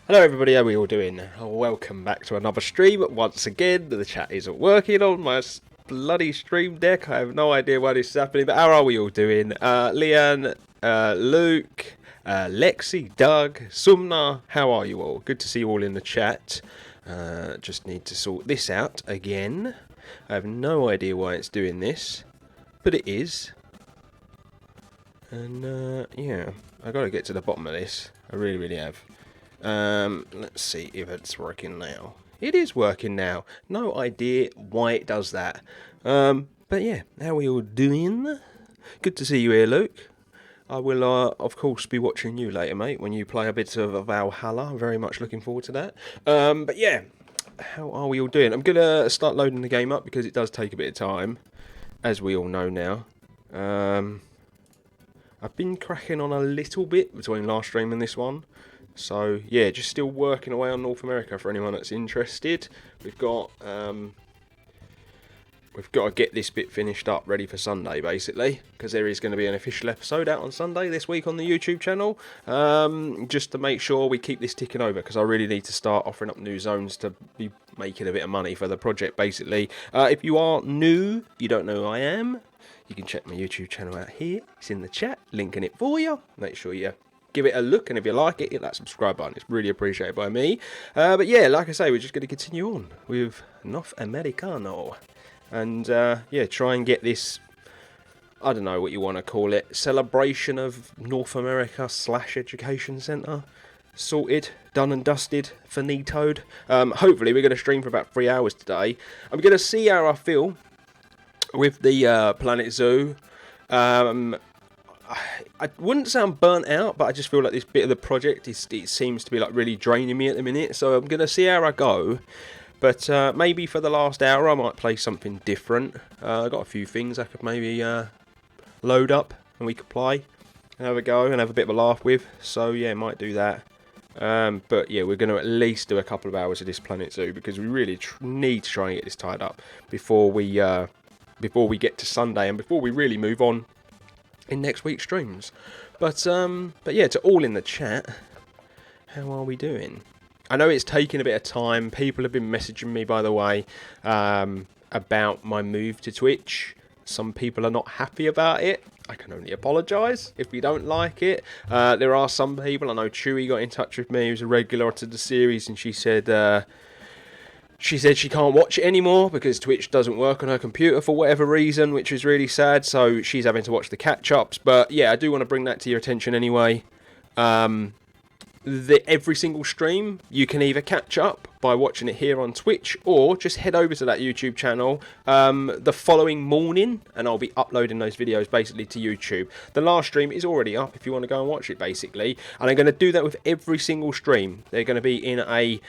Hello everybody, how are we all doing? Welcome back to another stream. Once again, the chat isn't working on my bloody stream deck. I have no idea why this is happening, but how are we all doing? Leanne, Luke, Lexi, Doug, Sumna, how are you all? Good to see you all in the chat. Just need to sort this out again. I have no idea why it's doing this, but it is. And yeah, I got to get to the bottom of this. I really have. Let's see if it's working now. It is working now. No idea why it does that. But yeah, how are we all doing? Good to see you here, Luke. I will, of course, be watching you later, mate, when you play a bit of Valhalla. I'm very much looking forward to that. But yeah, how are we all doing? I'm going to start loading the game up because it does take a bit of time, as we all know now. I've been cracking on a little bit between last stream and this one. So yeah, just still working away on North America for anyone that's interested. We've got to get this bit finished up, ready for Sunday, basically, because there is going to be an official episode out on Sunday this week on the YouTube channel. Just to make sure we keep this ticking over, because I really need to start offering up new zones to be making a bit of money for the project, basically. If you are new, you don't know who I am, you can check my YouTube channel out here. It's in the chat, linking it for you. Make sure you give it a look, and if you like it, hit that subscribe button. It's really appreciated by me. But yeah, like I say, we're just going to continue on with North Americano. And yeah, try and get this, I don't know what you want to call it, celebration of North America / Education Centre sorted, done and dusted, finitoed. Hopefully we're going to stream for about 3 hours today. I'm going to see how I feel with the Planet Zoo. I wouldn't say I'm burnt out, but I just feel like this bit of the project it seems to be like really draining me at the minute. So I'm going to see how I go. But maybe for the last hour I might play something different. I've got a few things I could maybe load up and we could play and have a go and have a bit of a laugh with. So yeah, might do that. But yeah, we're going to at least do a couple of hours of this Planet Zoo because we really need to try and get this tied up before we get to Sunday and before we really move on in next week's streams. But yeah, to all in the chat, how are we doing? I know it's taken a bit of time. People have been messaging me, by the way, about my move to Twitch. Some people are not happy about it. I can only apologise if you don't like it. There are some people, I know Chewy got in touch with me, who's a regular to the series, and she said she can't watch it anymore because Twitch doesn't work on her computer for whatever reason, which is really sad, so she's having to watch the catch-ups. But yeah, I do want to bring that to your attention anyway. Every single stream, you can either catch up by watching it here on Twitch, or just head over to that YouTube channel the following morning, and I'll be uploading those videos basically to YouTube. The last stream is already up if you want to go and watch it, basically, and I'm going to do that with every single stream. They're going to be in a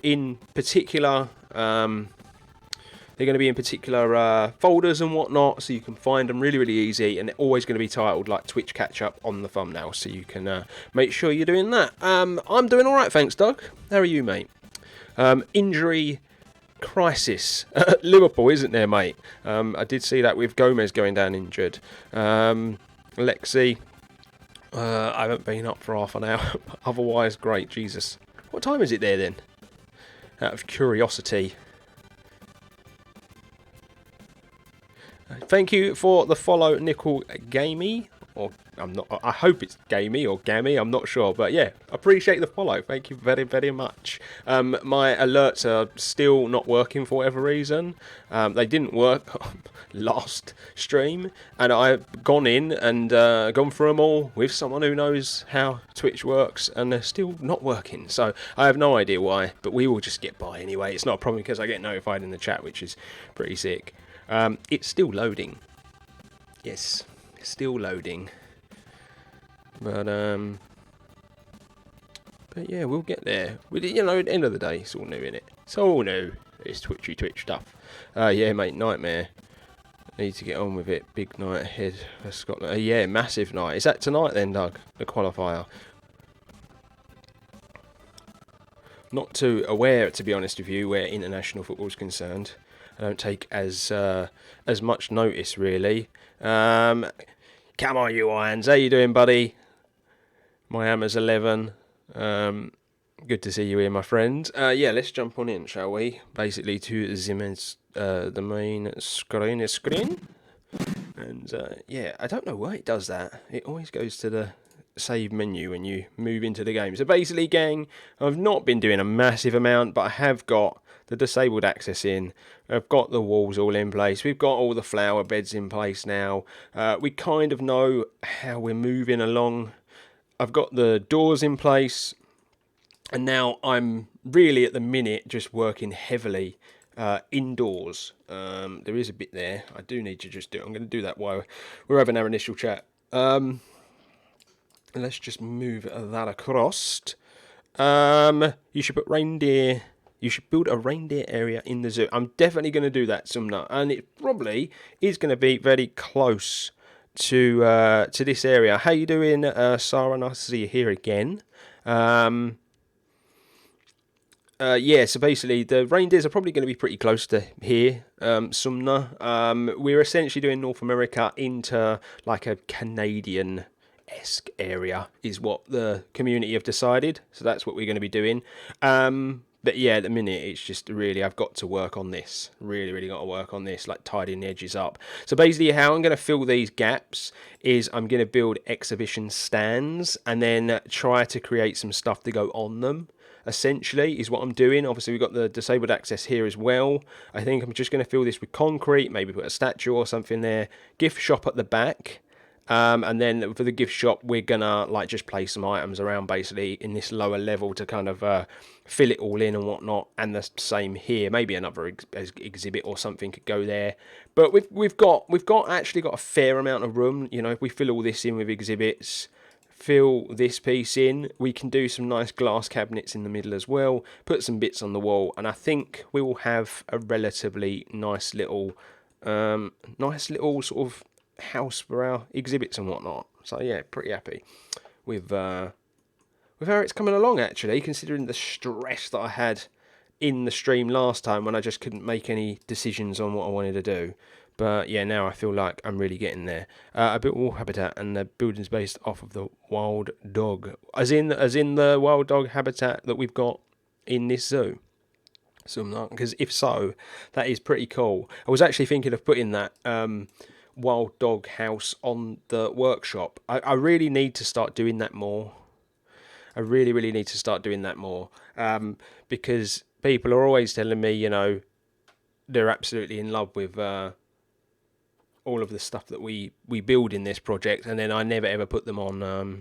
in particular they're going to be in particular folders and whatnot, so you can find them really easy, and they're always going to be titled like Twitch Catch Up on the thumbnail, so you can make sure you're doing that. I'm doing alright, thanks, Doug. How are you, mate? Injury crisis at Liverpool, isn't there, mate? I did see that with Gomez going down injured. Lexi, I haven't been up for half an hour. Otherwise, great, Jesus. What time is it there, then? Out of curiosity. Thank you for the follow, Nickel Jamii. Or I hope it's Gamey or Gammy, I'm not sure, but yeah, appreciate the follow. Thank you very much. My alerts are still not working for whatever reason. They didn't work last stream, and I've gone in and gone through them all with someone who knows how Twitch works, and they're still not working. So I have no idea why, but we will just get by anyway. It's not a problem because I get notified in the chat, which is pretty sick. It's still loading. Yes, it's still loading. But yeah, we'll get there. At the end of the day, it's all new, innit? It's all new. It's Twitch stuff. Yeah, mate, nightmare. Need to get on with it. Big night ahead for Scotland. Yeah, massive night. Is that tonight then, Doug? The qualifier. Not too aware, to be honest with you, where international football is concerned. I don't take as much notice, really. Come on, you Irons. How you doing, buddy? My hammer's 11. Good to see you here, my friend. Yeah, let's jump on in, shall we? Basically, to the main screen. And yeah, I don't know why it does that. It always goes to the save menu when you move into the game. So basically, gang, I've not been doing a massive amount, but I have got the disabled access in. I've got the walls all in place. We've got all the flower beds in place now. We kind of know how we're moving along. I've got the doors in place. And now I'm really at the minute just working heavily indoors. There is a bit there. I do need to just do it. I'm going to do that while we're having our initial chat. Let's just move that across. You should put reindeer... You should build a reindeer area in the zoo. I'm definitely going to do that, Sumner. And it probably is going to be very close to this area. How you doing, Sarah? Nice to see you here again. Yeah, so basically the reindeers are probably going to be pretty close to here, Sumner. We're essentially doing North America into like a Canadian-esque area is what the community have decided. So that's what we're going to be doing. But yeah, at the minute, it's just really, I've got to work on this. Really got to work on this, like tidying the edges up. So basically how I'm going to fill these gaps is I'm going to build exhibition stands and then try to create some stuff to go on them. Essentially is what I'm doing. Obviously, we've got the disabled access here as well. I think I'm just going to fill this with concrete, maybe put a statue or something there. Gift shop at the back. And then for the gift shop, we're gonna like just place some items around basically in this lower level to kind of fill it all in and whatnot. And the same here, maybe another exhibit or something could go there. But we've actually got a fair amount of room. You know, if we fill all this in with exhibits, fill this piece in, we can do some nice glass cabinets in the middle as well. Put some bits on the wall, and I think we will have a relatively nice little sort of house for our exhibits and whatnot. So yeah, pretty happy with how it's coming along, actually, considering the stress that I had in the stream last time when I just couldn't make any decisions on what I wanted to do. But yeah, now I feel like I'm really getting there. I built wall habitat, and the building's based off of the wild dog, as in the wild dog habitat that we've got in this zoo. Because if so, that is pretty cool. I was actually thinking of putting that wild dog house on the workshop. I really need to start doing that more. I really need to start doing that more, because people are always telling me, you know, they're absolutely in love with all of the stuff that we build in this project, and then I never ever put them on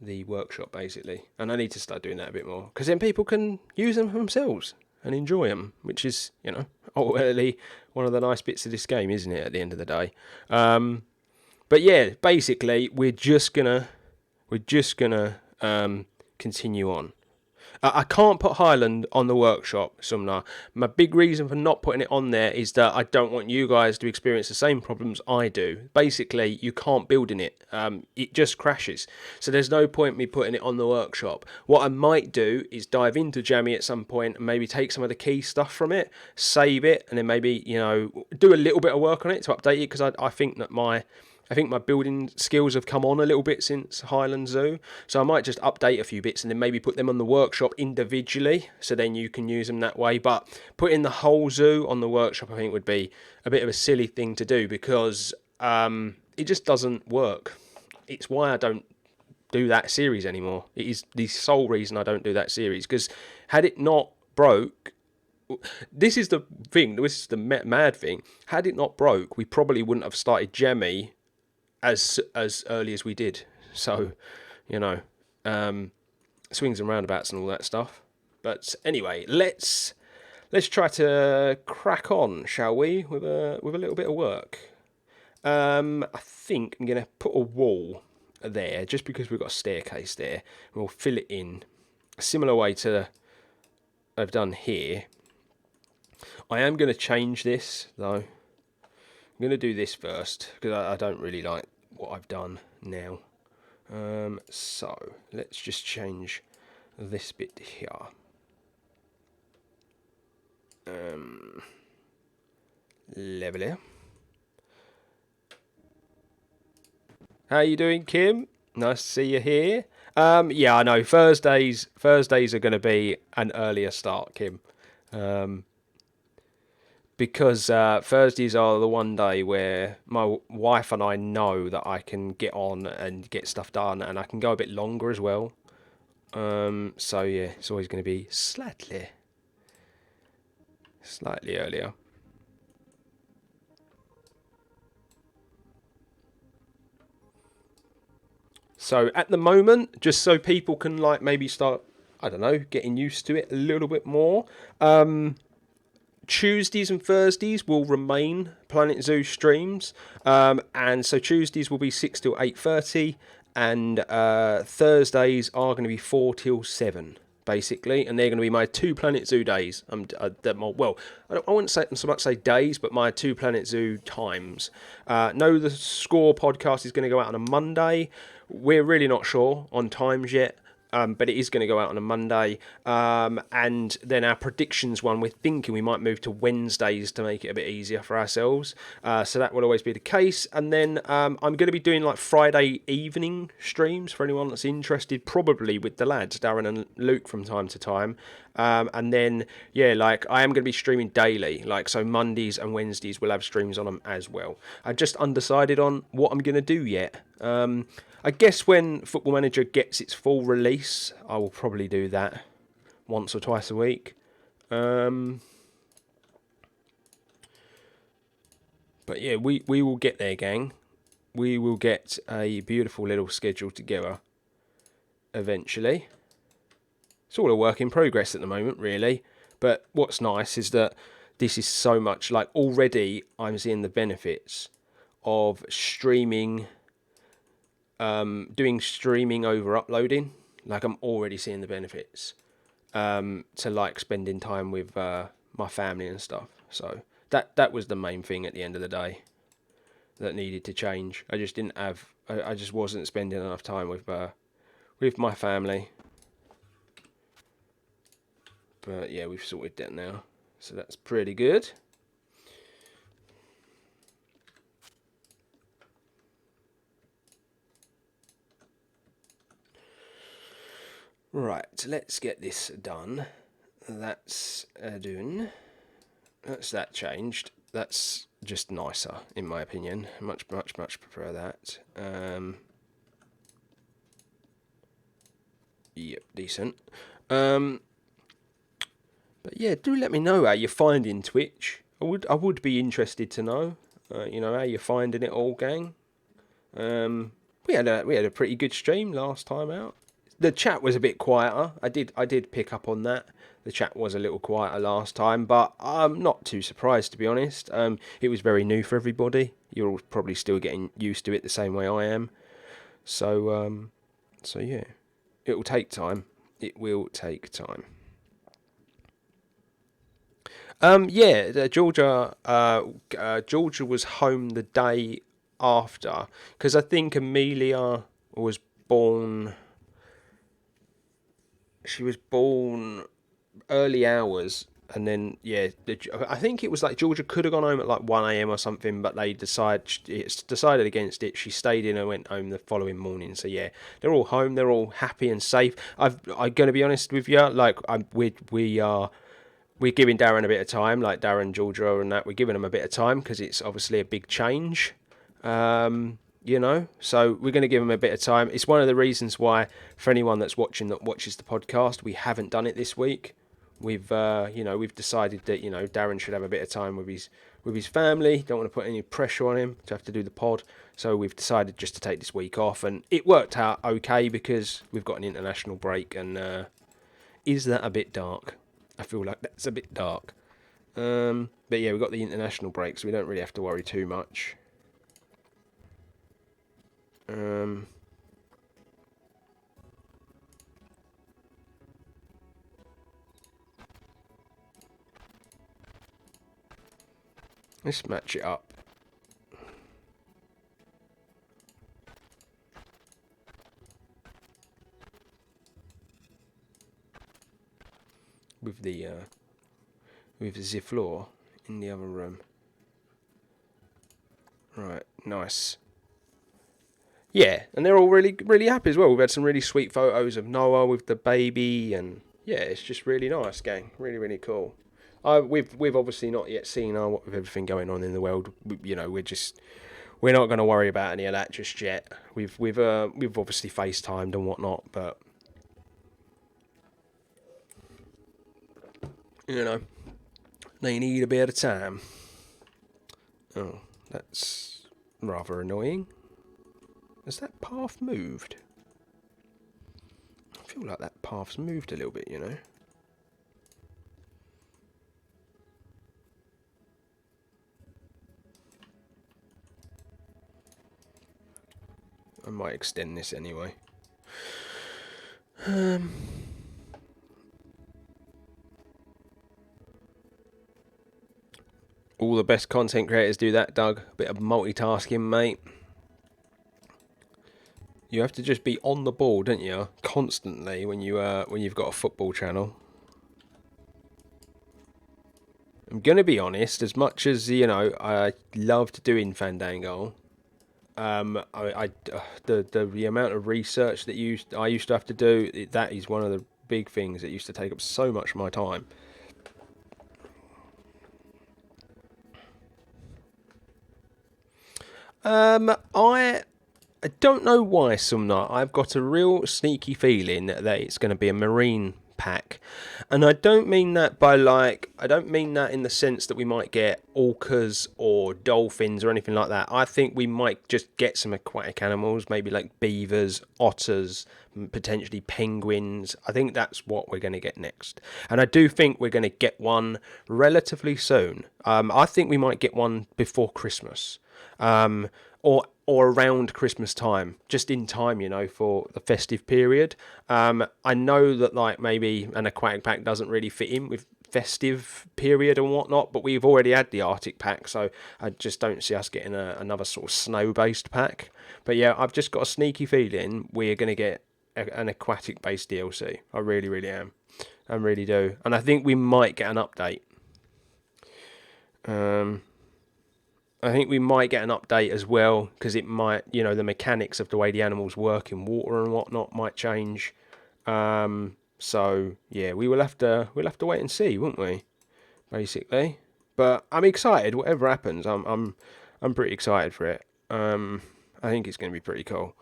the workshop basically, and I need to start doing that a bit more because then people can use them for themselves and enjoy them, which is, you know, ultimately one of the nice bits of this game, isn't it? At the end of the day, but yeah, basically we're just gonna continue on. I can't put Highland on the workshop, Sumner. My big reason for not putting it on there is that I don't want you guys to experience the same problems I do. Basically, you can't build in it. It just crashes. So there's no point me putting it on the workshop. What I might do is dive into Jamii at some point and maybe take some of the key stuff from it, save it, and then maybe, you know, do a little bit of work on it to update it, because I think that my building skills have come on a little bit since Highland Zoo. So I might just update a few bits and then maybe put them on the workshop individually, so then you can use them that way. But putting the whole zoo on the workshop, I think, would be a bit of a silly thing to do, because it just doesn't work. It's why I don't do that series anymore. It is the sole reason I don't do that series, because had it not broke... This is the thing, this is the mad thing. Had it not broke, we probably wouldn't have started Jamii as early as we did. So, you know, swings and roundabouts and all that stuff. But anyway, let's try to crack on, shall we, with a little bit of work. I think I'm gonna put a wall there just because we've got a staircase there. We'll fill it in a similar way to I've done here. I am going to change this though. I'm going to do this first because I don't really like what I've done now. So let's just change this bit here. Level here. How you doing, Kim? Nice to see you here. Yeah, I know Thursdays are going to be an earlier start, Kim. Because Thursdays are the one day where my wife and I know that I can get on and get stuff done, and I can go a bit longer as well. So yeah, it's always going to be slightly earlier. So at the moment, just so people can like maybe start, I don't know, getting used to it a little bit more. Tuesdays and Thursdays will remain Planet Zoo streams, and so Tuesdays will be 6 till 8:30, and Thursdays are going to be 4 till 7, basically, and they're going to be my 2 Planet Zoo days. Well, I wouldn't say so much say days, but my 2 Planet Zoo times. No, the Score podcast is going to go out on a Monday. We're really not sure on times yet. But it is going to go out on a Monday. And then our predictions one, we're thinking we might move to Wednesdays to make it a bit easier for ourselves. So that will always be the case. And then I'm going to be doing like Friday evening streams for anyone that's interested, probably with the lads, Darren and Luke, from time to time. And then, yeah, like I am going to be streaming daily. Like, so Mondays and Wednesdays will have streams on them as well. I just undecided on what I'm going to do yet. I guess when Football Manager gets its full release, I will probably do that once or twice a week. But yeah, we will get there, gang. We will get a beautiful little schedule together eventually. It's all a work in progress at the moment, really. But what's nice is that this is so much, like, already I'm seeing the benefits of streaming, doing streaming over uploading. Like, I'm already seeing the benefits to like spending time with my family and stuff. So that was the main thing at the end of the day that needed to change. I just didn't have, I just wasn't spending enough time with my family. But yeah, we've sorted that now, so that's pretty good. Right, let's get this done. That's done. That's that changed. That's just nicer, in my opinion. Much prefer that. Yep, decent. But yeah, do let me know how you're finding Twitch. I would be interested to know. You know, how you're finding it all, gang. We we had a pretty good stream last time out. The chat was a bit quieter. I did pick up on that. The chat was a little quieter last time, but I'm not too surprised, to be honest. It was very new for everybody. You're all probably still getting used to it the same way I am. So yeah, it will take time. It will take time. Yeah, Georgia was home the day after because I think Amelia was born. She was born early hours, and then yeah, I think it was like Georgia could have gone home at like 1 a.m. or something, but it's decided against it. She stayed in and went home the following morning. So yeah, they're all home. They're all happy and safe. I'm gonna be honest with you. Like we're giving Darren a bit of time, like Darren, Georgia, and that. We're giving them a bit of time because it's obviously a big change. So we're going to give them a bit of time. It's one of the reasons why, for anyone that's watching that watches the podcast, we haven't done it this week. We've decided that Darren should have a bit of time with his family. Don't want to put any pressure on him to have to do the pod, so we've decided just to take this week off, and it worked out okay because we've got an international break. And is that a bit dark? I feel like that's a bit dark. But yeah, we've got the international break, so we don't really have to worry too much. Let's match it up. With the floor in the other room. Right, nice. Yeah, and they're all really, really happy as well. We've had some really sweet photos of Noah with the baby, and yeah, it's just really nice, gang. Really, really cool. We've obviously not yet seen what with everything going on in the world. We're not going to worry about any of that just yet. We've obviously FaceTimed and whatnot, but they need a bit of time. Oh, that's rather annoying. Has that path moved? I feel like that path's moved a little bit, I might extend this anyway. All the best content creators do that, Doug. A bit of multitasking, mate. You have to just be on the ball, don't you? Constantly when you've got a football channel. I'm gonna be honest. As much as I loved doing Fandango. The amount of research that I used to have to do, that is one of the big things that used to take up so much of my time. I don't know why, Sumnar. I've got a real sneaky feeling that it's going to be a marine pack, and I don't mean that I don't mean that in the sense that we might get orcas or dolphins or anything like that. I think we might just get some aquatic animals, maybe like beavers, otters, potentially penguins. I think that's what we're going to get next, and I do think we're going to get one relatively soon. I think we might get one before Christmas. Or around Christmas time, just in time, for the festive period. I know that like maybe an aquatic pack doesn't really fit in with festive period and whatnot, but we've already had the Arctic pack, so I just don't see us getting another sort of snow-based pack. But yeah, I've just got a sneaky feeling we're going to get an aquatic-based DLC. I really, really am. I really do. And I think we might get an update. I think we might get an update as well, because it might, the mechanics of the way the animals work in water and whatnot might change. So yeah, we'll have to wait and see, won't we? Basically, but I'm excited. Whatever happens, I'm pretty excited for it. I think it's going to be pretty cool.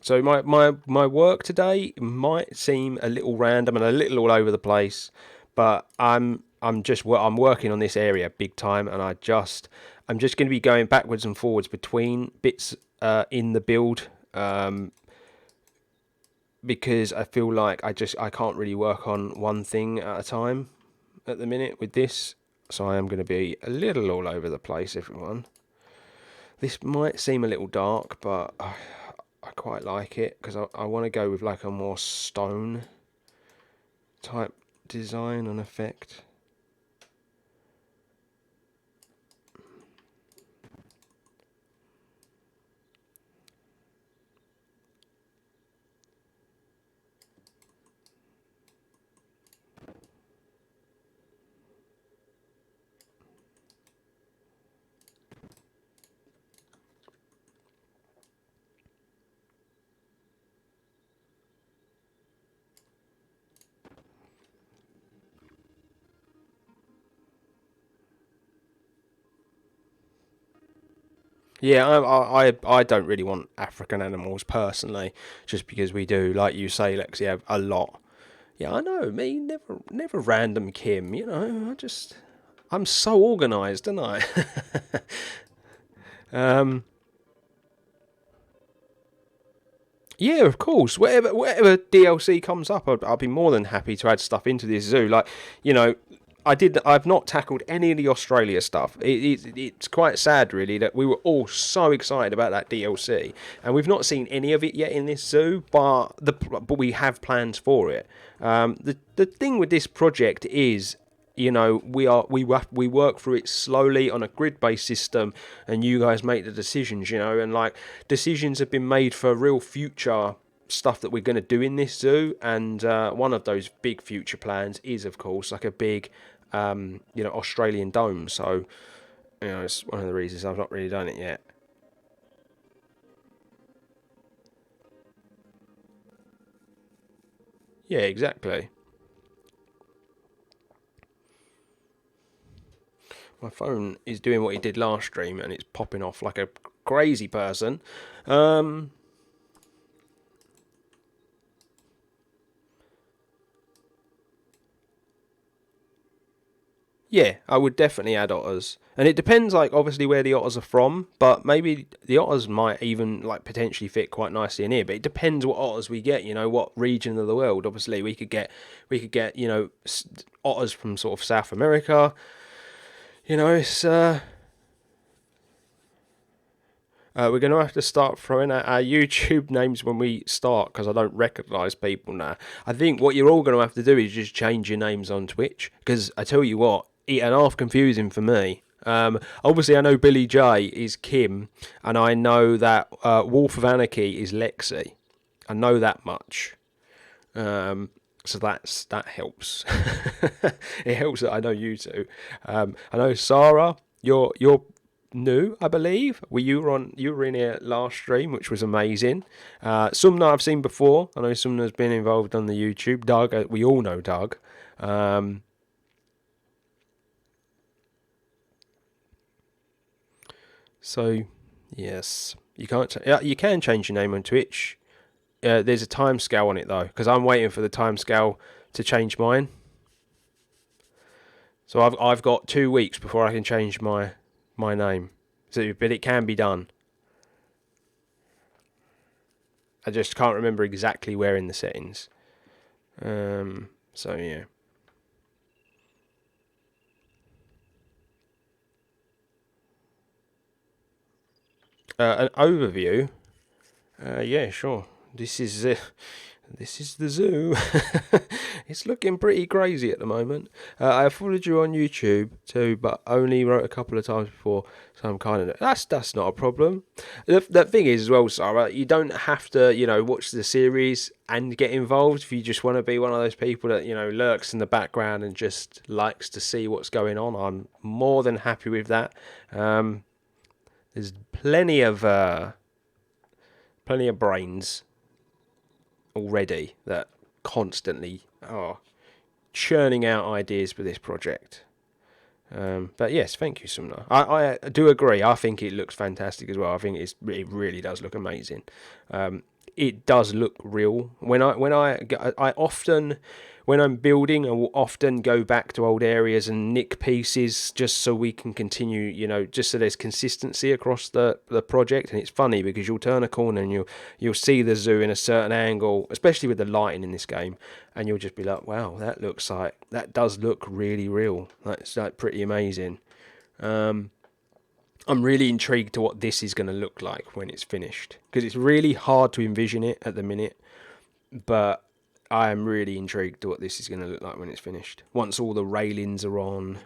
So my work today might seem a little random and a little all over the place, but I'm working on this area big time, and I'm just going to be going backwards and forwards between bits in the build, because I feel like I can't really work on one thing at a time at the minute with this. So I am going to be a little all over the place, everyone. This might seem a little dark, but I quite like it because I want to go with like a more stone type design and effect. Yeah, I don't really want African animals personally, just because we do, like you say, Lexi, have a lot. Yeah, I know, me, never random Kim, I'm so organised, aren't I? um, yeah, of course, whatever DLC comes up, I'll be more than happy to add stuff into this zoo. Like, you know, I've not tackled any of the Australia stuff. It's quite sad, really, that we were all so excited about that DLC, and we've not seen any of it yet in this zoo. But we have plans for it. The thing with this project is, you know, we work through it slowly on a grid based system, and you guys make the decisions, you know, and like decisions have been made for real future stuff that we're going to do in this zoo. And one of those big future plans is, of course, like a big Australian dome. So, you know, it's one of the reasons I've not really done it yet. Yeah, exactly. My phone is doing what it did last stream, and it's popping off like a crazy person. Um, Yeah, I would definitely add otters. And it depends, like, obviously where the otters are from, but maybe the otters might even, like, potentially fit quite nicely in here. But it depends what otters we get, you know, what region of the world. Obviously, we could get, otters from sort of South America. You know, we're going to have to start throwing out our YouTube names when we start, because I don't recognise people now. I think what you're all going to have to do is just change your names on Twitch, because I tell you what, it's half confusing for me. Obviously, I know Billy J is Kim, and I know that Wolf of Anarchy is Lexi. I know that much. So that helps. It helps that I know you two. I know Sarah. You're new, I believe. You were in here last stream, which was amazing. Sumna I've seen before. I know Sumna's been involved on the YouTube. Doug, we all know Doug. So yes, you can change your name on Twitch. There's a time scale on it though, because I'm waiting for the time scale to change mine. So I've got 2 weeks before I can change my name. So, but it can be done. I just can't remember exactly where in the settings. So yeah. An overview. Yeah, sure. This is the zoo. It's looking pretty crazy at the moment. I followed you on YouTube too, but only wrote a couple of times before, so I'm kind of that's not a problem. The thing is as well, Sarah, you don't have to watch the series and get involved if you just want to be one of those people that lurks in the background and just likes to see what's going on. I'm more than happy with that. There's plenty of brains already that constantly are churning out ideas for this project. But yes, thank you, Sumner. I do agree. I think it looks fantastic as well. I think it really does look amazing. it does look real. I often, when I'm building, I will often go back to old areas and nick pieces just so we can continue, just so there's consistency across the project. And it's funny because you'll turn a corner and you'll see the zoo in a certain angle, especially with the lighting in this game, and you'll just be like, wow, that does look really real. That's like pretty amazing. I'm really intrigued to what this is going to look like when it's finished, because it's really hard to envision it at the minute, but I am really intrigued to what this is going to look like when it's finished. Once all the railings are on,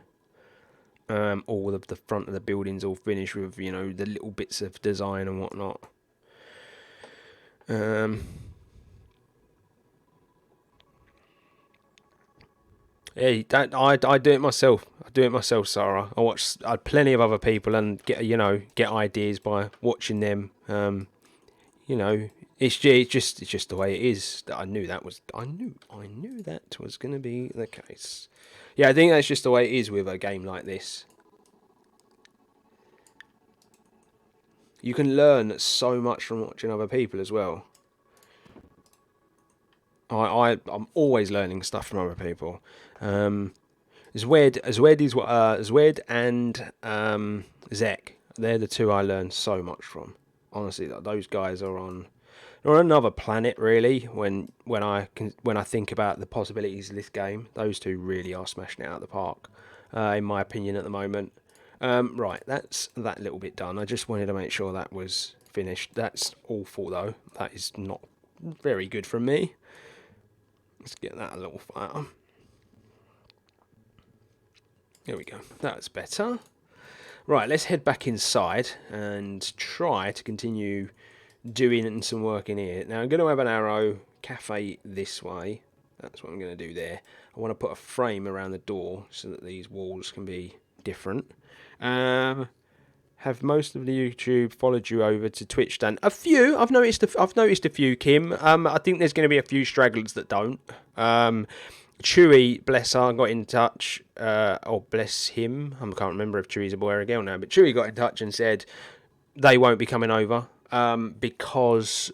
all of the front of the building's all finished with, the little bits of design and whatnot. Yeah, I do it myself. I do it myself, Sarah. I had plenty of other people and get ideas by watching them. It's just the way it is. I knew that was going to be the case. Yeah, I think that's just the way it is with a game like this. You can learn so much from watching other people as well. I'm always learning stuff from other people. Zwed and Zek. They're the two I learned so much from. Honestly, those guys are on another planet, really. When I think about the possibilities of this game, those two really are smashing it out of the park, in my opinion, at the moment. Right, that's that little bit done. I just wanted to make sure that was finished. That's awful, though. That is not very good from me. Let's get that a little fire. There we go. That's better. Right, let's head back inside and try to continue doing some work in here. Now, I'm going to have an arrow cafe this way. That's what I'm going to do there. I want to put a frame around the door so that these walls can be different. Have most of the YouTube followed you over to Twitch, Dan? A few. I've noticed a few, Kim. I think there's going to be a few stragglers that don't. Chewy, bless her, got in touch, or bless him. I can't remember if Chewy's a boy or a girl now, but Chewy got in touch and said they won't be coming over because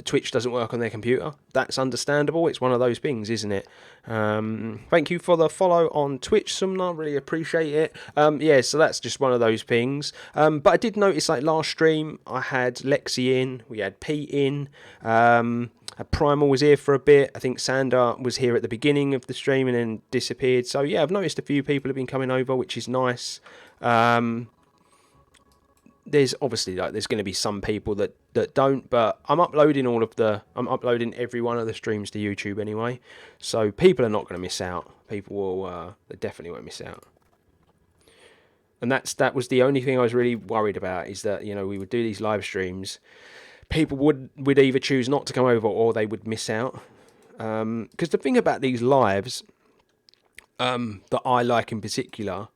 Twitch doesn't work on their computer. That's understandable. It's one of those things, isn't it? Thank you for the follow on Twitch, Sumner. Really appreciate it. Yeah, so that's just one of those things. But I did notice, like last stream, I had Lexi in, we had Pete in, Primal was here for a bit. I think Sander was here at the beginning of the stream and then disappeared. So yeah, I've noticed a few people have been coming over, which is nice. There's obviously there's going to be some people that don't, but I'm uploading every one of the streams to YouTube anyway, so people are not going to miss out. People will they definitely won't miss out. And that was the only thing I was really worried about, is that we would do these live streams, people would either choose not to come over or they would miss out. Because the thing about these lives that I like in particular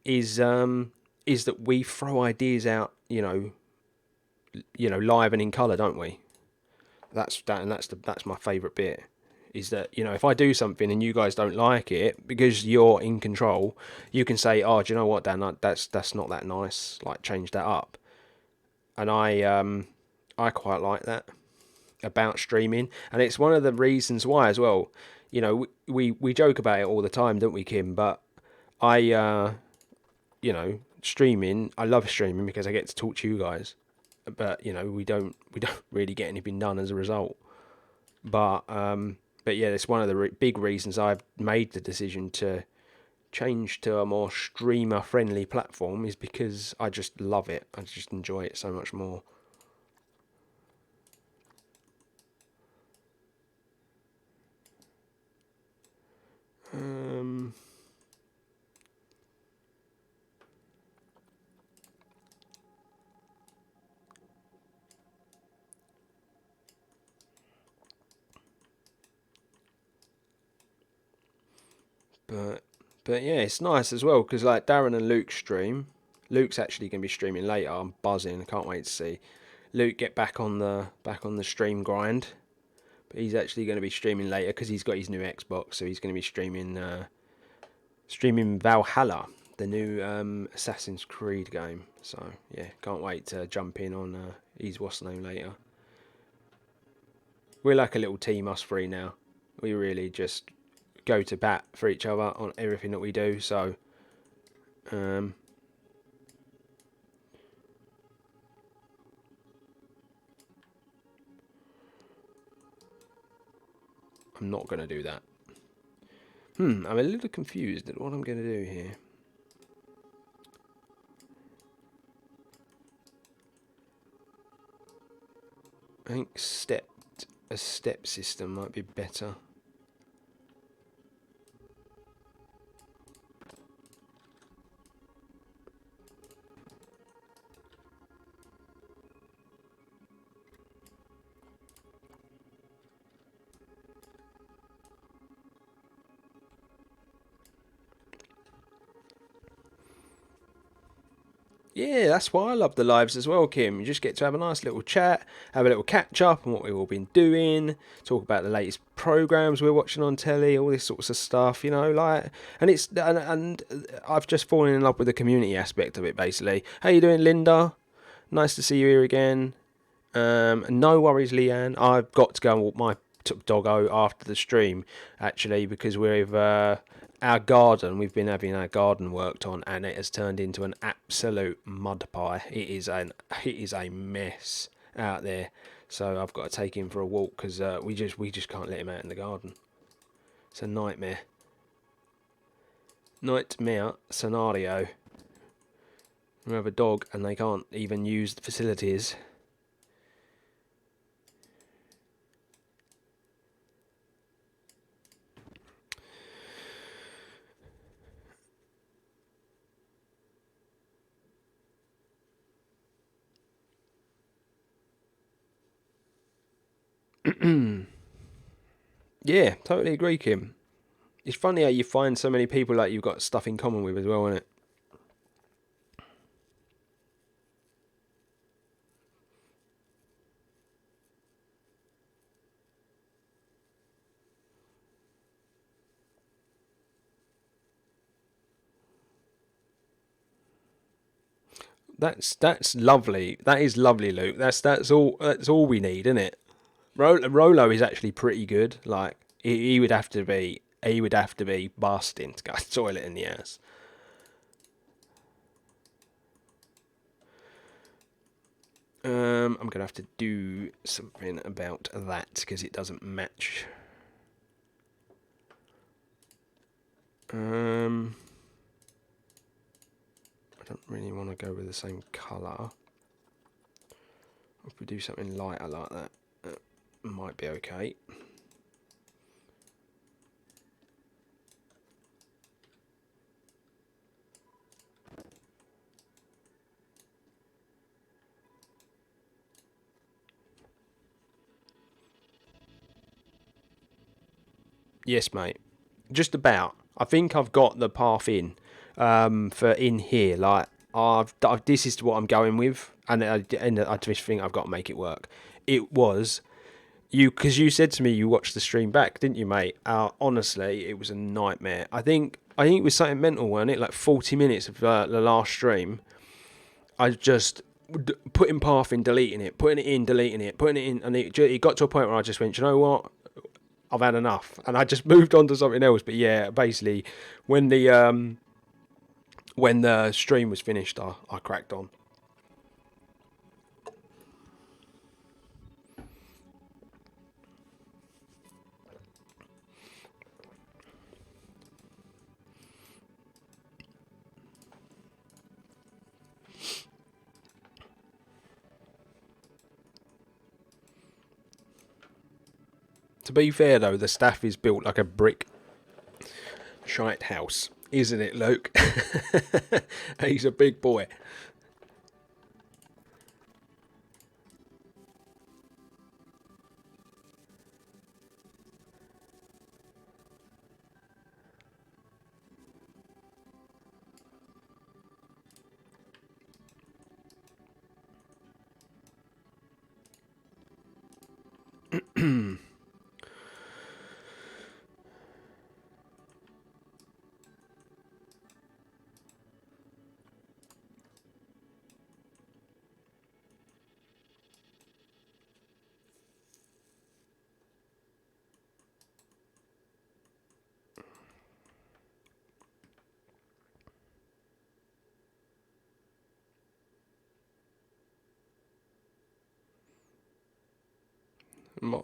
is that we throw ideas out, live and in colour, don't we? That's my favourite bit. Is that if I do something and you guys don't like it, because you're in control, you can say, "Oh, do you know what, Dan? That's not that nice. Like, change that up." And I quite like that about streaming, and it's one of the reasons why as well. We joke about it all the time, don't we, Kim? But streaming, I love streaming because I get to talk to you guys, but we don't really get anything done as a result. But yeah, it's one of the big reasons I've made the decision to change to a more streamer friendly platform, is because I just love it. I just enjoy it so much more. But yeah, it's nice as well because like Darren and Luke stream. Luke's actually going to be streaming later. I'm buzzing. I can't wait to see Luke get back on the stream grind. But he's actually going to be streaming later because he's got his new Xbox, so he's going to be streaming Valhalla, the new Assassin's Creed game. So yeah, can't wait to jump in on his what's the name later. We're like a little team, us three now. We really just go to bat for each other on everything that we do. So, I'm not going to do that. I'm a little confused at what I'm going to do here. I think a step system might be better. Yeah, that's why I love the lives as well, Kim. You just get to have a nice little chat, have a little catch up on what we've all been doing, talk about the latest programs we're watching on telly, all this sorts of stuff, you know, like, and and I've just fallen in love with the community aspect of it, basically. How you doing, Linda? Nice to see you here again. No worries, Leanne. I've got to go and walk my doggo after the stream, actually, because we've our garden. We've been having our garden worked on, and it has turned into an absolute mud pie. It is a mess out there. So I've got to take him for a walk because we just can't let him out in the garden. It's a nightmare. Nightmare scenario. We have a dog and they can't even use the facilities. Yeah, totally agree, Kim. It's funny how you find so many people that you've got stuff in common with as well, isn't it? That's lovely. That is lovely, Luke. That's all we need, isn't it? Rolo is actually pretty good. Like he would have to be busting to go to the toilet in the ass. I'm gonna have to do something about that because it doesn't match. I don't really want to go with the same colour. If we do something lighter like that, it might be okay. Yes, mate. Just about. I think I've got the path in for in here. Like this is what I'm going with, and I just think I've got to make it work. It was you because you said to me you watched the stream back, didn't you, mate? Honestly, it was a nightmare. I think it was something mental, wasn't it? Like 40 minutes of the last stream. I just putting path in, deleting it, putting it in, deleting it, putting it in, and it got to a point where I just went, you know what? I've had enough, and I just moved on to something else. But yeah, basically, when the stream was finished, I cracked on. To be fair though, the staff is built like a brick shite house, isn't it, Luke? He's a big boy. My,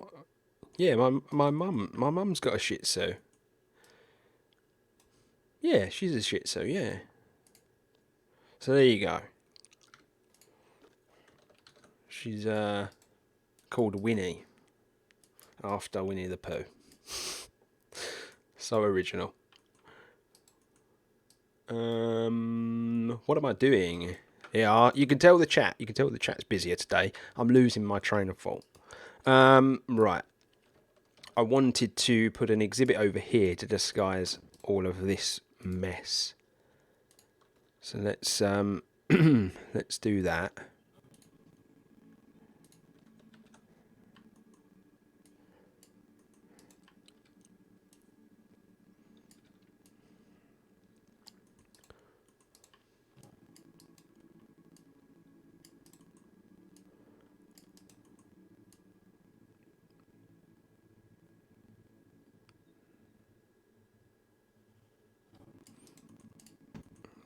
yeah, my mum's got a Shih Tzu. Yeah, she's a Shih Tzu. Yeah. So there you go. She's called Winnie after Winnie the Pooh. So original. What am I doing? Yeah, you can tell the chat. You can tell the chat's busier today. I'm losing my train of thought. Right. I wanted to put an exhibit over here to disguise all of this mess. So let's let's do that.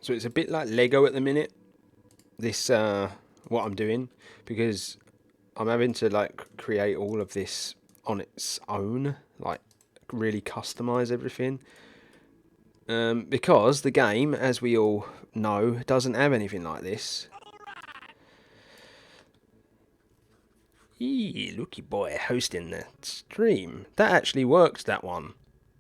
So it's a bit like Lego at the minute. This what I'm doing, because I'm having to like create all of this on its own, like really customize everything. Because the game, as we all know, doesn't have anything like this. Eee, looky boy hosting the stream. That actually works, that one.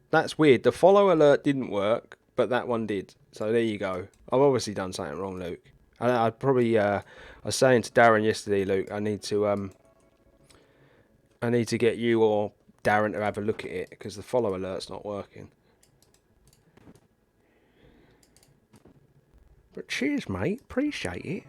That's weird. The follow alert didn't work, but that one did. So there you go. I've obviously done something wrong, Luke. I'd probably I was saying to Darren yesterday, Luke, I need to get you or Darren to have a look at it, because the follow alert's not working. But cheers, mate. Appreciate it.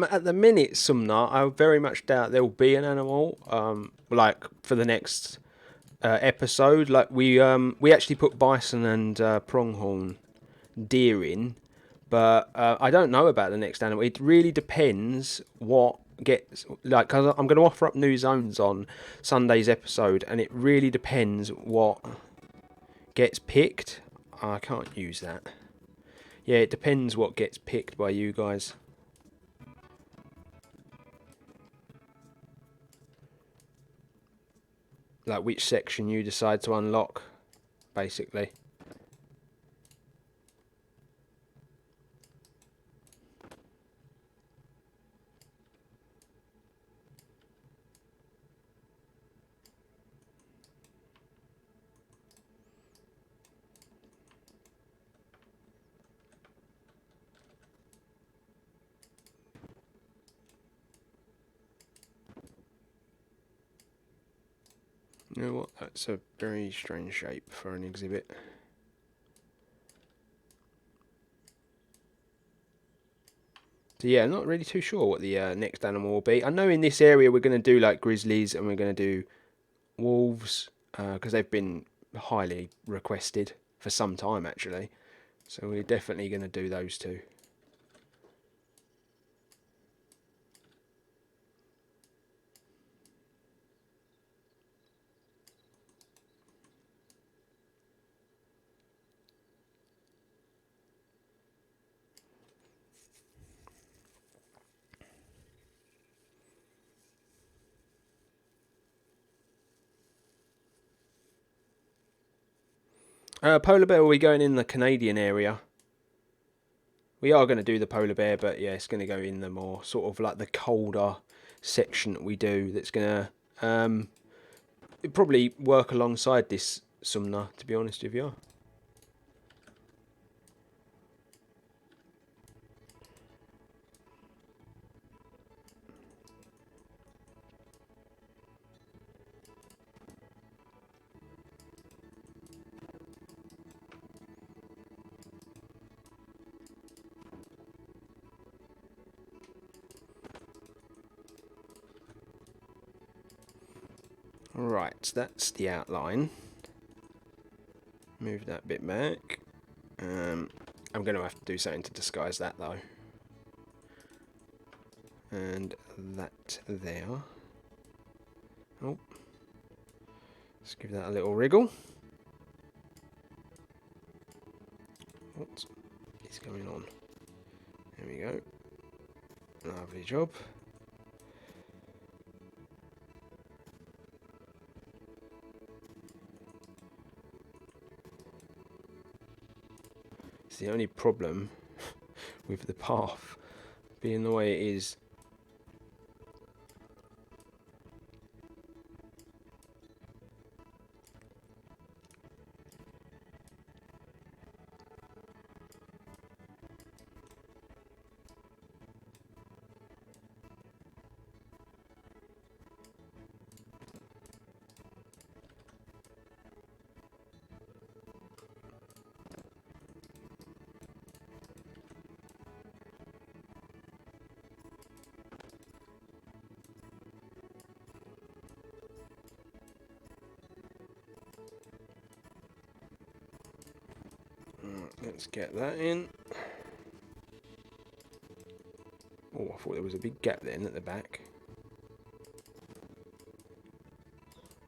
At the minute, Sumner, I very much doubt there will be an animal. Like for the next episode, like we actually put bison and pronghorn deer in, but I don't know about the next animal. It really depends what gets, like, cause I'm going to offer up new zones on Sunday's episode, and it really depends what gets picked. I can't use that. Yeah, it depends what gets picked by you guys. Like which section you decide to unlock, basically. You know what? That's a very strange shape for an exhibit. So yeah, I'm not really too sure what the next animal will be. I know in this area we're going to do like grizzlies and we're going to do wolves, because they've been highly requested for some time actually. So we're definitely going to do those two. Polar bear, are we going in the Canadian area? We are going to do the polar bear, but yeah, it's going to go in the more sort of like the colder section that we do. That's going to probably work alongside this Sumner, to be honest with you. Right, that's the outline. Move that bit back. I'm going to have to do something to disguise that though. And that there. Oh, let's give that a little wriggle. What is going on? There we go. Lovely job. It's the only problem with the path being the way it is. Let's get that in. Oh, I thought there was a big gap then at the back.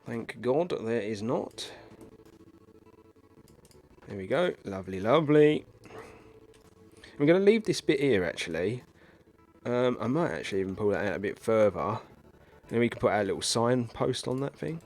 Thank God there is not. There we go. Lovely, lovely. I'm going to leave this bit here actually. I might actually even pull that out a bit further. And then we can put our little sign post on that thing.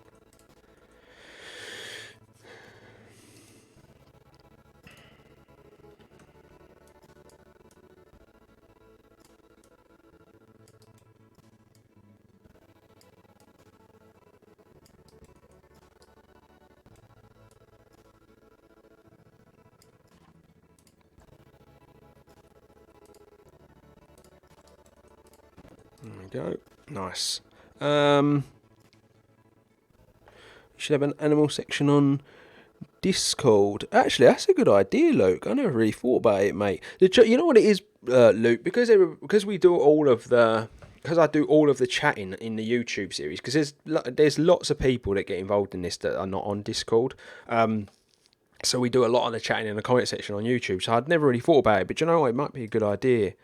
There we go. Nice. Should have an animal section on Discord. Actually, that's a good idea, Luke. I never really thought about it, mate. You know what it is, Luke? Because we do all of the... Because I do all of the chatting in the YouTube series, because there's lots of people that get involved in this that are not on Discord. So we do a lot of the chatting in the comment section on YouTube. So I'd never really thought about it, but you know what? It might be a good idea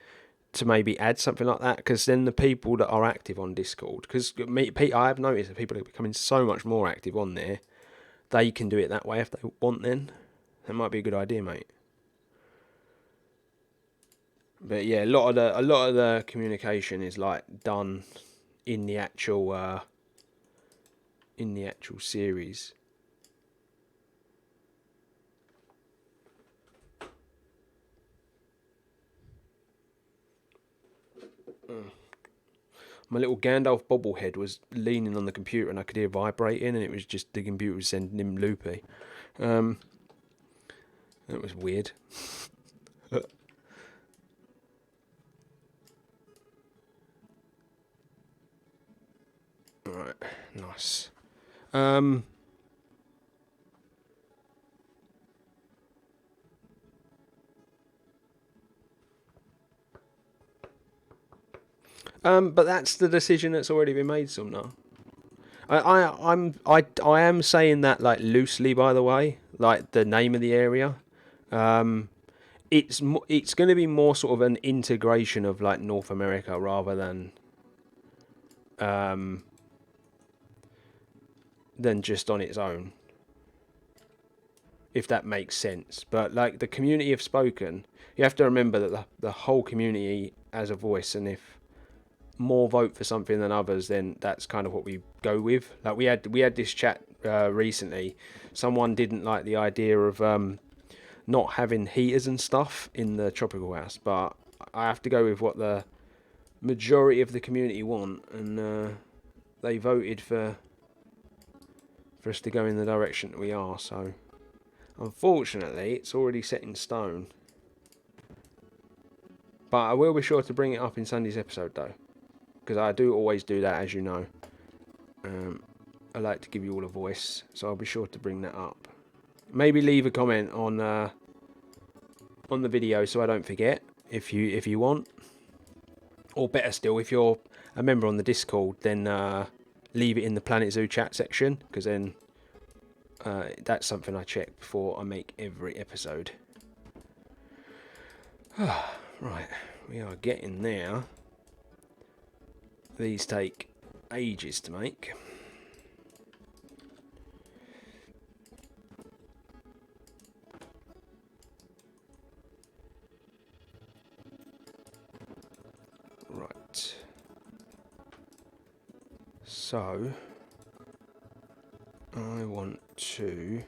to maybe add something like that, because then the people that are active on Discord, because I have noticed that people are becoming so much more active on there, they can do it that way if they want. Then that might be a good idea, mate. But yeah, a lot of the communication is like done in the actual series. My little Gandalf bobblehead was leaning on the computer, and I could hear vibrating, and it was just the computer was sending him loopy. That was weird. Alright, nice. But that's the decision that's already been made, Sumner. I am saying that like loosely, by the way, like the name of the area. It's going to be more sort of an integration of like North America rather than just on its own, if that makes sense. But like the community have spoken, you have to remember that the whole community has a voice, and if more vote for something than others, then that's kind of what we go with. Like we had this chat recently. Someone didn't like the idea of not having heaters and stuff in the tropical house, but I have to go with what the majority of the community want, and they voted for for us to go in the direction that we are. So unfortunately it's already set in stone, but I will be sure to bring it up in Sunday's episode though, because I do always do that, as you know. I like to give you all a voice, so I'll be sure to bring that up. Maybe leave a comment on the video so I don't forget, if you want. Or better still, if you're a member on the Discord, then leave it in the Planet Zoo chat section, because then that's something I check before I make every episode. Right, we are getting there. These take ages to make. Right. So I want to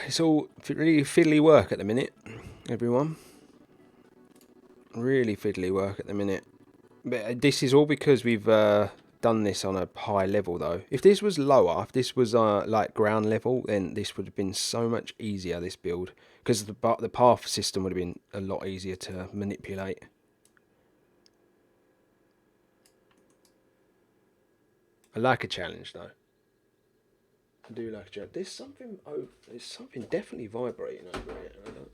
it's all really fiddly work at the minute, everyone. Really fiddly work at the minute. But this is all because we've done this on a high level, though. If this was lower, if this was like ground level, then this would have been so much easier, this build. Because the path system would have been a lot easier to manipulate. I like a challenge, though. I do like a challenge. There's something definitely vibrating over here. I don't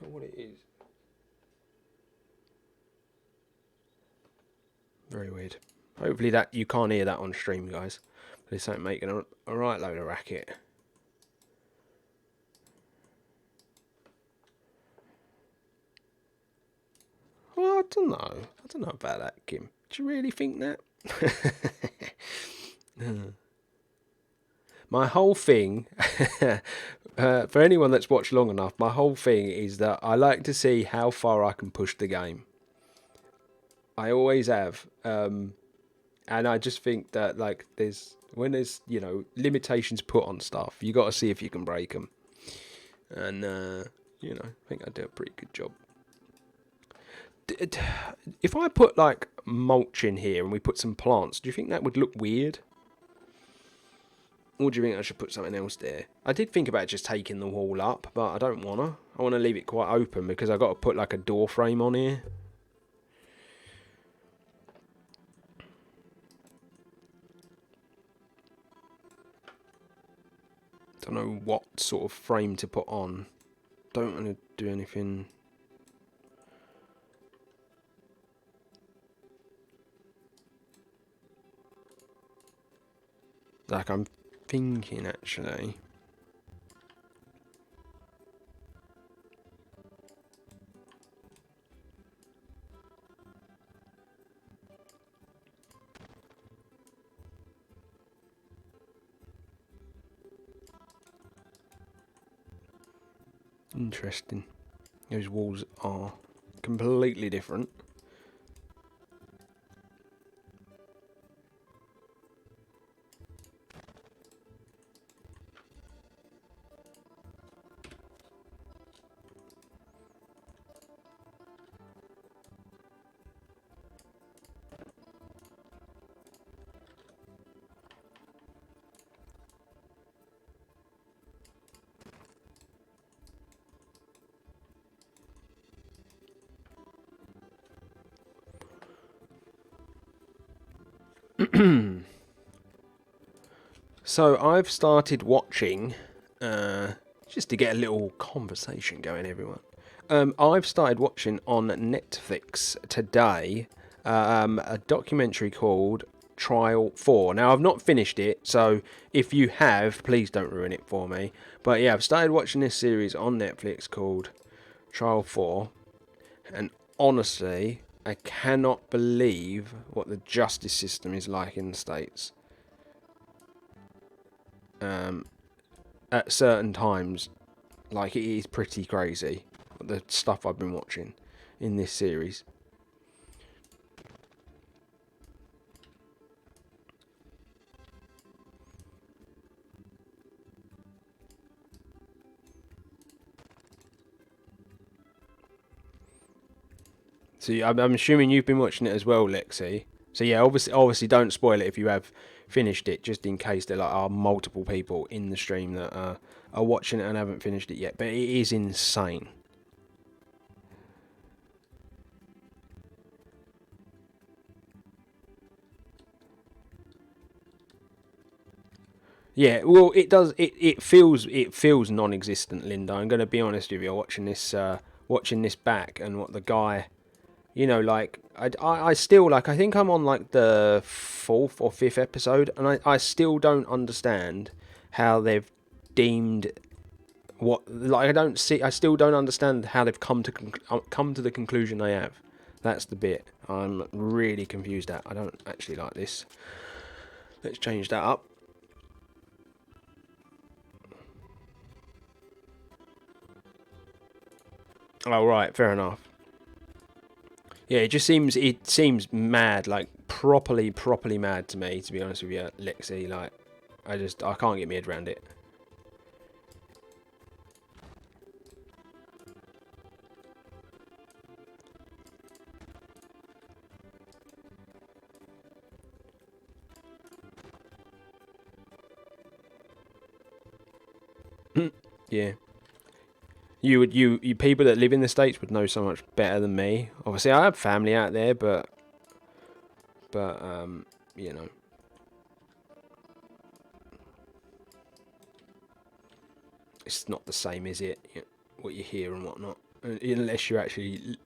know what it is. Very weird. Hopefully that you can't hear that on stream, guys. But it's making a right load of racket. Well, I don't know. I don't know about that, Kim. Do you really think that? My whole thing, for anyone that's watched long enough, my whole thing is that I like to see how far I can push the game. I always have. And I just think that, like, when there's, you know, limitations put on stuff, you got to see if you can break them. And, you know, I think I do a pretty good job. If I put, like, mulch in here and we put some plants, do you think that would look weird? Or do you think I should put something else there? I did think about just taking the wall up, but I don't want to. I want to leave it quite open because I've got to put, like, a door frame on here. Don't know what sort of frame to put on. Don't want to do anything. Like, I'm thinking actually. Interesting. Those walls are completely different. So I've started watching, just to get a little conversation going, everyone. I've started watching on Netflix today a documentary called Trial 4. Now, I've not finished it, so if you have, please don't ruin it for me. But yeah, I've started watching this series on Netflix called Trial 4, and honestly, I cannot believe what the justice system is like in the States. At certain times, like, it is pretty crazy, the stuff I've been watching in this series. So I'm assuming you've been watching it as well, Lexi. So yeah, obviously don't spoil it if you have finished it, just in case there are multiple people in the stream that are watching it and haven't finished it yet. But it is insane. Yeah, well, it does. It feels non-existent, Linda. I'm going to be honest with you. Watching this back, and what the guy, like, I still, like, I think I'm on like the fourth or fifth episode, and I still don't understand how they've deemed what, like, I still don't understand how they've come to the conclusion they have. That's the bit I'm really confused at. I don't actually like this. Let's change that up. Oh, right, fair enough. Yeah, it seems mad, like properly mad to me, to be honest with you, Lexi. Like, I can't get my head around it. Yeah. You people that live in the States would know so much better than me. Obviously, I have family out there, but you know, it's not the same, is it? What you hear and whatnot, unless you actually,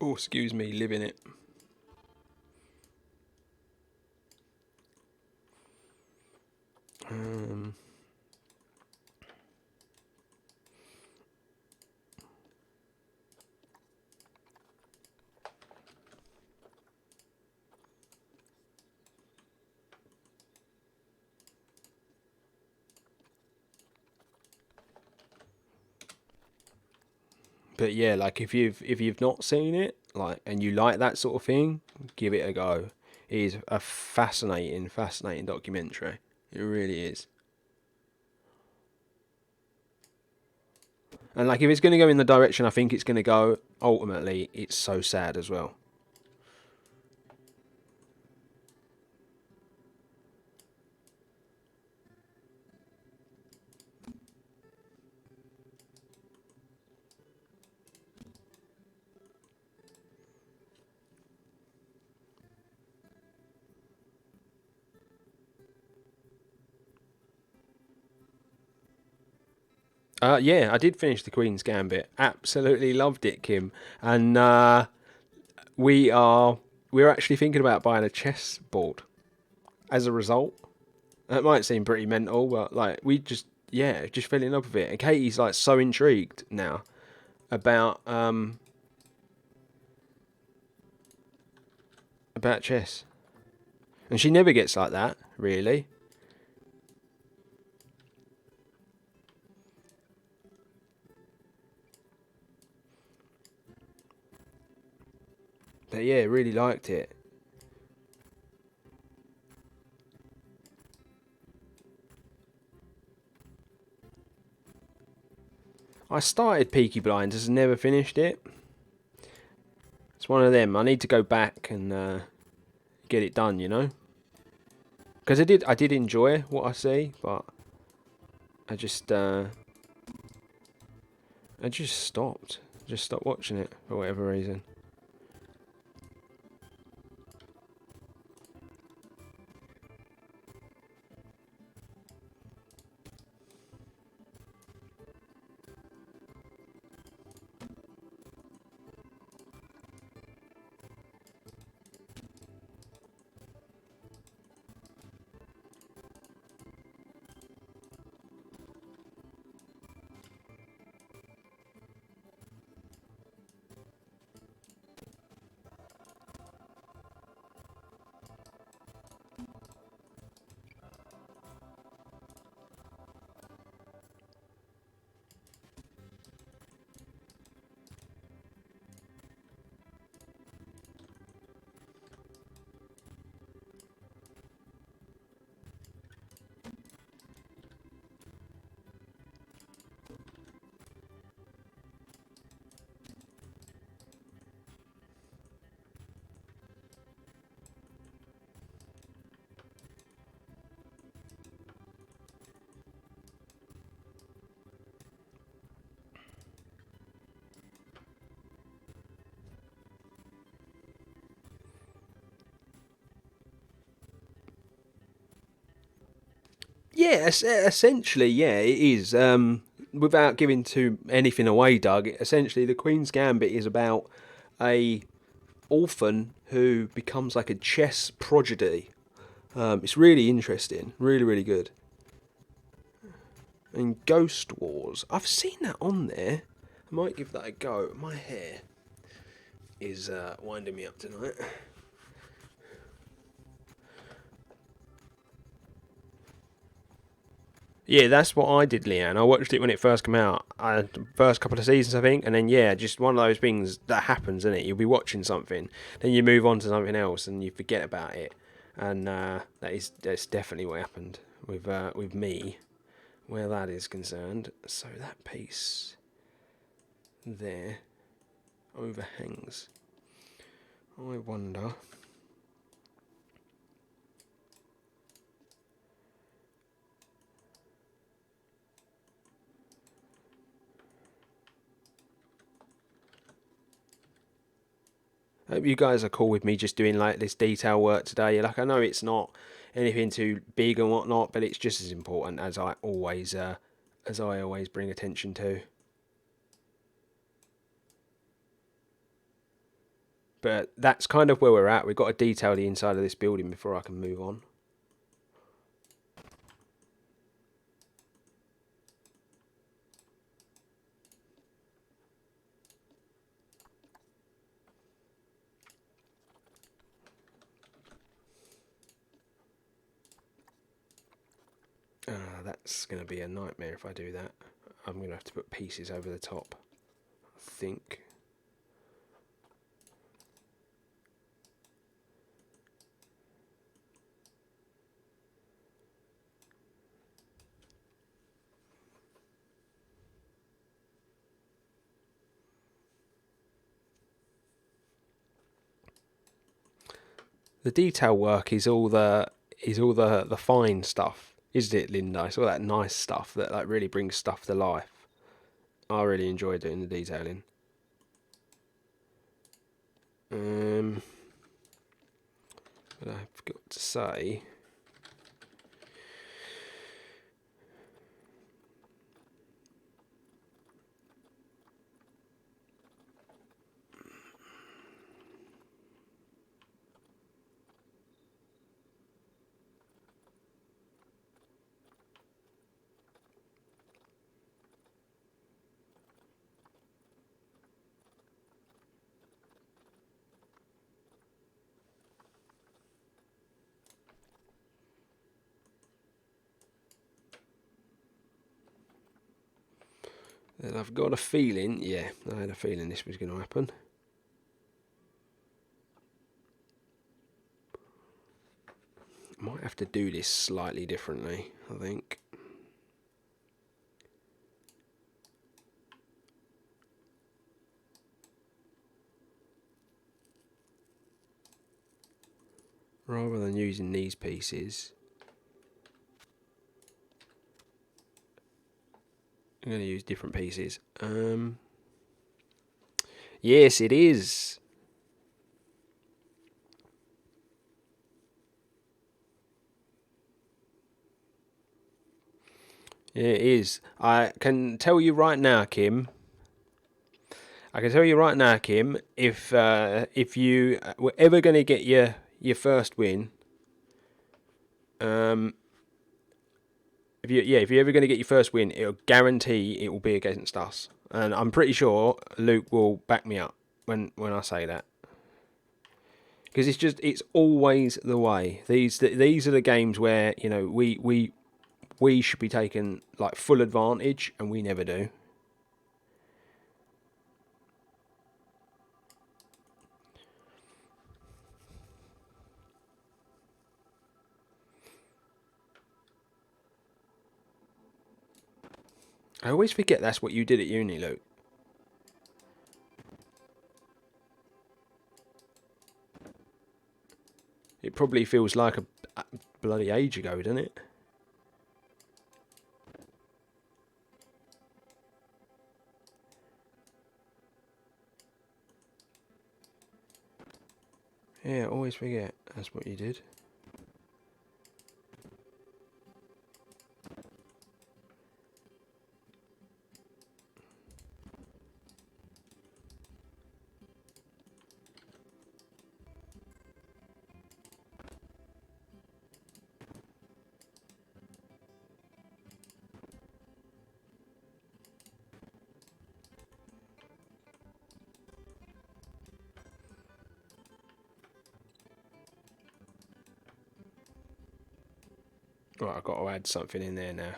oh, excuse me, live in it. Um, but yeah, like, if you've not seen it, like, and you like that sort of thing, give it a go. It is a fascinating documentary. It really is. And like, if it's going to go in the direction I think it's going to go, ultimately, it's so sad as well. Yeah, I did finish the Queen's Gambit. Absolutely loved it, Kim. And we are we're actually thinking about buying a chess board as a result. That might seem pretty mental, but like, we just fell in love with it. And Katie's like so intrigued now about chess, and she never gets like that, really. But yeah, really liked it. I started Peaky Blinders and never finished it. It's one of them. I need to go back and get it done, because I did enjoy what I see, but I just stopped watching it for whatever reason. Yeah, essentially, yeah, it is. Without giving too anything away, Doug, essentially the Queen's Gambit is about a orphan who becomes like a chess prodigy. It's really interesting, really, really good. And Ghost Wars, I've seen that on there. I might give that a go. My hair is winding me up tonight. Yeah, that's what I did, Leanne. I watched it when it first came out. First couple of seasons, I think, and then yeah, just one of those things that happens, isn't it? You'll be watching something, then you move on to something else, and you forget about it. And that's definitely what happened with me, where that is concerned. So that piece there overhangs. I wonder. I hope you guys are cool with me just doing like this detail work today. Like, I know it's not anything too big and whatnot, but it's just as important as I always bring attention to. But that's kind of where we're at. We've got to detail the inside of this building before I can move on. That's going to be a nightmare if I do that. I'm going to have to put pieces over the top, I think. The detail work is all the fine stuff, isn't it, Linda? It's all that nice stuff that like really brings stuff to life. I really enjoy doing the detailing. But I forgot to say. And I've got a feeling, yeah, I had a feeling this was going to happen. I might have to do this slightly differently, I think. Rather than using these pieces, I'm going to use different pieces. Yes, it is. Yeah, it is. I can tell you right now, Kim. If you were ever going to get your first win, if you're ever going to get your first win, it'll guarantee it will be against us, and I'm pretty sure Luke will back me up when I say that. Because it's always the way. These are the games where we should be taking like full advantage, and we never do. I always forget that's what you did at uni, Luke. It probably feels like a bloody age ago, doesn't it? Yeah, I always forget that's what you did. Right, I've got to add something in there now.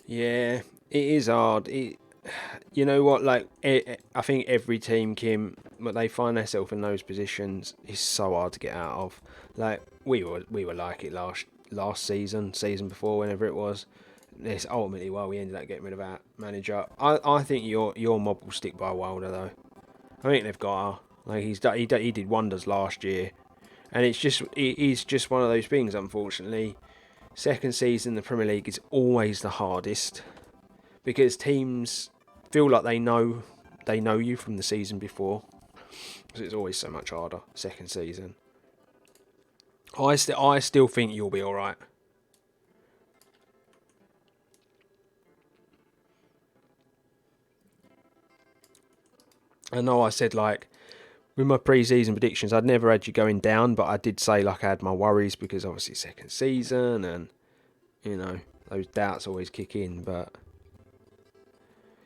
Yeah, it is hard. You know what? Like, I think every team, Kim, when they find themselves in those positions, is so hard to get out of. Like, we were like it last season before, whenever it was. It's ultimately why we ended up getting rid of our manager. I think your mob will stick by Wilder though. I think they've got her. Like he did wonders last year, and it is just one of those things. Unfortunately, second season in the Premier League is always the hardest because teams feel like they know you from the season before. So it's always so much harder second season. I still think you'll be all right. I know I said like with my pre-season predictions, I'd never had you going down, but I did say like I had my worries because obviously second season and you know those doubts always kick in. But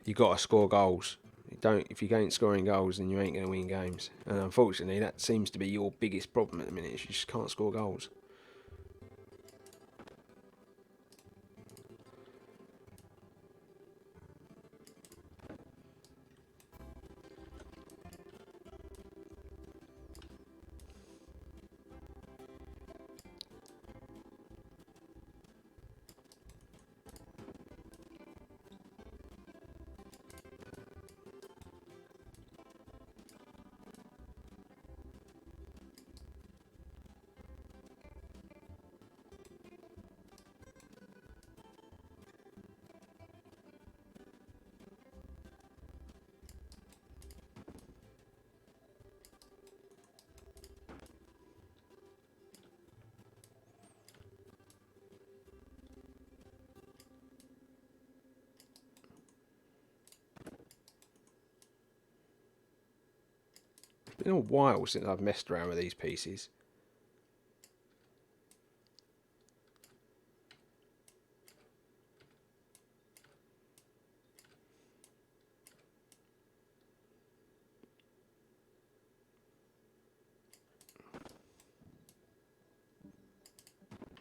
you got to score goals. You don't if you ain't scoring goals, then you ain't going to win games. And unfortunately, that seems to be your biggest problem at the minute. Is you just can't score goals. It's been a while since I've messed around with these pieces.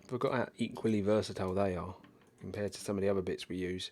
Forgot how equally versatile they are compared to some of the other bits we use.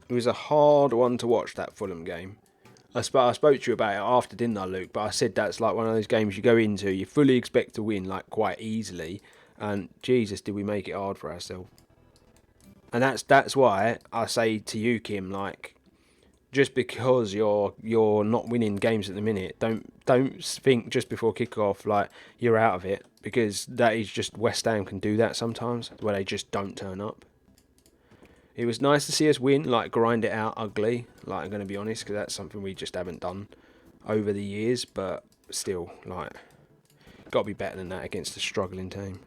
It was a hard one to watch, that Fulham game. I spoke to you about it after, didn't I, Luke? But I said that's like one of those games you go into, you fully expect to win like quite easily, and Jesus, did we make it hard for ourselves? And that's why I say to you, Kim, like just because you're not winning games at the minute, don't think just before kickoff like you're out of it, because that is just West Ham can do that sometimes where they just don't turn up. It was nice to see us win, like grind it out ugly. Like I'm going to be honest, because that's something we just haven't done over the years. But still, like, got to be better than that against a struggling team.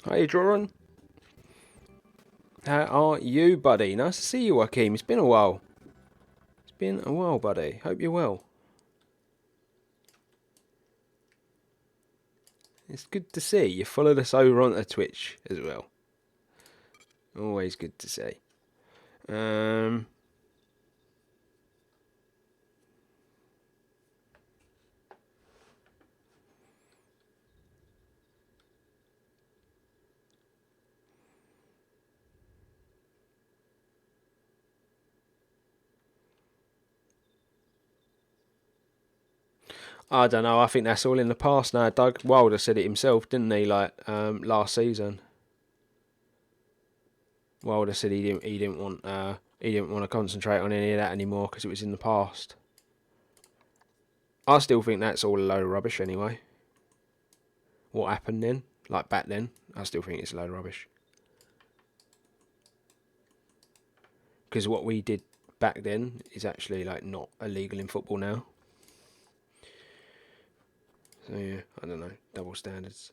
Hey, Joran. How are you, buddy? Nice to see you, Joaquim. It's been a while. It's been a while, buddy. Hope you're well. It's good to see. You followed us over onto Twitch as well. Always good to see. I don't know. I think that's all in the past now. Doug Wilder said it himself, didn't he? Like last season, Wilder said he didn't want to concentrate on any of that anymore because it was in the past. I still think that's all a load of rubbish anyway. What happened then? Like back then, I still think it's a load of rubbish. Because what we did back then is actually like not illegal in football now. So yeah, I don't know, double standards.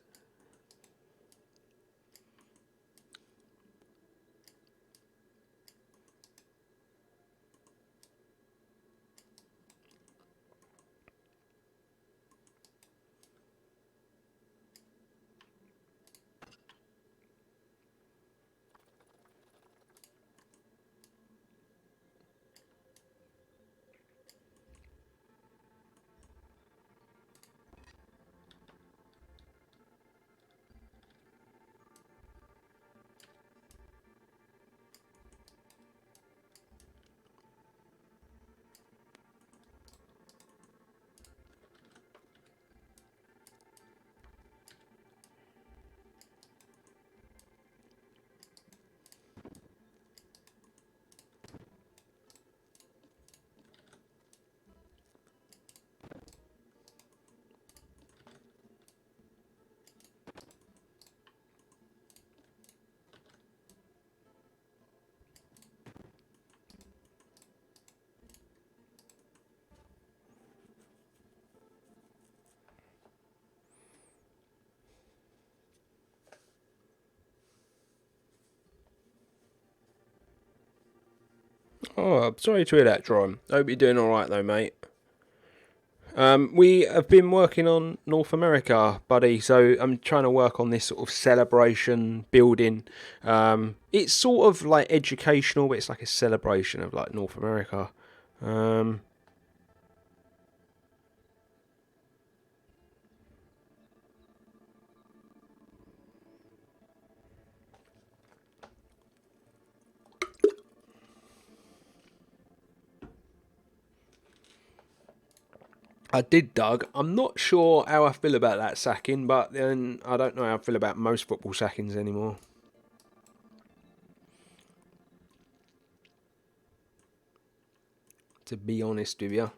Oh, I'm sorry to hear that, Dron. Hope you're doing alright though, mate. We have been working on North America, buddy, so I'm trying to work on this sort of celebration building. It's sort of like educational, but it's like a celebration of like North America. I did, Doug. I'm not sure how I feel about that sacking, but then I don't know how I feel about most football sackings anymore. To be honest with you.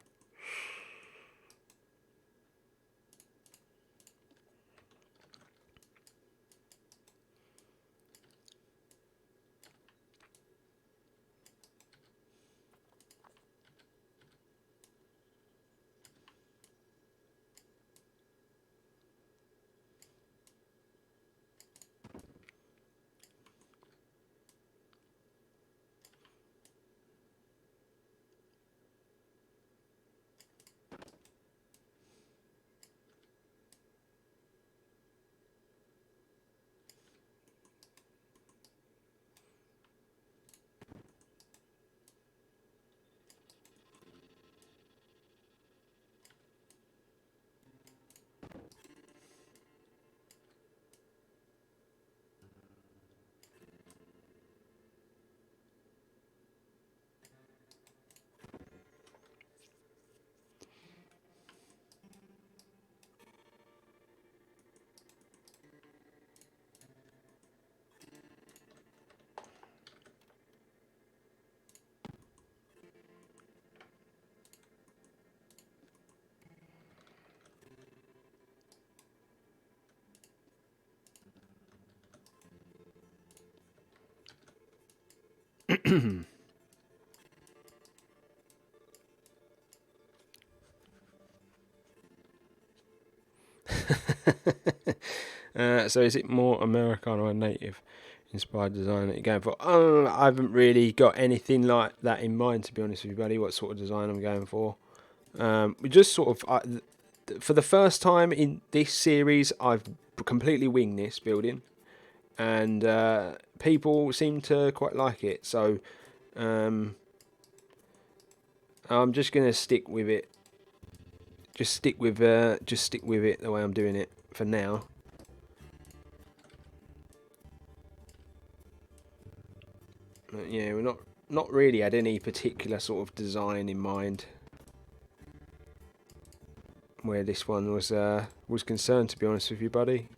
So is it more Americana or native inspired design that you're going for? I haven't really got anything like that in mind, to be honest with you, buddy. What sort of design I'm going for? We just sort of, for the first time in this series, I've completely winged this building, and people seem to quite like it. So I'm just gonna stick with it. Just stick with it the way I'm doing it for now. But yeah, we're not really had any particular sort of design in mind where this one was concerned, to be honest with you, buddy.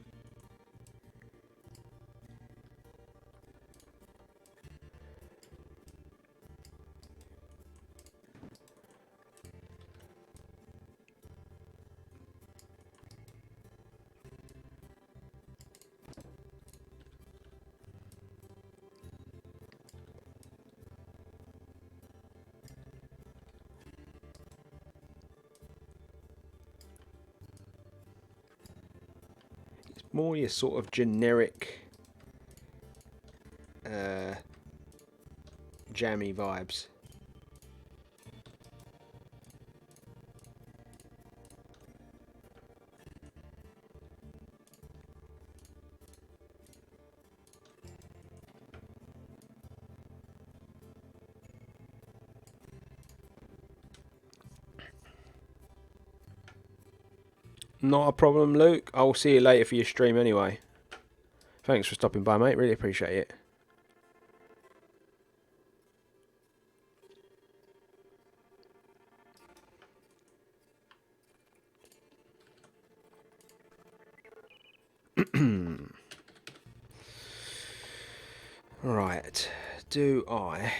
It's more your sort of generic Jamii vibes. Not a problem, Luke. I'll see you later for your stream anyway. Thanks for stopping by, mate. Really appreciate it. Right. Do I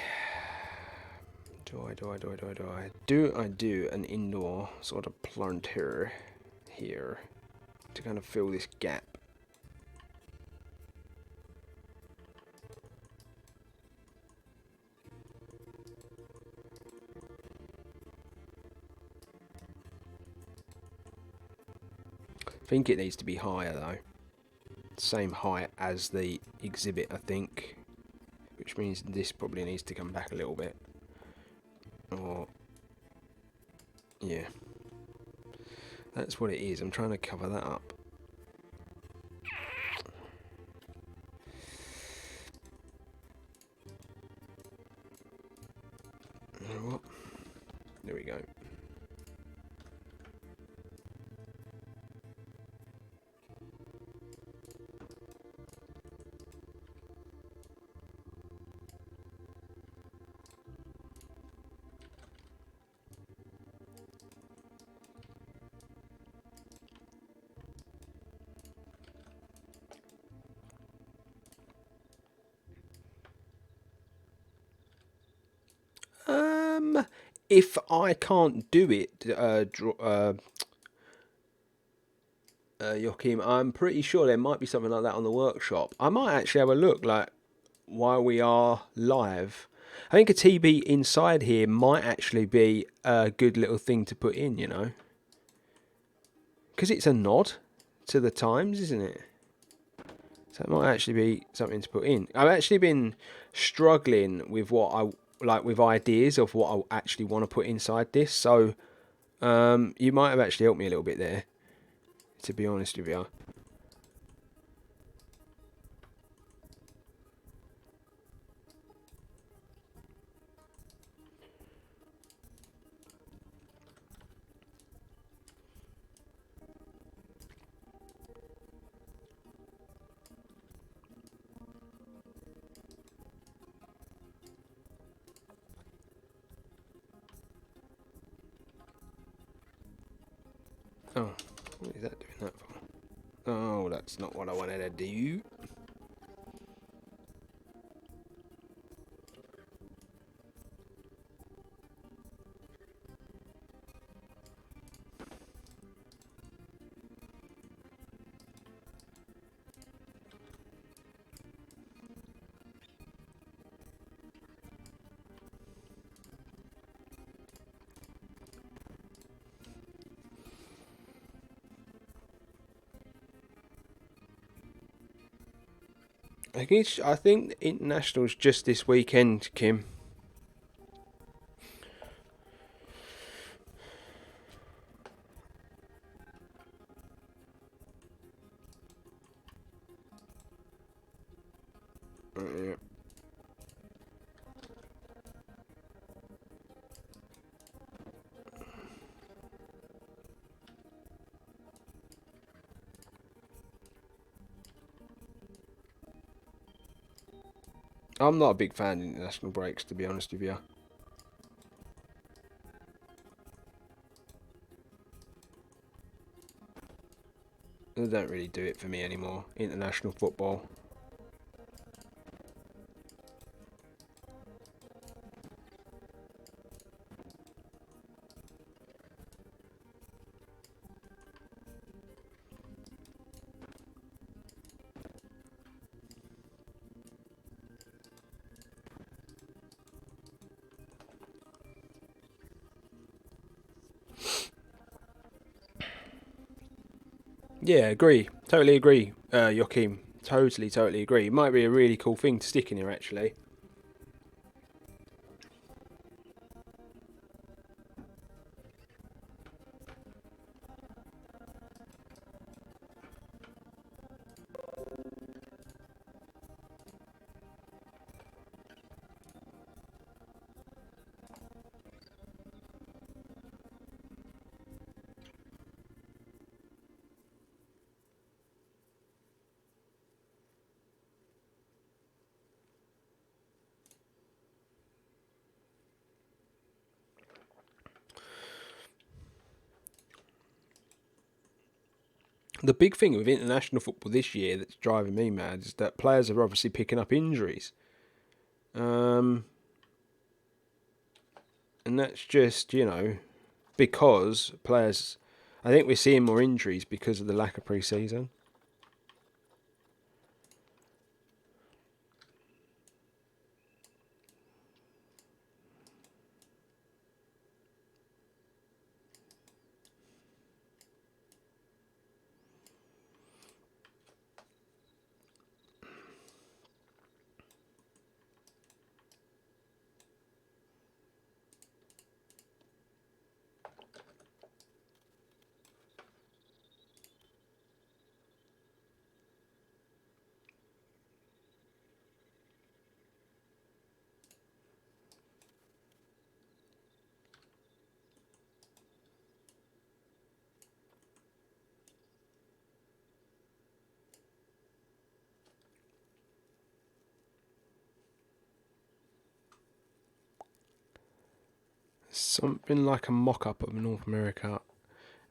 do an indoor sort of planter here to kind of fill this gap? I think it needs to be higher though. Same height as the exhibit, I think. Which means this probably needs to come back a little bit. Or, yeah. That's what it is. I'm trying to cover that up. You know what? There we go. If I can't do it, Joachim, I'm pretty sure there might be something like that on the workshop. I might actually have a look, like, while we are live. I think a TB inside here might actually be a good little thing to put in, you know. Because it's a nod to the times, isn't it? So it might actually be something to put in. I've actually been struggling with what I like, with ideas of what I actually want to put inside this. So you might have actually helped me a little bit there, to be honest with you. Oh, what is that doing that for? Oh, that's not what I wanted to do. I think the international's just this weekend, Kim. Yeah. I'm not a big fan of international breaks, to be honest with you. They don't really do it for me anymore, international football. Yeah, agree. Totally agree, Joachim. Totally agree. It might be a really cool thing to stick in here, actually. The big thing with international football this year that's driving me mad is that players are obviously picking up injuries. And that's just, because players. I think we're seeing more injuries because of the lack of pre season. Something like a mock-up of North America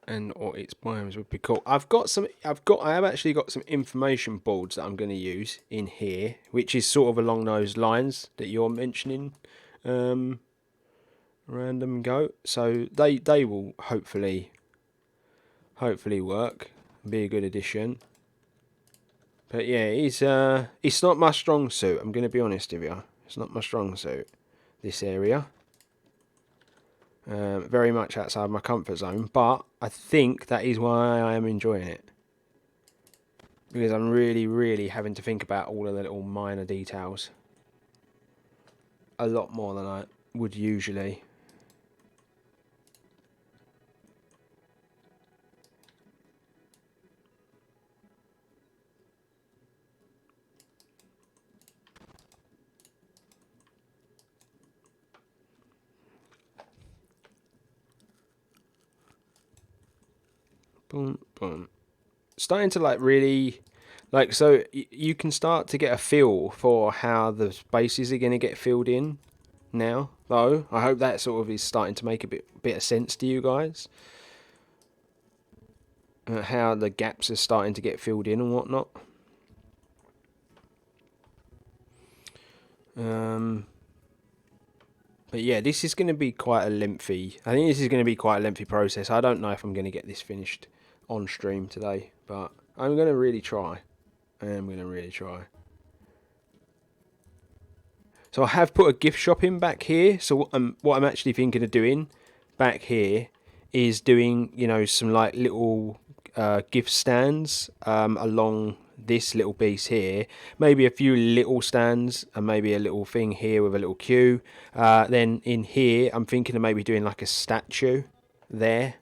and or its biomes would be cool. I have actually got some information boards that I'm going to use in here, which is sort of along those lines that you're mentioning. Random go. So they will hopefully work, be a good addition. But yeah, it's not my strong suit. I'm going to be honest with you. It's not my strong suit. This area. Very much outside my comfort zone, but I think that is why I am enjoying it. Because I'm really, really having to think about all of the little minor details. A lot more than I would usually. Boom, boom. Starting to really so you can start to get a feel for how the spaces are going to get filled in now, though. I hope that sort of is starting to make a bit of sense to you guys. How the gaps are starting to get filled in and whatnot. But yeah, this is going to be quite a lengthy. I think this is going to be quite a lengthy process. I don't know if I'm going to get this finished on stream today, but I'm going to really try. I am going to really try. So I have put a gift shop in back here. So what I'm actually thinking of doing back here is doing, some little gift stands along this little piece here, maybe a few little stands, and maybe a little thing here with a little queue. Then in here, I'm thinking of maybe doing like a statue there.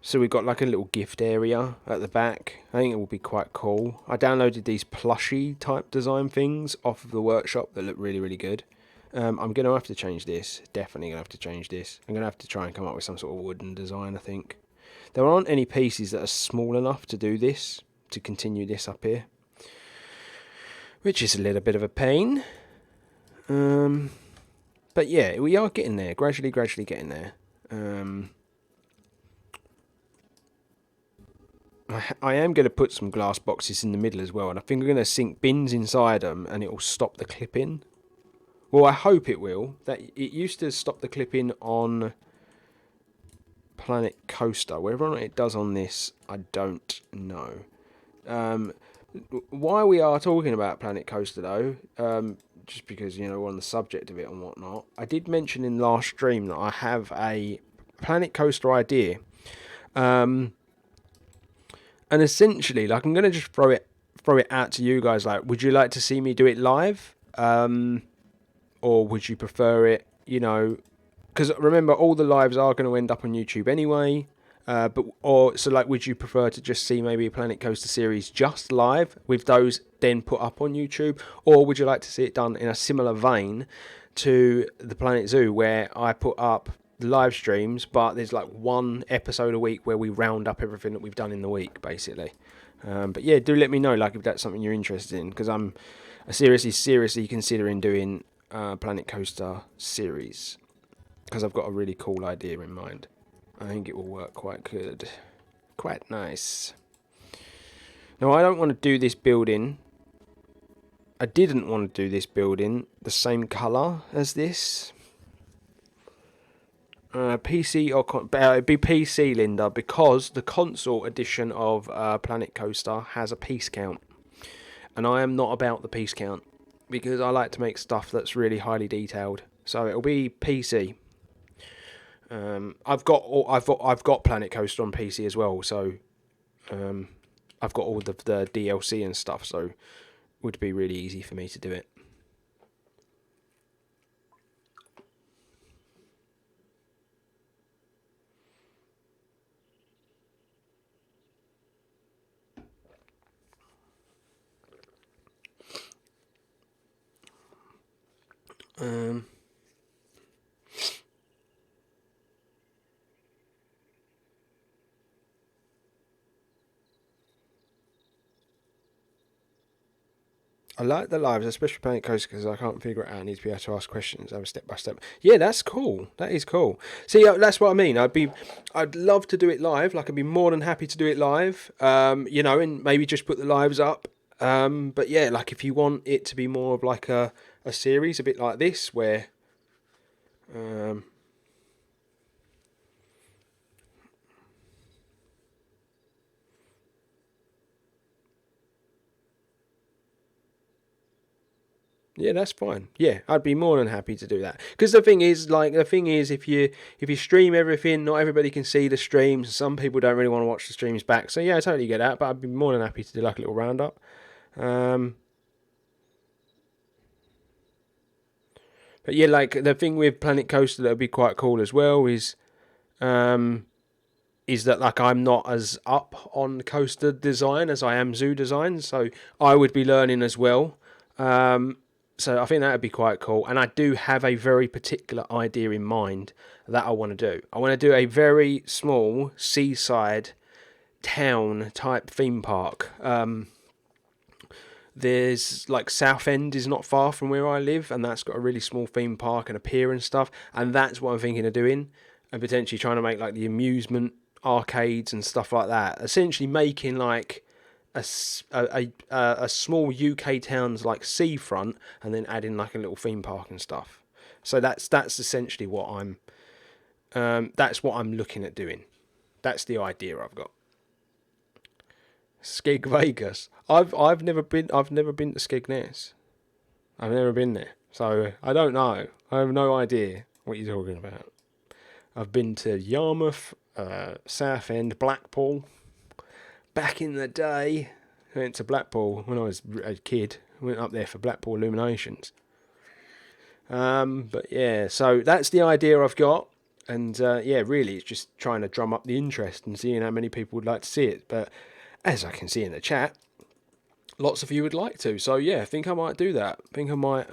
So we've got like a little gift area at the back. I think it will be quite cool. I downloaded these plushie type design things off of the workshop that look really, really good. I'm going to have to change this. Definitely going to have to change this. I'm going to have to try and come up with some sort of wooden design, I think. There aren't any pieces that are small enough to do this, to continue this up here, which is a little bit of a pain. But yeah, we are getting there. Gradually getting there. I am going to put some glass boxes in the middle as well, and I think I'm going to sink bins inside them, and it will stop the clipping. Well, I hope it will. That it used to stop the clipping on Planet Coaster. Whether or not it does on this, I don't know. Why we are talking about Planet Coaster though, just because, you know, we're on the subject of it and whatnot. I did mention in last stream that I have a Planet Coaster idea. And essentially, like, I'm going to just throw it out to you guys. Like, would you like to see me do it live? Or would you prefer it, you know, because remember, all the lives are going to end up on YouTube anyway. So like, would you prefer to just see maybe a Planet Coaster series just live with those then put up on YouTube? Or would you like to see it done in a similar vein to the Planet Zoo, where I put up the live streams, but there's like one episode a week where we round up everything that we've done in the week, basically. But yeah, do let me know, like, if that's something you're interested in, because I'm seriously considering doing Planet Coaster series, because I've got a really cool idea in mind. I think it will work quite good, quite nice. Now, I don't want to do this building. I didn't want to do this building the same colour as this. PC or it'd be PC, Linda, because the console edition of Planet Coaster has a piece count, and I am not about the piece count because I like to make stuff that's really highly detailed. So it'll be PC. I've got Planet Coaster on PC as well, so I've got all the DLC and stuff, so it would be really easy for me to do it. I like the lives, especially Planet Coaster, because I can't figure it out. I need to be able to ask questions, have a step by step. Yeah, that's cool. That is cool. See, that's what I mean. I'd love to do it live. Like, I'd be more than happy to do it live. You know, and maybe just put the lives up. But yeah, like, if you want it to be more of like a series, a bit like this, where yeah, that's fine. Yeah, I'd be more than happy to do that. Because the thing is, if you stream everything, not everybody can see the streams. Some people don't really want to watch the streams back. So yeah, I totally get that. But I'd be more than happy to do like a little roundup. But yeah, like, the thing with Planet Coaster that would be quite cool as well is that, like, I'm not as up on coaster design as I am zoo design, so I would be learning as well. So I think that would be quite cool. And I do have a very particular idea in mind that I want to do. I want to do a very small seaside town type theme park. There's, like, Southend is not far from where I live, and that's got a really small theme park and a pier and stuff. And that's what I'm thinking of doing, and potentially trying to make, like, the amusement arcades and stuff like that. Essentially making, like, a small UK town's, like, seafront, and then adding, like, a little theme park and stuff. So that's essentially what I'm looking at doing. That's the idea I've got. Skeg Vegas. I've never been to Skegness. I've never been there, so I don't know. I have no idea what you're talking about. I've been to Yarmouth Southend, Blackpool. Back in the day, I went to Blackpool when I was a kid. Went up there for Blackpool Illuminations. But yeah, so that's the idea I've got. And yeah, really, it's just trying to drum up the interest and seeing how many people would like to see it. But as I can see in the chat, lots of you would like to. So yeah, I think I might do that. I think I might.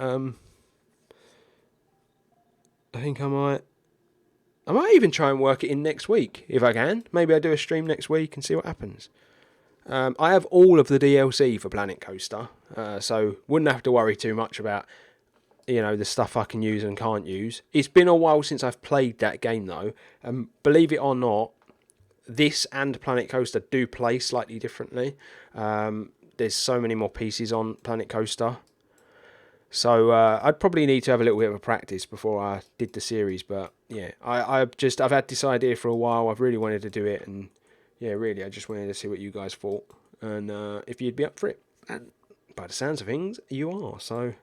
I might even try and work it in next week if I can. Maybe I do a stream next week and see what happens. I have all of the DLC for Planet Coaster, so wouldn't have to worry too much about, you know, the stuff I can use and can't use. It's been a while since I've played that game though, and believe it or not, this and Planet Coaster do play slightly differently. There's so many more pieces on Planet Coaster, so I'd probably need to have a little bit of a practice before I did the series. But yeah, I've had this idea for a while. I've really wanted to do it, and yeah, really, I just wanted to see what you guys thought, and if you'd be up for it. And by the sounds of things, you are. So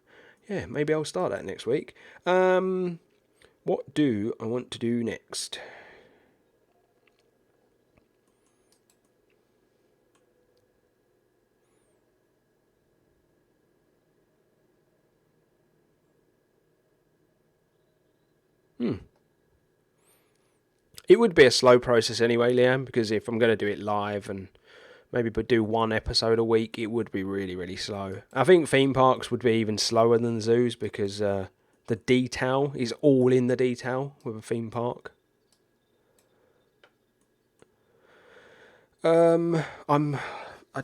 yeah, maybe I'll start that next week. What do I want to do next? It would be a slow process anyway, Liam, because if I'm going to do it live and maybe do one episode a week, it would be really, really slow. I think theme parks would be even slower than zoos because the detail is all in the detail with a theme park. I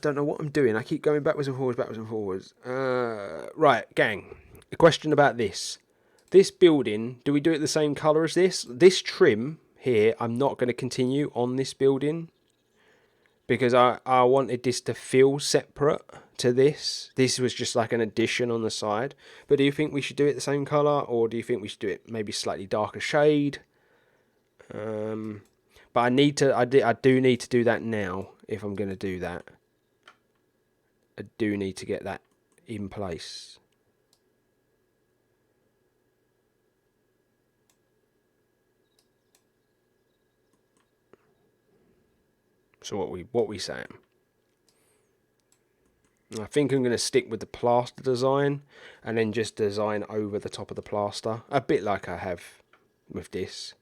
don't know what I'm doing. I keep going backwards and forwards. Right, gang. A question about this. This building, do we do it the same colour as this? This trim here, I'm not going to continue on this building because I wanted this to feel separate to this. This was just like an addition on the side. But do you think we should do it the same colour, or do you think we should do it maybe slightly darker shade? But I do need to do that now if I'm going to do that. I do need to get that in place. So what we saying? I think I'm going to stick with the plaster design and then just design over the top of the plaster, a bit like I have with this.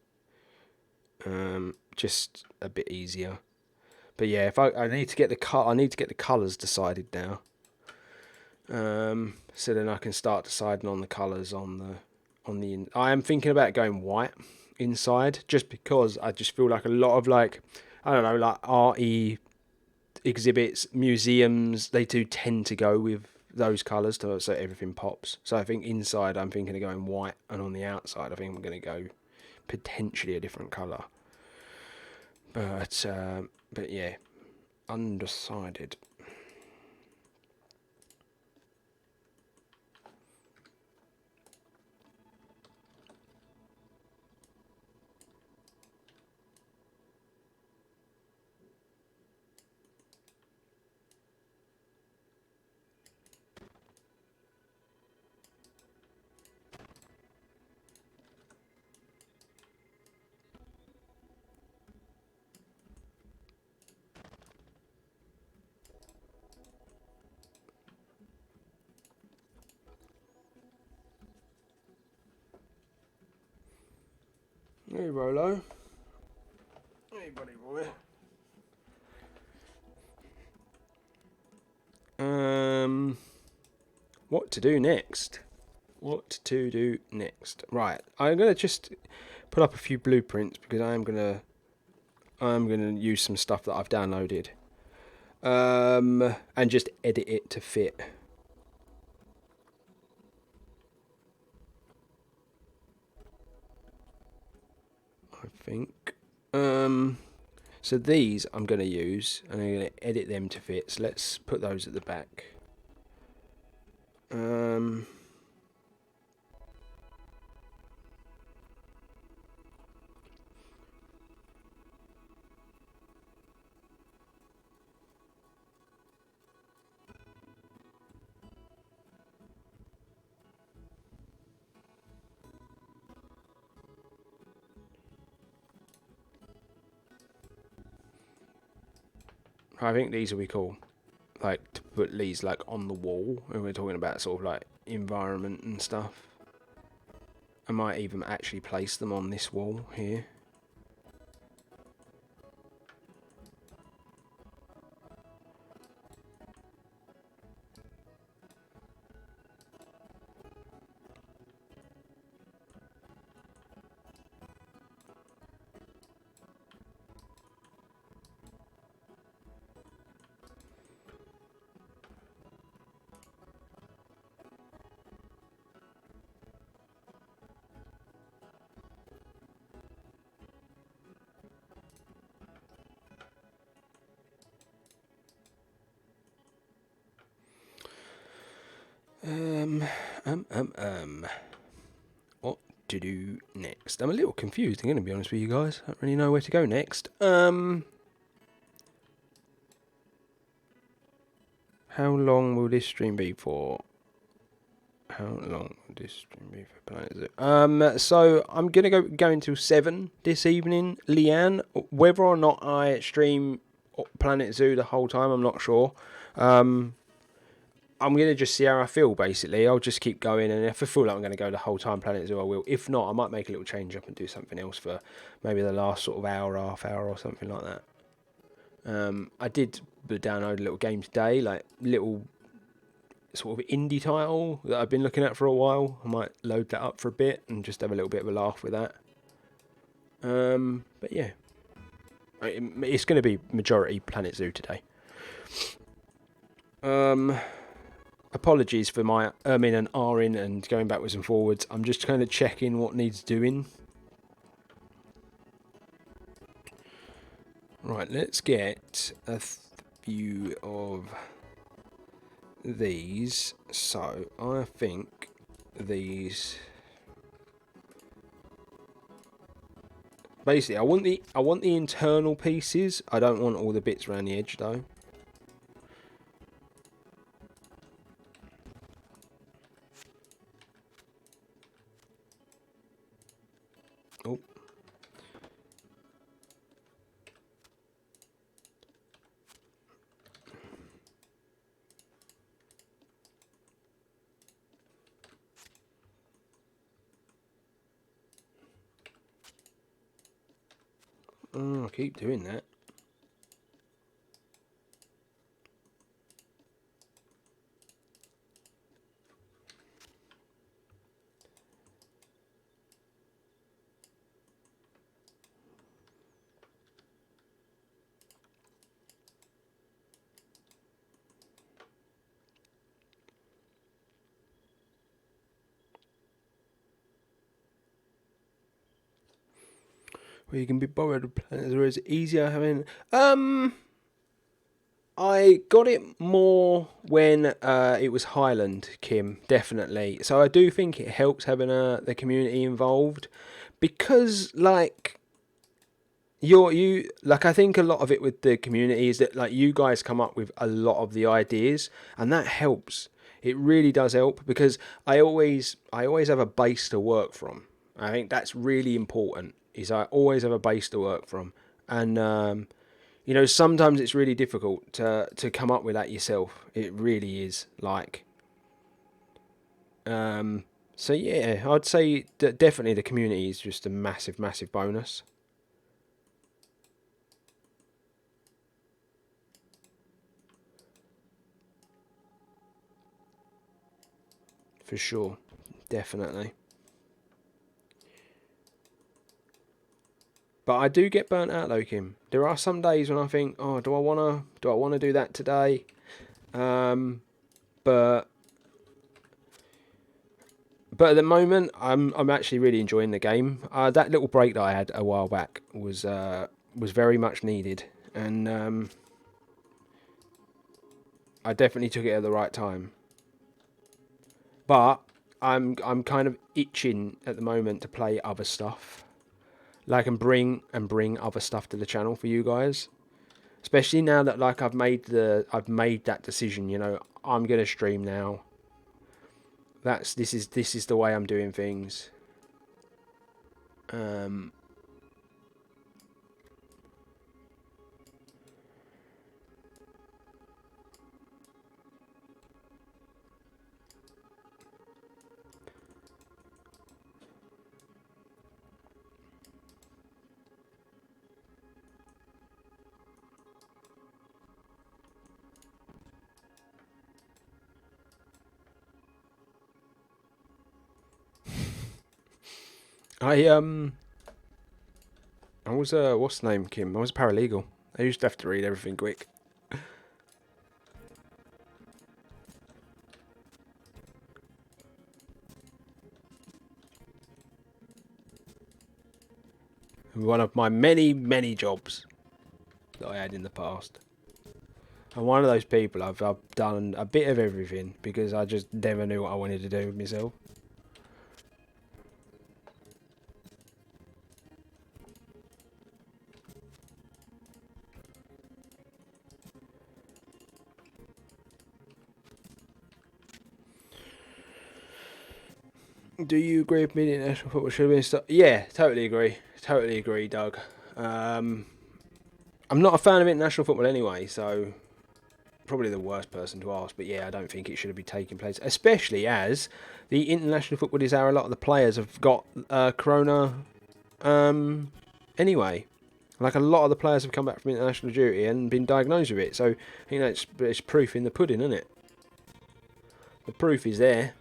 Just a bit easier. But yeah, if I need to get the colours decided now. So then I can start deciding on the colours on the. I am thinking about going white inside, just because I just feel like a lot of like, I don't know, like arty exhibits, museums, they do tend to go with those colours so everything pops. So I think inside I'm thinking of going white, and on the outside I think I'm going to go potentially a different colour. But yeah, undecided. Hey Rolo. Hey buddy boy. What to do next? What to do next? Right, I'm gonna just put up a few blueprints because I'm gonna use some stuff that I've downloaded. And just edit it to fit. I think. So these I'm going to use, and I'm going to edit them to fit. So let's put those at the back. I think these will be cool. Like, to put these, like, on the wall. And we're talking about sort of, like, environment and stuff. I might even actually place them on this wall here. What to do next? I'm a little confused, I'm going to be honest with you guys. I don't really know where to go next. How long will this stream be for? How long will this stream be for Planet Zoo? So I'm going to go until 7 this evening, Leanne. Whether or not I stream Planet Zoo the whole time, I'm not sure. I'm going to just see how I feel, basically. I'll just keep going, and if I feel like I'm going to go the whole time Planet Zoo, I will. If not, I might make a little change up and do something else for maybe the last sort of hour, half hour, or something like that. I did download a little game today, like little sort of indie title that I've been looking at for a while. I might load that up for a bit and just have a little bit of a laugh with that. But yeah, it's going to be majority Planet Zoo today. Apologies for my in and R-in and going backwards and forwards. I'm just kind of checking what needs doing. Right, let's get a view of these. So I think these. Basically, I want the internal pieces. I don't want all the bits around the edge though. Oh. I keep doing that. Where you can be bothered with planets, or is it easier having... I got it more when it was Highland, Kim, definitely. So I do think it helps having the community involved, because like I think a lot of it with the community is that like you guys come up with a lot of the ideas, and that helps. It really does help, because I always have a base to work from. I think that's really important. Is I always have a base to work from, and sometimes it's really difficult to come up with that yourself. It really is. Like, so yeah, I'd say that definitely the community is just a massive, massive bonus. For sure, definitely. But I do get burnt out though, Kim. There are some days when I think, oh, do I wanna do that today? But at the moment, I'm actually really enjoying the game. That little break that I had a while back was very much needed, and I definitely took it at the right time. But I'm kind of itching at the moment to play other stuff, like and bring other stuff to the channel for you guys. Especially now that like I've made that decision. I'm gonna stream now. This is the way I'm doing things. I was what's the name, Kim? I was a paralegal. I used to have to read everything quick. One of my many jobs that I had in the past. I'm one of those people. I've done a bit of everything because I just never knew what I wanted to do with myself. Do you agree with me that international football should have been stopped? Yeah, totally agree, Doug. I'm not a fan of international football anyway, so probably the worst person to ask. But yeah, I don't think it should have been taking place, especially as the international football is how a lot of the players have got corona. Anyway, like a lot of the players have come back from international duty and been diagnosed with it. So you know, it's proof in the pudding, isn't it? The proof is there.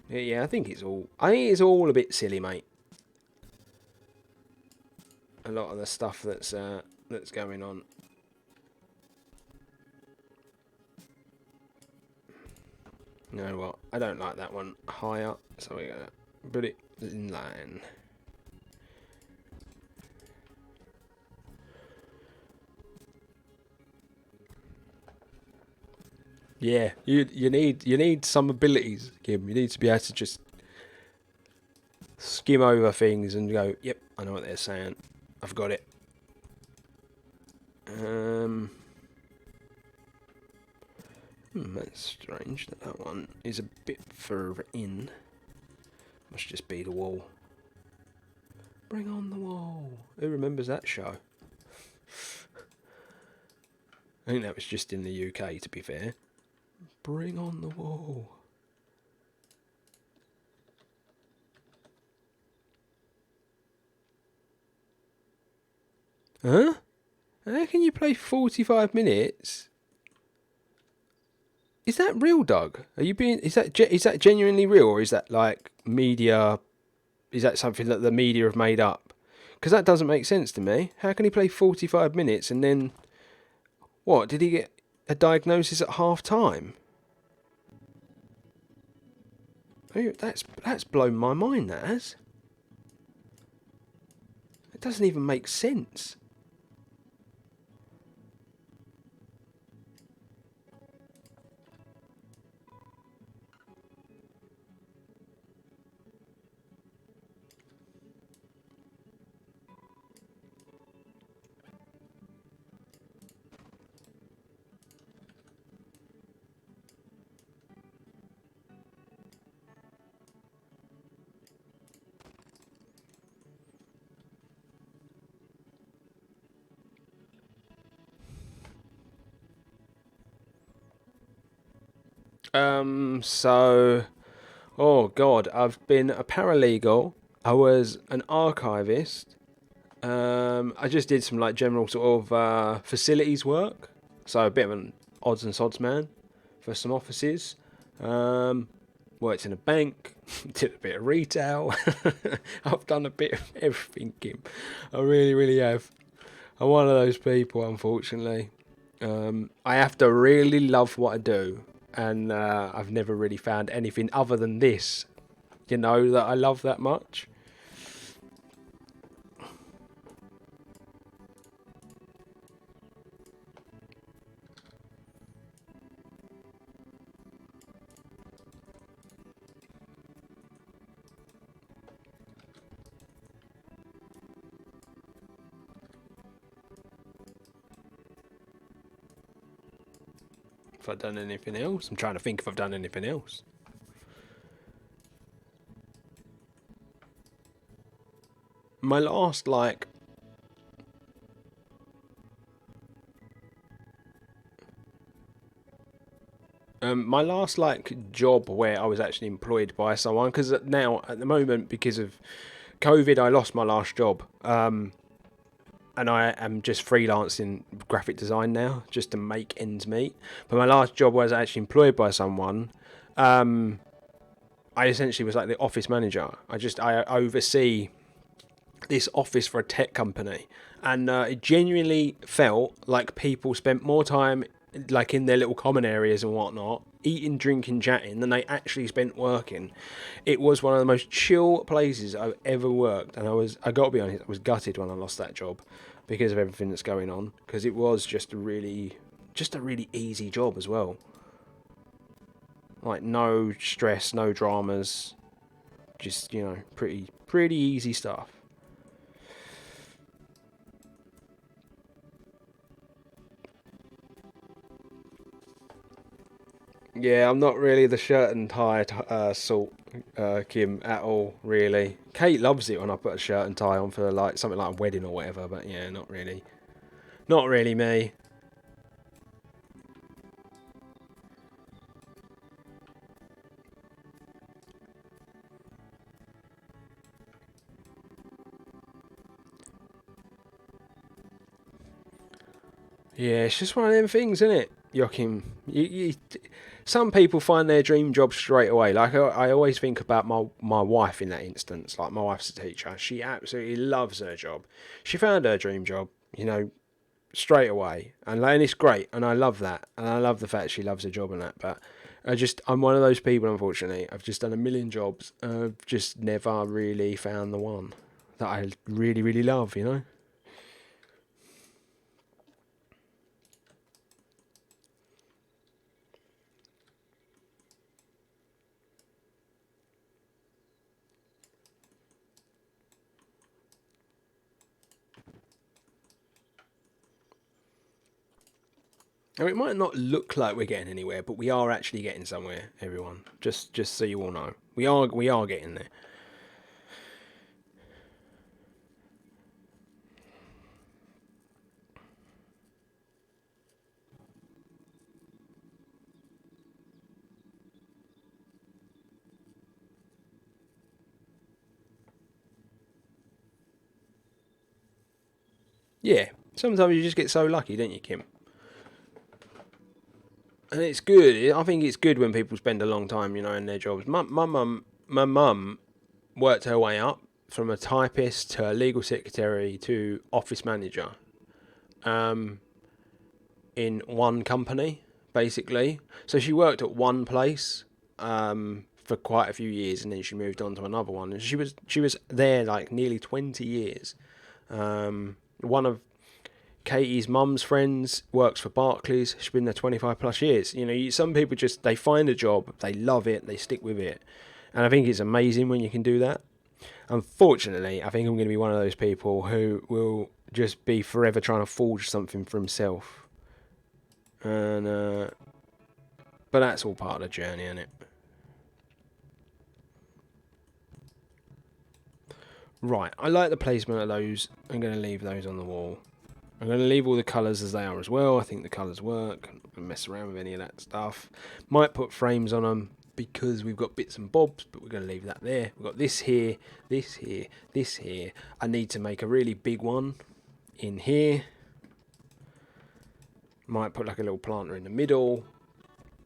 Yeah, I think it's all a bit silly, mate. A lot of the stuff that's going on. You know what? I don't like that one higher, so we're gonna put it in line. Yeah, you need some abilities, Kim. You need to be able to just skim over things and go, yep, I know what they're saying. I've got it. That's strange that one is a bit further in. Must just be the wall. Bring on the wall. Who remembers that show? I think that was just in the UK, to be fair. Bring on the wall. Huh? How can you play 45 minutes? Is that real, Doug? Are you being? Is that genuinely real, or is that like media? Is that something that the media have made up? Because that doesn't make sense to me. How can he play 45 minutes and then what? Did he get a diagnosis at half time? Oh, that's blown my mind. That has. It doesn't even make sense. So, oh God, I've been a paralegal. I was an archivist. I just did some like general sort of facilities work. So a bit of an odds and sods man for some offices. Worked in a bank. Did a bit of retail. I've done a bit of everything, Kim. I really have. I'm one of those people, unfortunately. I have to really love what I do, and I've never really found anything other than this, that I love that much. If I've done anything else, I'm trying to think if I've done anything else. My last job where I was actually employed by someone, because now at the moment, because of COVID, I lost my last job, and I am just freelancing graphic design now just to make ends meet. But my last job was actually employed by someone, I essentially was like the office manager. I oversee this office for a tech company, and it genuinely felt like people spent more time like in their little common areas and whatnot, eating, drinking, chatting, than they actually spent working. It was one of the most chill places I've ever worked, and I got to be honest, I was gutted when I lost that job because of everything that's going on, because it was just a really easy job as well. Like no stress, no dramas, just pretty easy stuff. Yeah, I'm not really the shirt and tie sort, Kim, at all. Really, Kate loves it when I put a shirt and tie on for like something like a wedding or whatever. But yeah, not really me. Yeah, it's just one of them things, isn't it, Joachim? Some people find their dream job straight away. Like I always think about my wife in that instance. Like my wife's a teacher. She absolutely loves her job. She found her dream job, straight away, and it's great, and I love that, and I love the fact she loves her job and that. But I'm one of those people. Unfortunately, I've just done a million jobs. And I've just never really found the one that I really really love. Now, it might not look like we're getting anywhere, but we are actually getting somewhere, everyone. Just so you all know, we are getting there. Yeah, sometimes you just get so lucky, don't you, Kim? And it's good. I think it's good when people spend a long time, in their jobs. My mum worked her way up from a typist to a legal secretary to office manager, um, in one company, basically. So she worked at one place, for quite a few years, and then she moved on to another one. And she was there like nearly 20 years. One of Katie's mum's friends works for Barclays. She's been there 25 plus years. Some people just they find a job, they love it, they stick with it, and I think it's amazing when you can do that. Unfortunately, I think I'm going to be one of those people who will just be forever trying to forge something for himself, and but that's all part of the journey, isn't it? Right, I like the placement of those. I'm going to leave those on the wall. I'm going to leave all the colours as they are as well. I think the colours work. I'm not going to mess around with any of that stuff. Might put frames on them because we've got bits and bobs, but we're going to leave that there. We've got this here, this here, this here. I need to make a really big one in here. Might put like a little planter in the middle,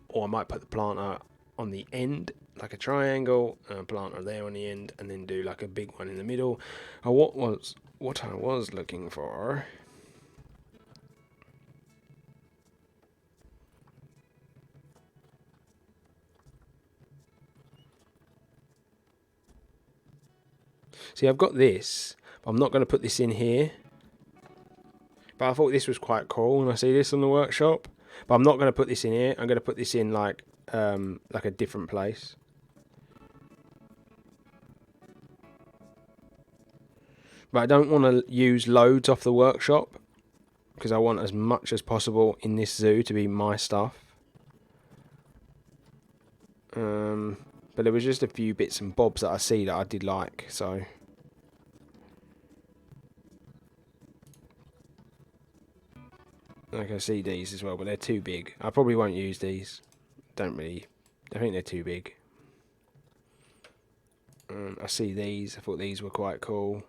or I might put the planter on the end, like a triangle, and a planter there on the end, and then do like a big one in the middle. What I was looking for. See, I've got this, but I'm not going to put this in here. But I thought this was quite cool, and I see this on the workshop. But I'm not going to put this in here. I'm going to put this in like a different place. But I don't want to use loads off the workshop because I want as much as possible in this zoo to be my stuff. But there was just a few bits and bobs that I see that I did like, so. Like I see these as well, but they're too big. I probably won't use these. Don't really. I think they're too big. I see these. I thought these were quite cool.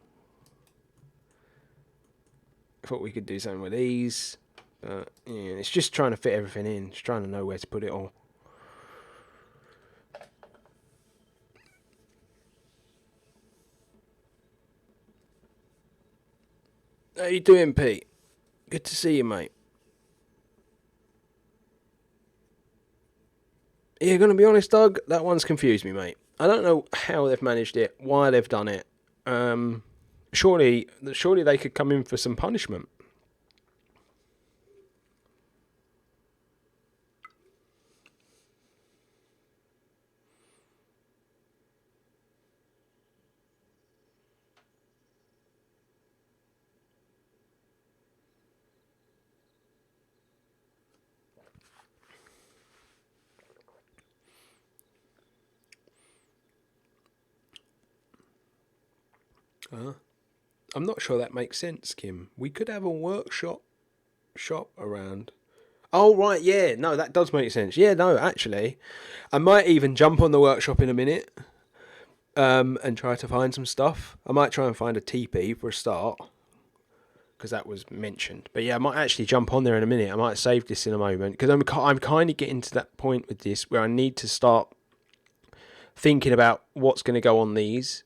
I thought we could do something with these. But, yeah, it's just trying to fit everything in. Just trying to know where to put it all. How you doing, Pete? Good to see you, mate. Yeah, gonna be honest, Doug, that one's confused me, mate. I don't know how they've managed it, why they've done it. Um, surely they could come in for some punishment. I'm not sure that makes sense, Kim. We could have a workshop shop around. Oh right, yeah, no, that does make sense. Yeah, no, actually, I might even jump on the workshop in a minute, and try to find some stuff. I might try and find a TP for a start, because that was mentioned. But yeah, I might actually jump on there in a minute. I might save this in a moment because I'm kind of getting to that point with this where I need to start thinking about what's going to go on these.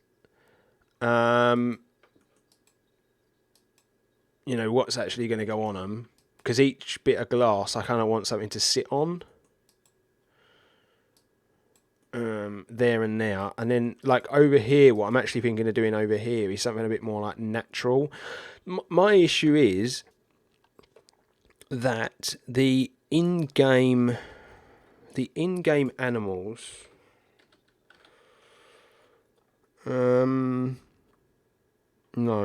What's actually going to go on them, because each bit of glass I kind of want something to sit on. There and now, and then like over here, what I'm actually thinking of doing over here is something a bit more like natural. My issue is that the in-game animals, no,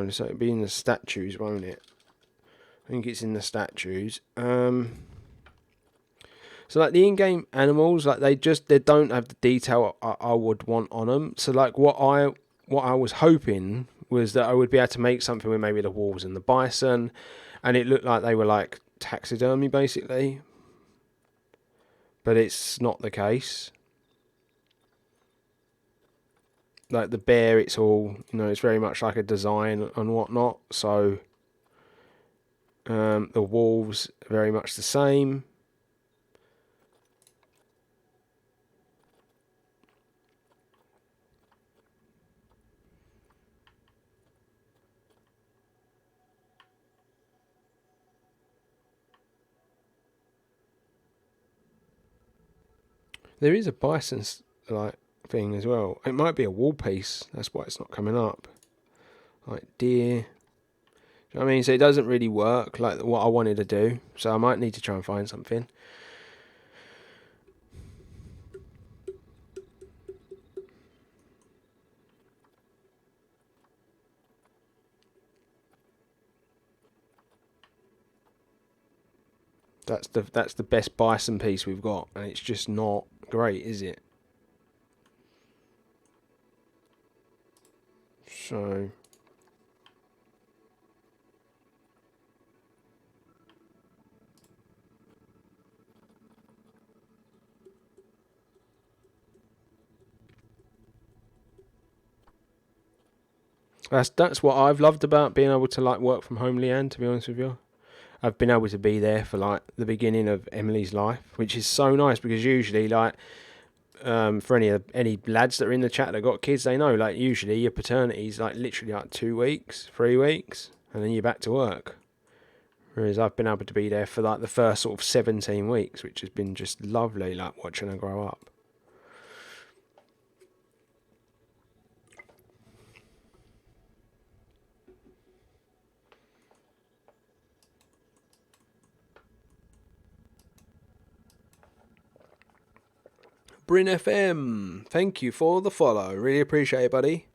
so it'd be in the statues, won't it? I think it's in the statues. So like the in-game animals, like they don't have the detail I would want on them. So like what I was hoping was that I would be able to make something with maybe the wolves and the bison, and it looked like they were like taxidermy basically. But it's not the case. Like the bear, it's all, it's very much like a design and whatnot. So the wolves very much the same. There is a bison like thing as well. It might be a wall piece. That's why it's not coming up. Like deer. Do you know what I mean? So it doesn't really work like what I wanted to do. So I might need to try and find something. That's the best bison piece we've got, and it's just not great, is it? So that's what I've loved about being able to like work from home, Leanne, to be honest with you. I've been able to be there for like the beginning of Emily's life, which is so nice because usually like for any lads that are in the chat that got kids, they know like usually your paternity is like literally like 2 weeks, 3 weeks, and then you're back to work. Whereas I've been able to be there for like the first sort of 17 weeks, which has been just lovely, like watching her grow up. Bryn FM, thank you for the follow. Really appreciate it, buddy.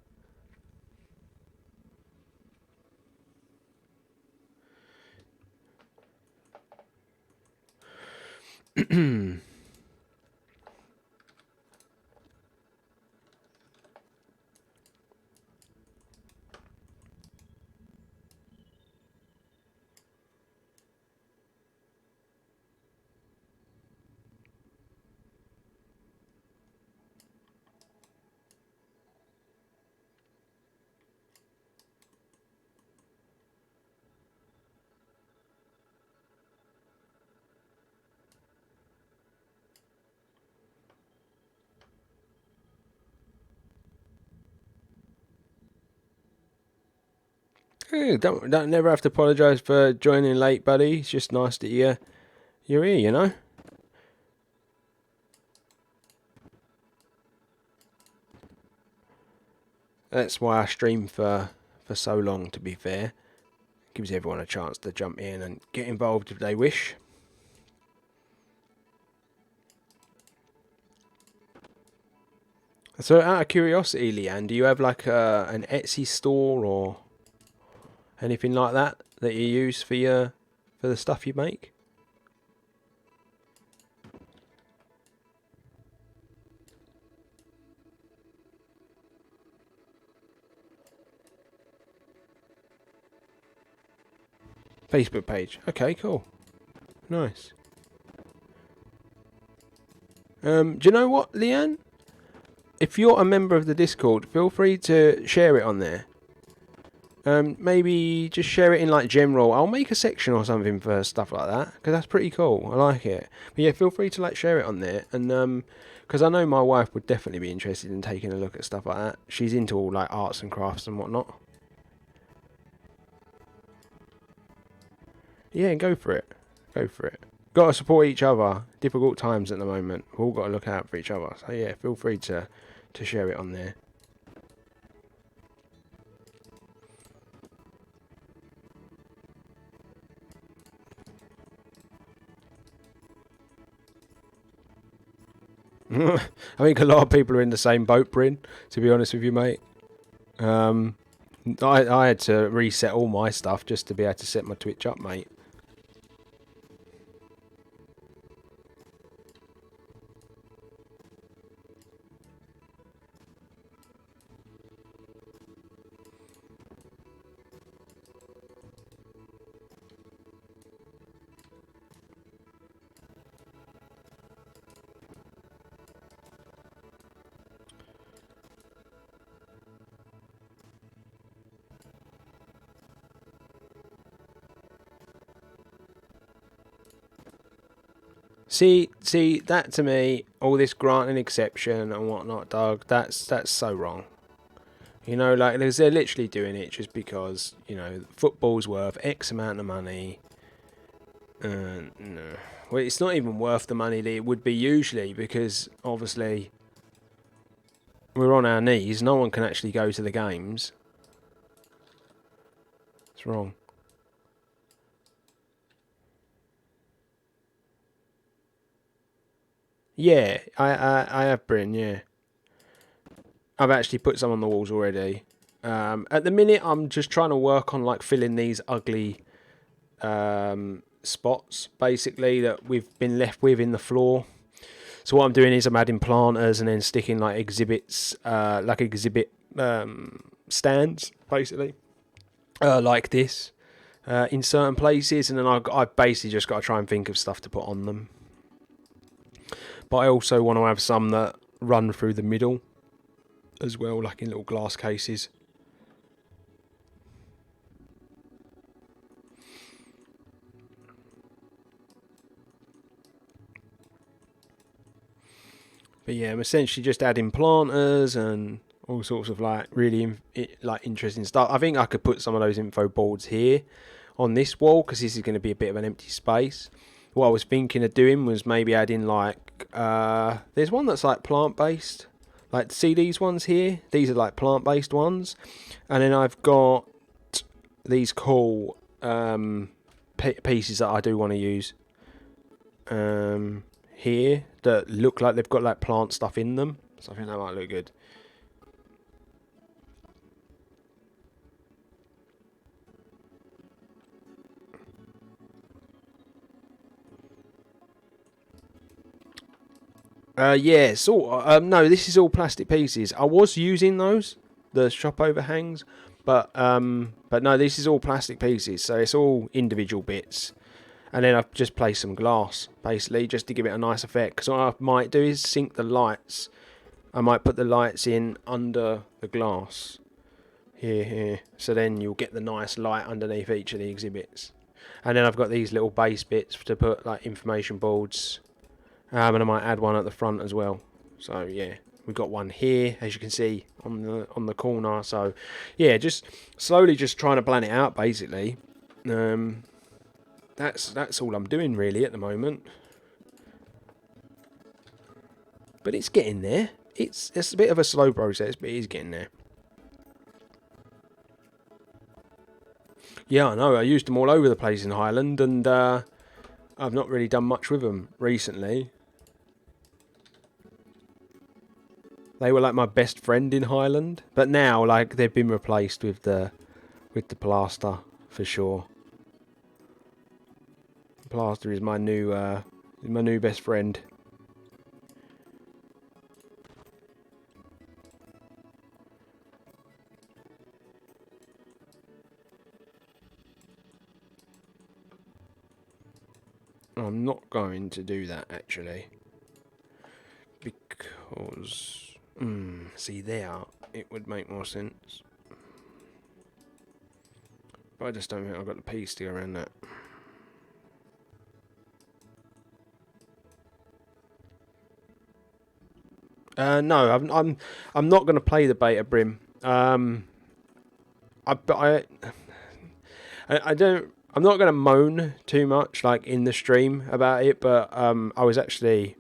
Hey, don't never have to apologise for joining late, buddy. It's just nice that you're here, you know. That's why I stream for so long. To be fair, gives everyone a chance to jump in and get involved if they wish. So, out of curiosity, Leanne, do you have like an Etsy store or anything like that that you use for the stuff you make? Facebook page. Okay, cool. Nice. Do you know what, Leanne? If you're a member of the Discord, feel free to share it on there. Maybe just share it in like general. I'll make a section or something for stuff like that because that's pretty cool. I like it. But yeah, feel free to like share it on there, and because I know my wife would definitely be interested in taking a look at stuff like that. She's into all like arts and crafts and whatnot. Yeah, go for it. Go for it. Got to support each other. Difficult times at the moment. We've all got to look out for each other. So yeah, feel free to share it on there. I think a lot of people are in the same boat, Bryn, to be honest with you, mate. I had to reset all my stuff just to be able to set my Twitch up, mate. See, that to me, all this granting exception and whatnot, Doug, that's so wrong. You know, like they're literally doing it just because, you know, football's worth X amount of money. No. Well, it's not even worth the money that it would be usually because obviously we're on our knees. No one can actually go to the games. It's wrong. Yeah, I have Bryn, yeah. I've actually put some on the walls already. At the minute, I'm just trying to work on like filling these ugly spots, basically, that we've been left with in the floor. So what I'm doing is I'm adding planters and then sticking like exhibits, like exhibit stands, basically, like this, in certain places, and then I basically just got to try and think of stuff to put on them. But I also want to have some that run through the middle as well, like in little glass cases. But yeah, I'm essentially just adding planters and all sorts of like really like interesting stuff. I think I could put some of those info boards here on this wall because this is going to be a bit of an empty space. What I was thinking of doing was maybe adding like there's one that's like plant based, like see these ones here, these are like plant based ones, and then I've got these cool pieces that I do want to use here that look like they've got like plant stuff in them, so I think that might look good. Yeah, sort of. No, this is all plastic pieces. I was using those, the shop overhangs, but no, this is all plastic pieces. So it's all individual bits, and then I've just placed some glass, basically, just to give it a nice effect. Because what I might do is sync the lights. I might put the lights in under the glass, here. So then you'll get the nice light underneath each of the exhibits. And then I've got these little base bits to put like information boards. And I might add one at the front as well. So yeah, We've got one here, as you can see on the corner. So yeah, just slowly just trying to plan it out basically. That's all I'm doing really at the moment. But it's getting there. It's a bit of a slow process, but it is getting there. Yeah, I know. I used them all over the place in Highland, and I've not really done much with them recently. They were like my best friend in Highland, but now like they've been replaced with the plaster for sure. Plaster is my new best friend. I'm not going to do that actually, because see there, it would make more sense. But I just don't think I've got the piece to go around that. No, I'm not going to play the beta brim. I don't. I'm not going to moan too much like in the stream about it, but I was actually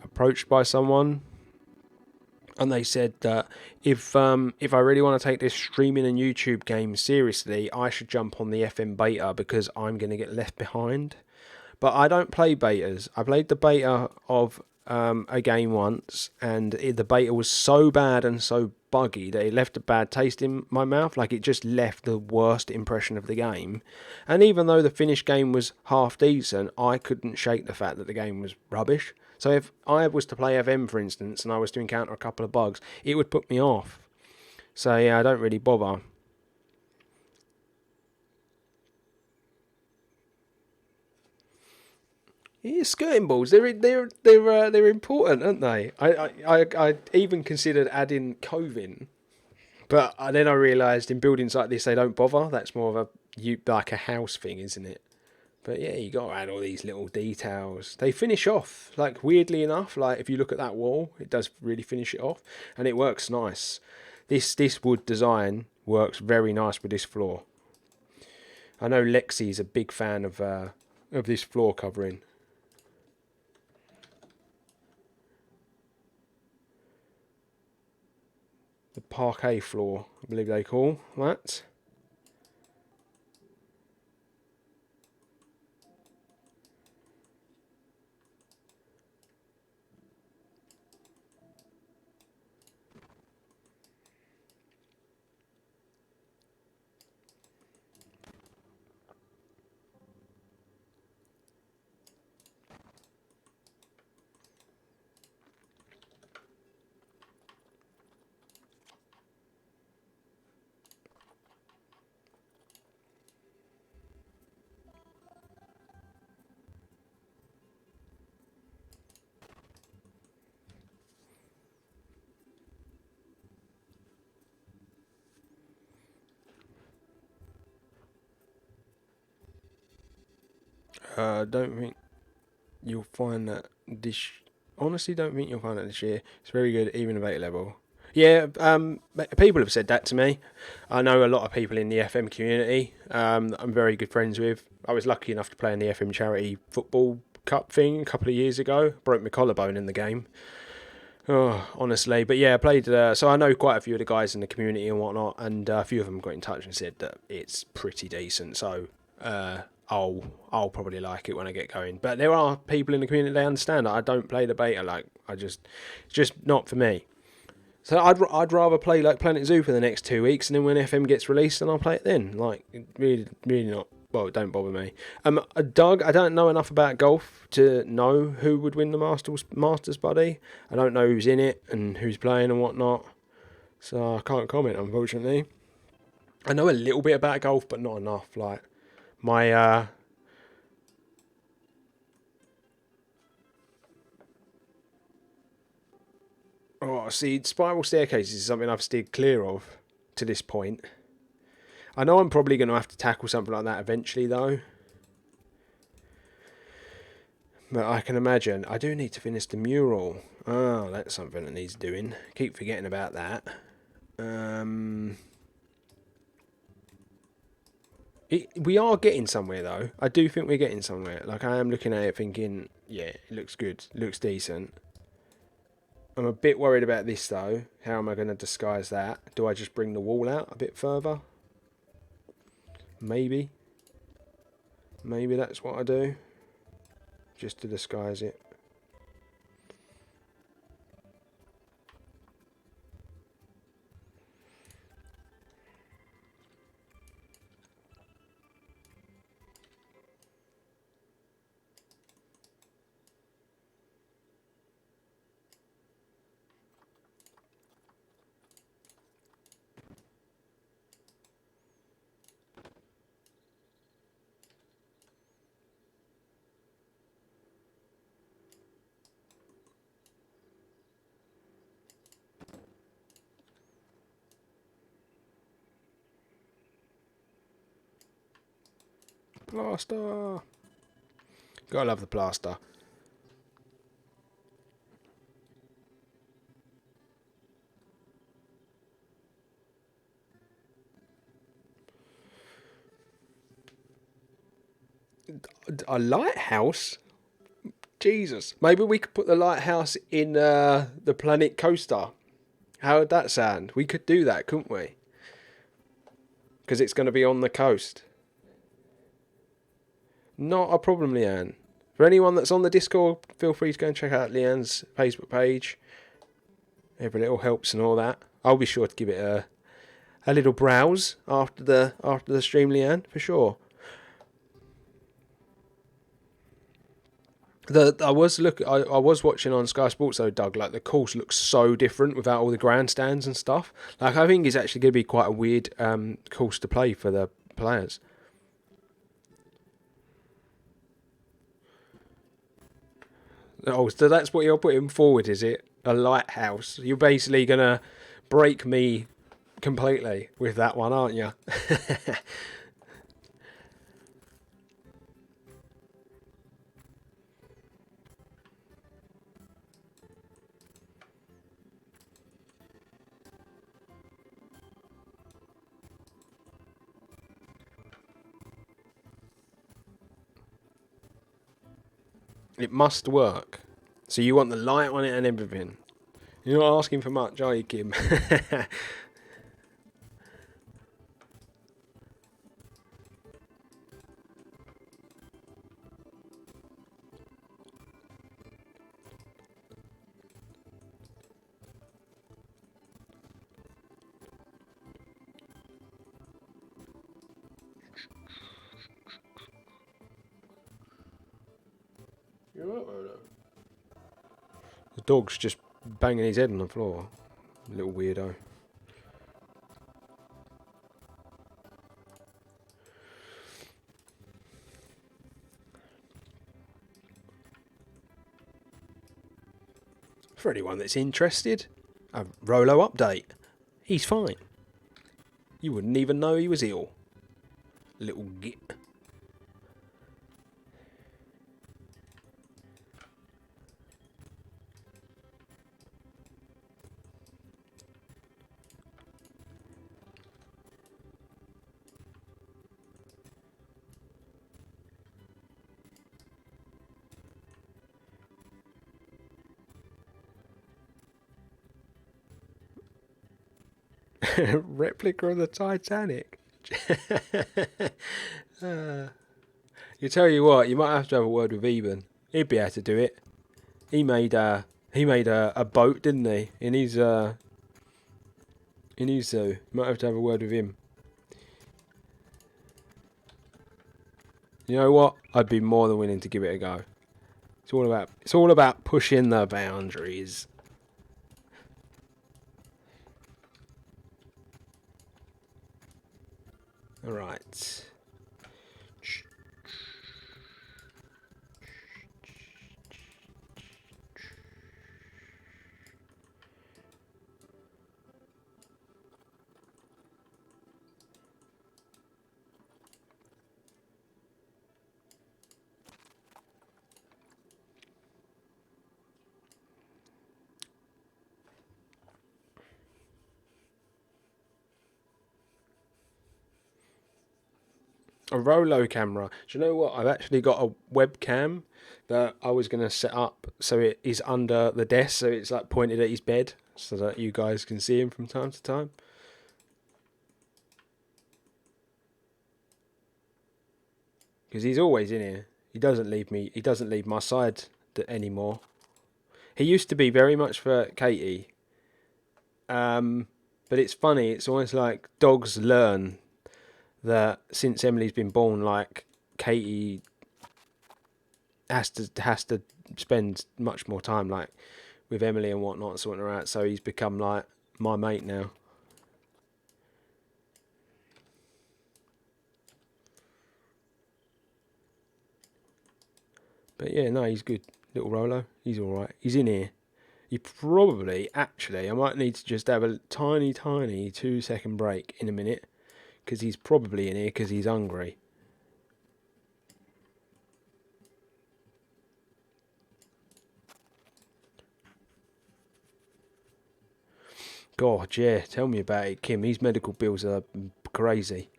approached by someone, and they said that if I really want to take this streaming and YouTube game seriously, I should jump on the FM beta because I'm going to get left behind. But I don't play betas. I played the beta of a game once, and the beta was so bad and so buggy that it left a bad taste in my mouth. Like, it just left the worst impression of the game. And even though the finished game was half decent, I couldn't shake the fact that the game was rubbish. So if I was to play FM, for instance, and I was to encounter a couple of bugs, it would put me off. So yeah, I don't really bother. Yeah, skirting balls. They're important, aren't they? I even considered adding coving, but then I realised in buildings like this they don't bother. That's more of like a house thing, isn't it? But yeah, you got to add all these little details. They finish off, like, weirdly enough. Like, if you look at that wall, it does really finish it off, and it works nice. This wood design works very nice with this floor. I know Lexi is a big fan of this floor covering. The parquet floor, I believe they call that. Don't think you'll find that this. Honestly, don't think you'll find that this year. It's very good, even at 8 level. Yeah, people have said that to me. I know a lot of people in the FM community that I'm very good friends with. I was lucky enough to play in the FM charity football cup thing a couple of years ago. Broke my collarbone in the game. Oh, honestly. But yeah, I played. So I know quite a few of the guys in the community and whatnot, and a few of them got in touch and said that it's pretty decent. So I'll probably like it when I get going. But there are people in the community, they understand that I don't play the beta. Like, it's just not for me. So I'd rather play like Planet Zoo for the next 2 weeks, and then when FM gets released, then I'll play it then. Like, really not. Well, it don't bother me. Doug, I don't know enough about golf to know who would win the Masters, buddy. I don't know who's in it and who's playing and whatnot, so I can't comment, unfortunately. I know a little bit about golf, but not enough. Like, my see, spiral staircases is something I've steered clear of to this point. I know I'm probably going to have to tackle something like that eventually, though. But I can imagine. I do need to finish the mural. Oh, that's something that needs doing. Keep forgetting about that. We are getting somewhere, though. I do think we're getting somewhere. Like, I am looking at it thinking, yeah, it looks good. It looks decent. I'm a bit worried about this, though. How am I going to disguise that? Do I just bring the wall out a bit further? Maybe. Maybe that's what I do. Just to disguise it. Plaster! Gotta love the plaster. A lighthouse? Jesus. Maybe we could put the lighthouse in the Planet Coaster. How would that sound? We could do that, couldn't we? Because it's going to be on the coast. Not a problem, Leanne. For anyone that's on the Discord, feel free to go and check out Leanne's Facebook page. Every little helps and all that. I'll be sure to give it a little browse after the stream, Leanne, for sure. I was watching on Sky Sports though, Doug. Like, the course looks so different without all the grandstands and stuff. Like, I think it's actually going to be quite a weird course to play for the players. Oh, so that's what you're putting forward, is it? A lighthouse? You're basically going to break me completely with that one, aren't you? It must work. So you want the light on it and everything. You're not asking for much, are you, Kim? You're right, Rolo. The dog's just banging his head on the floor. Little weirdo. For anyone that's interested, a Rolo update. He's fine. You wouldn't even know he was ill. Little git. Replica of the Titanic. You tell you what, you might have to have a word with Eben. He'd be able to do it. He made a boat, didn't he? In his zoo. You might have to have a word with him. You know what? I'd be more than willing to give it a go. It's all about pushing the boundaries. All right. A Rolo camera. Do you know what? I've actually got a webcam that I was going to set up so it is under the desk, so it's like pointed at his bed, so that you guys can see him from time to time. Because he's always in here. He doesn't leave me. He doesn't leave my side anymore. He used to be very much for Katie. But it's funny. It's almost like dogs learn that since Emily's been born, like Katie has to spend much more time like with Emily and whatnot, sorting her out. So he's become like my mate now. But yeah, no, he's good. Little Rolo, he's all right. He's in here. You probably, actually, I might need to just have a tiny 2-second break in a minute, because he's probably in here because he's hungry. God, yeah, tell me about it, Kim. These medical bills are crazy.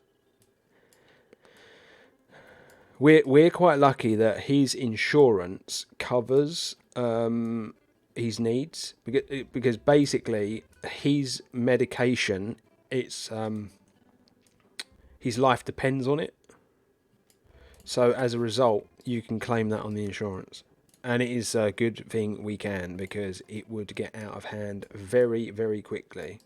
We're quite lucky that his insurance covers his needs, because basically his medication, it's his life depends on it. So as a result, you can claim that on the insurance. And it is a good thing we can, because it would get out of hand very, very quickly.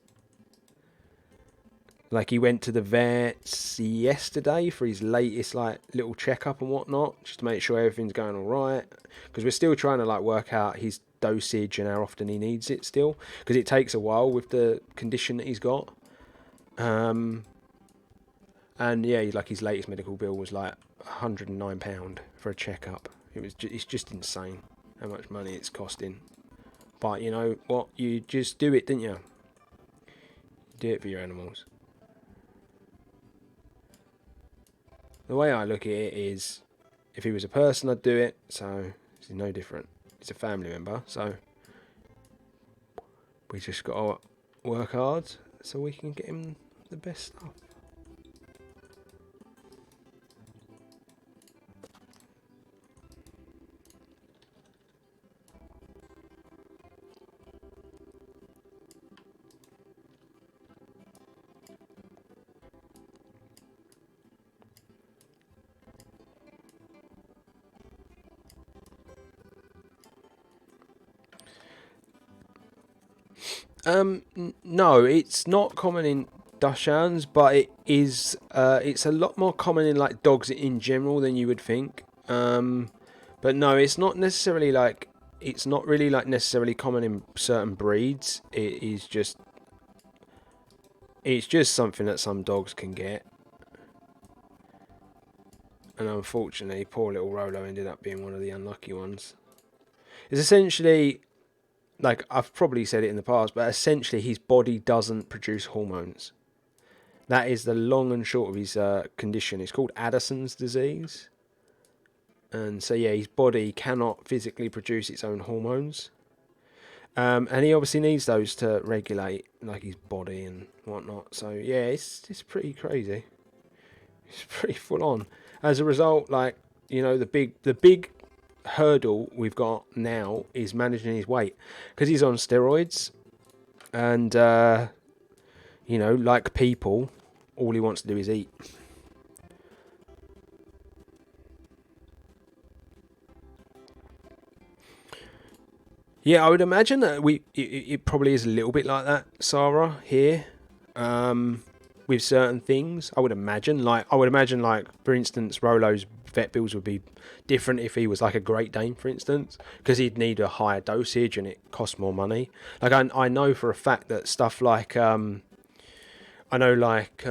Like, he went to the vet yesterday for his latest like little checkup and whatnot, just to make sure everything's going all right. Because we're still trying to like work out his dosage and how often he needs it still, because it takes a while with the condition that he's got. And yeah, like his latest medical bill was like £109 for a checkup. It's just insane how much money it's costing. But you know what? You just do it, didn't you? Do it for your animals. The way I look at it is, if he was a person, I'd do it. So it's no different. He's a family member, so we just got to work hard so we can get him the best stuff. No, it's not common in Dachshunds, but it is. It's a lot more common in like dogs in general than you would think. But no, it's not necessarily like. It's not really like necessarily common in certain breeds. It is just. It's just something that some dogs can get. And unfortunately, poor little Rolo ended up being one of the unlucky ones. It's essentially, like I've probably said it in the past, but essentially his body doesn't produce hormones. That is the long and short of his condition. It's called Addison's disease. And so yeah, his body cannot physically produce its own hormones. And he obviously needs those to regulate like his body and whatnot. So yeah, it's pretty crazy. It's pretty full on. As a result, like, you know, the big hurdle we've got now is managing his weight, because he's on steroids, and you know, like people, all he wants to do is eat. Yeah, I would imagine that it probably is a little bit like that, Sarah, here, with certain things. I would imagine, like, for instance, Rolo's vet bills would be different if he was like a Great Dane, for instance, because he'd need a higher dosage and it costs more money. Like, I know for a fact that stuff like, I know, like,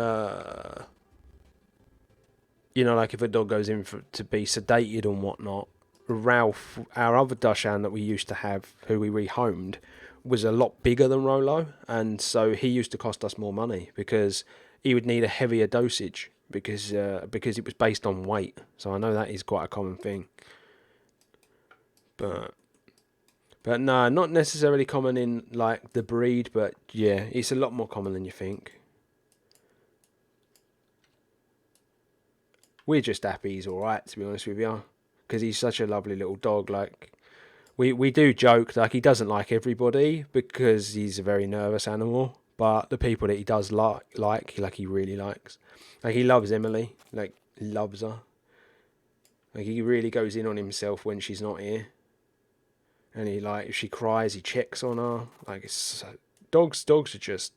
you know, like if a dog goes in to be sedated and whatnot, Ralph, our other Dachshund that we used to have, who we rehomed, was a lot bigger than Rolo, and so he used to cost us more money because he would need a heavier dosage because it was based on weight. So I know that is quite a common thing, but no, not necessarily common in like the breed, but yeah, it's a lot more common than you think. we're just happy he's all right, to be honest with you, because he's such a lovely little dog. Like we do joke like he doesn't like everybody because he's a very nervous animal, but the people that he does like he really likes. Like he loves Emily, like loves her. Like he really goes in on himself when she's not here, and he like if she cries, he checks on her. Like it's dogs are just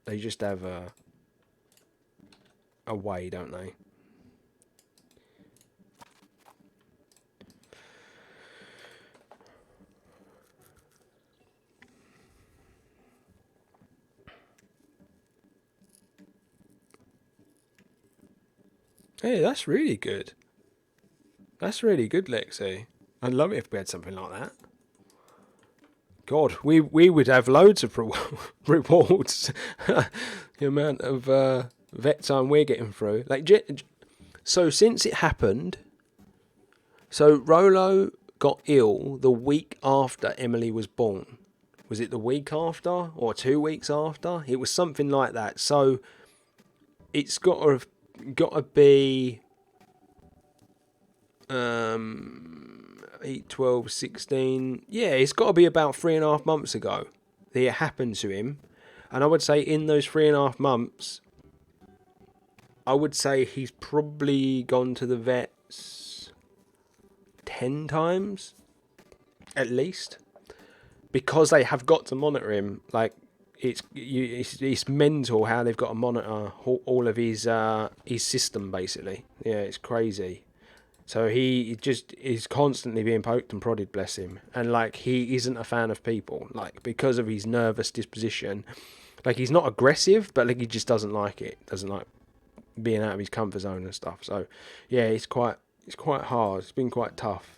they just have a way, don't they? Hey, that's really good. That's really good, Lexi. I'd love it if we had something like that. God, we would have loads of rewards. The amount of vet time we're getting through. Like, so since it happened, so Rolo got ill the week after Emily was born. Was it the week after or 2 weeks after? It was something like that. So it's got to be 8, 12, 16. Yeah, it's got to be about 3.5 months ago that it happened to him. And I would say in those 3.5 months, I would say he's probably gone to the vets 10 times at least, because they have got to monitor him. Like it's mental how they've got to monitor all of his system basically. Yeah, it's crazy. So he just is constantly being poked and prodded, bless him. And like he isn't a fan of people, like because of his nervous disposition. Like he's not aggressive, but like he just doesn't like it. Doesn't like being out of his comfort zone and stuff. So yeah, it's quite hard. It's been quite tough.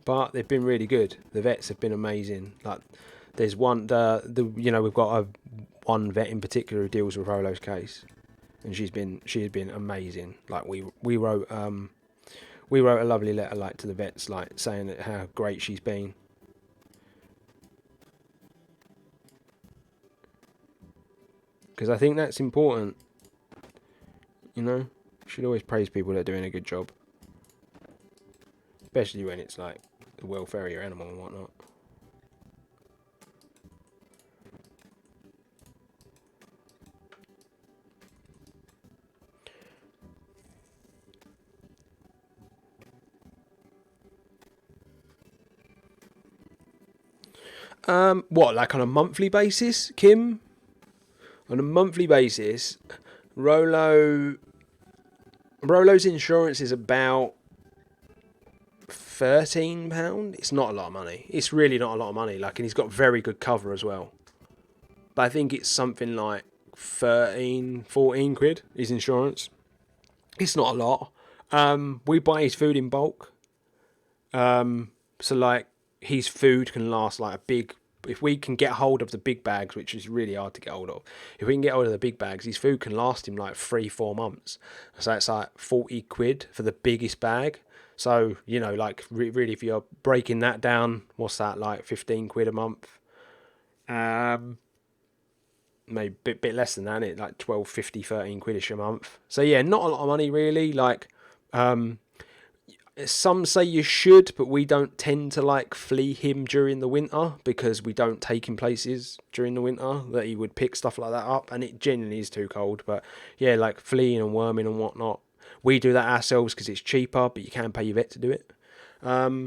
But they've been really good. The vets have been amazing. Like there's one the we've got one vet in particular who deals with Rolo's case, and she has been amazing. Like we wrote a lovely letter like to the vets, like saying that how great she's been. Because I think that's important. You know, you should always praise people that are doing a good job, especially when it's like the welfare of your animal and whatnot. What, like on a monthly basis, Kim? On a monthly basis, Rolo's insurance is about £13. It's not a lot of money. It's really not a lot of money. Like, and he's got very good cover as well. But I think it's something like 13, 14 quid, his insurance. It's not a lot. We buy his food in bulk. So like his food can last like a big. If we can get hold of the big bags, which is really hard to get hold of, if we can get hold of the big bags, his food can last him like 3-4 months. So it's like 40 quid for the biggest bag. So like really, if you're breaking that down, what's that, like 15 quid a month? Maybe a bit less than that, like 12, 50, 13 quidish a month. So yeah, not a lot of money really. Like some say you should, but we don't tend to like flea him during the winter because we don't take him places during the winter that he would pick stuff like that up, and it genuinely is too cold. But yeah, like fleaing and worming and whatnot, we do that ourselves because it's cheaper, but you can pay your vet to do it.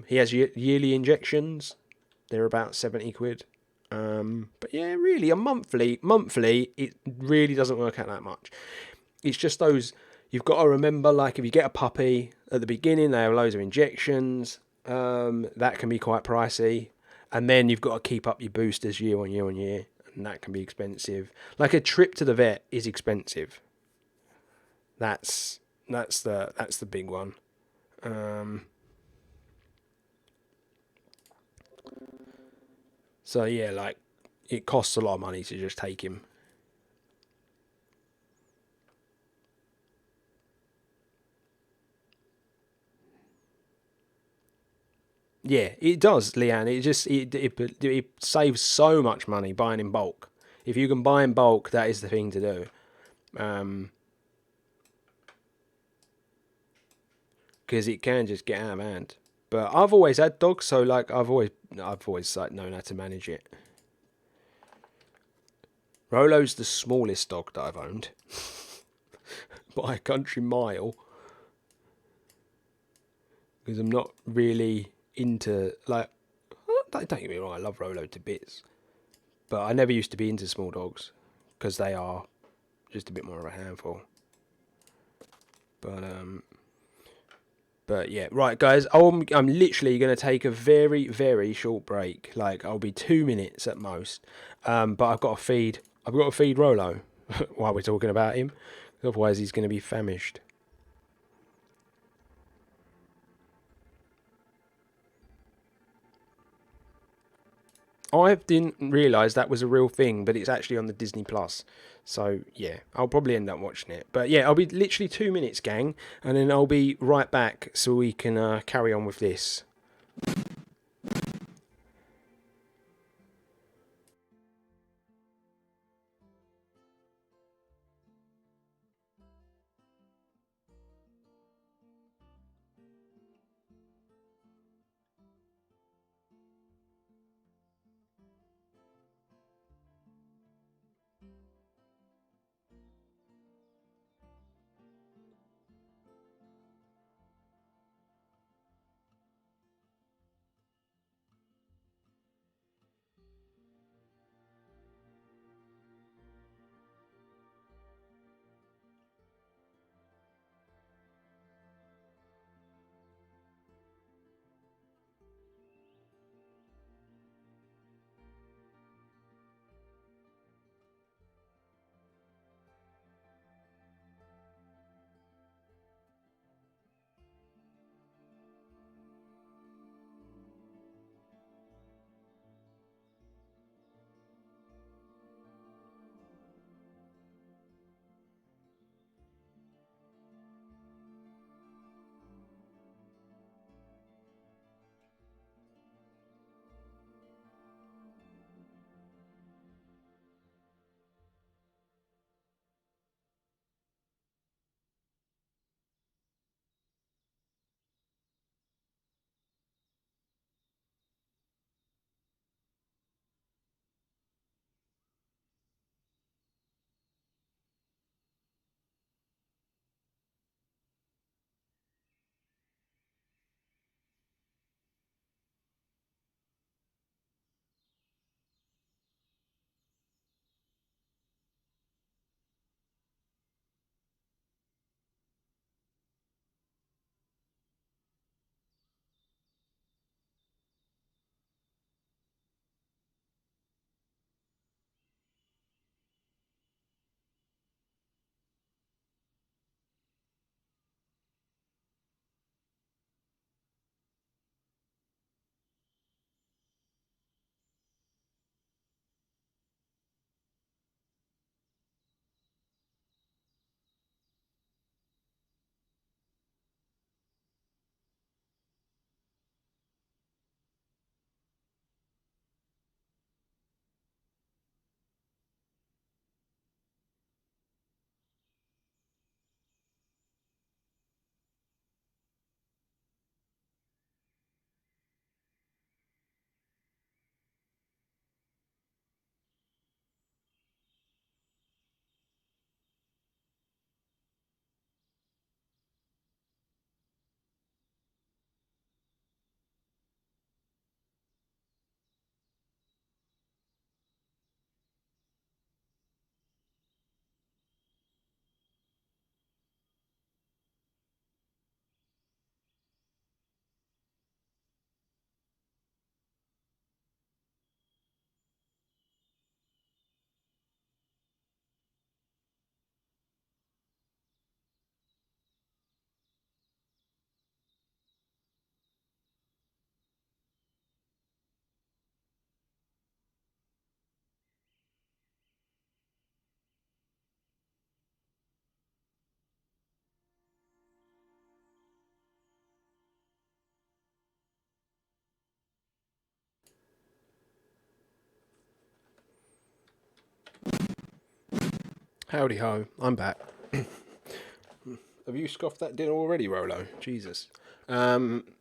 He has yearly injections. They're about 70 quid. But yeah, really, a monthly, it really doesn't work out that much. It's just those, you've got to remember, like if you get a puppy, at the beginning they have loads of injections, that can be quite pricey. And then you've got to keep up your boosters year on year on year, and that can be expensive. Like a trip to the vet is expensive. That's the big one. So yeah, like it costs a lot of money to just take him. Yeah, it does, Leanne. It saves so much money buying in bulk. If you can buy in bulk, that is the thing to do. Because it can just get out of hand. But I've always had dogs, so like I've always like known how to manage it. Rolo's the smallest dog that I've owned by a country mile. Because I'm not really into like. Don't get me wrong, I love Rolo to bits, but I never used to be into small dogs because they are just a bit more of a handful. But But yeah, right, guys. I'm literally going to take a very, very short break. Like I'll be 2 minutes at most. But I've got to feed. I've got to feed Rolo while we're talking about him. Otherwise, he's going to be famished. I didn't realise that was a real thing, but it's actually on the Disney Plus. So yeah, I'll probably end up watching it. But yeah, I'll be literally 2 minutes, gang, and then I'll be right back so we can carry on with this. Howdy ho, I'm back. Have you scoffed that dinner already, Rolo? Jesus.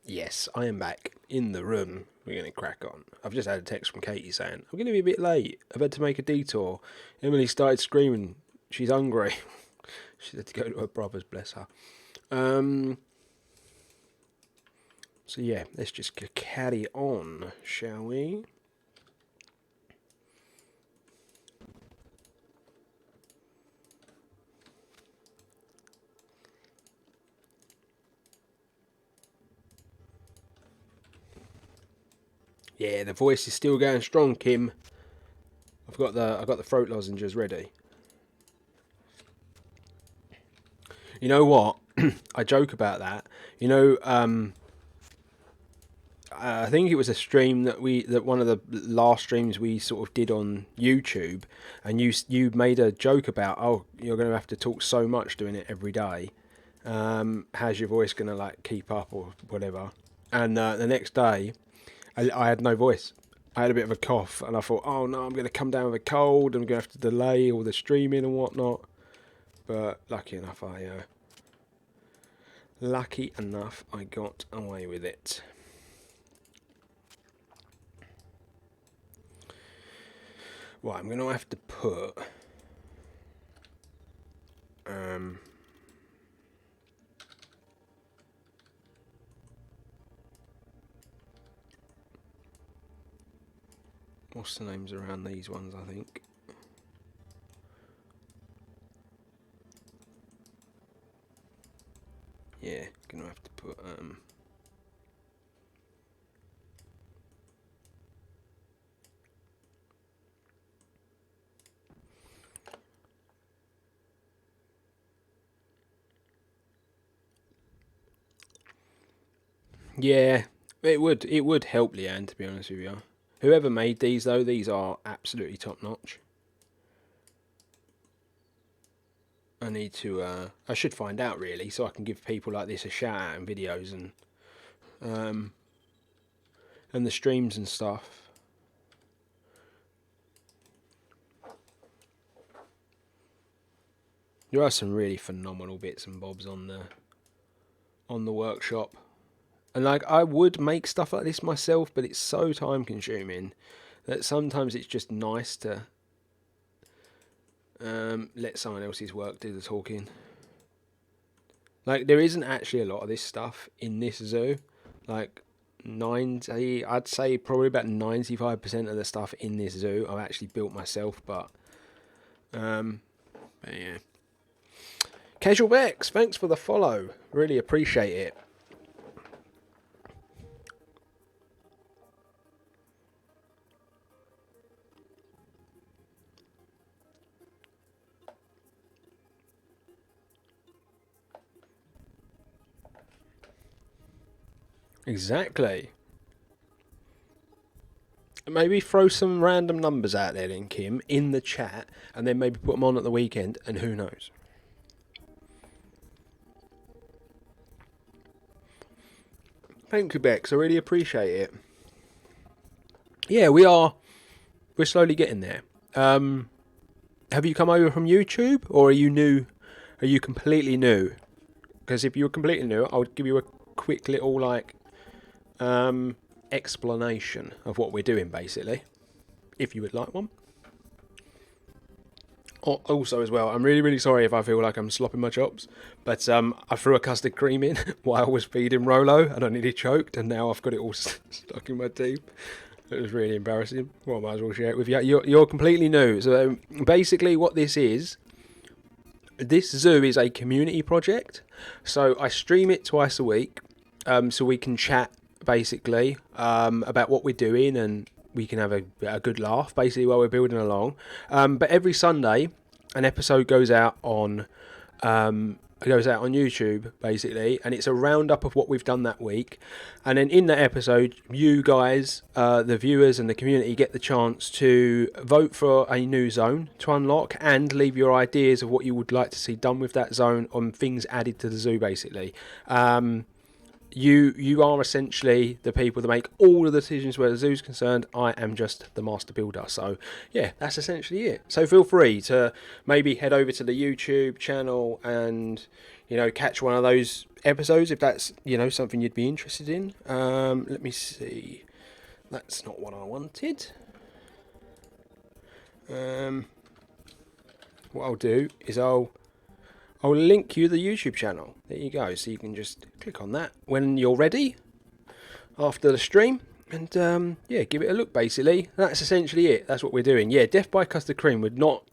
Yes, I am back in the room. We're going to crack on. I've just had a text from Katie saying, I'm going to be a bit late. I've had to make a detour. Emily started screaming. She's hungry. She had to go to her brother's, bless her. So yeah, let's just carry on, shall we? Yeah, the voice is still going strong, Kim. I've got the throat lozenges ready. You know what? I joke about that. You know, I think it was a stream that one of the last streams we sort of did on YouTube, and you made a joke about, oh, you're going to have to talk so much doing it every day. How's your voice going to like keep up or whatever? And the next day, I had no voice. I had a bit of a cough, and I thought, oh no, I'm going to come down with a cold. I'm going to have to delay all the streaming and whatnot. But lucky enough, I got away with it. Right, I'm going to have to put what's the names around these ones, I think. Yeah, going to have to put yeah, it would help, Leanne, to be honest with you. Whoever made these though, these are absolutely top notch. I need to I should find out really, so I can give people like this a shout out in videos and the streams and stuff. There are some really phenomenal bits and bobs on the workshop. And like, I would make stuff like this myself, but it's so time consuming that sometimes it's just nice to let someone else's work do the talking. Like, there isn't actually a lot of this stuff in this zoo. Like, I'd say probably about 95% of the stuff in this zoo I've actually built myself, but yeah. Casual Bex, thanks for the follow. Really appreciate it. Exactly. Maybe throw some random numbers out there then, Kim, in the chat, and then maybe put them on at the weekend, and who knows. Thank you, Bex. I really appreciate it. Yeah, we're slowly getting there. Have you come over from YouTube, or are you new? Are you completely new? Because if you're completely new, I would give you a quick little like explanation of what we're doing, basically, if you would like one. Also, as well, I'm really, really sorry if I feel like I'm slopping my chops, but I threw a custard cream in while I was feeding Rolo, and I nearly choked, and now I've got it all stuck in my teeth. It was really embarrassing. Well, I might as well share it with you. You're completely new. So basically what this zoo is a community project. So I stream it twice a week, so we can chat, basically, about what we're doing, and we can have a good laugh, basically, while we're building along. But every Sunday, an episode goes out on YouTube, basically, and it's a roundup of what we've done that week. And then in that episode, you guys, the viewers and the community, get the chance to vote for a new zone to unlock and leave your ideas of what you would like to see done with that zone on things added to the zoo, basically. You are essentially the people that make all of the decisions where the zoo's concerned. I am just the master builder. So yeah, that's essentially it. So feel free to maybe head over to the YouTube channel and catch one of those episodes if that's something you'd be interested in. Let me see. That's not what I wanted. What I'll do is I'll link you the YouTube channel. There you go. So you can just click on that when you're ready after the stream, and give it a look. Basically, that's essentially it. That's what we're doing. Yeah, Death by Custard Cream would not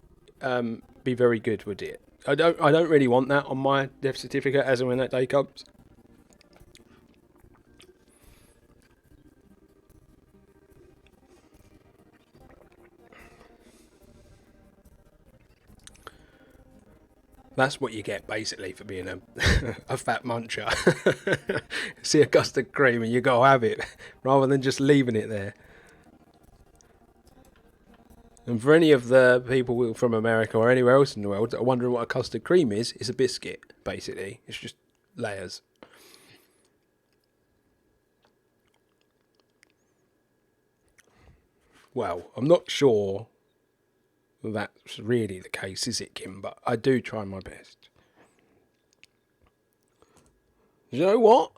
be very good, would it? I don't really want that on my death certificate as and when that day comes. That's what you get basically for being a fat muncher. See a custard cream and you gotta have it, rather than just leaving it there. And for any of the people from America or anywhere else in the world that are wondering what a custard cream is, it's a biscuit, basically. It's just layers. Well, I'm not sure that's really the case, is it, Kim? But I do try my best. You know what?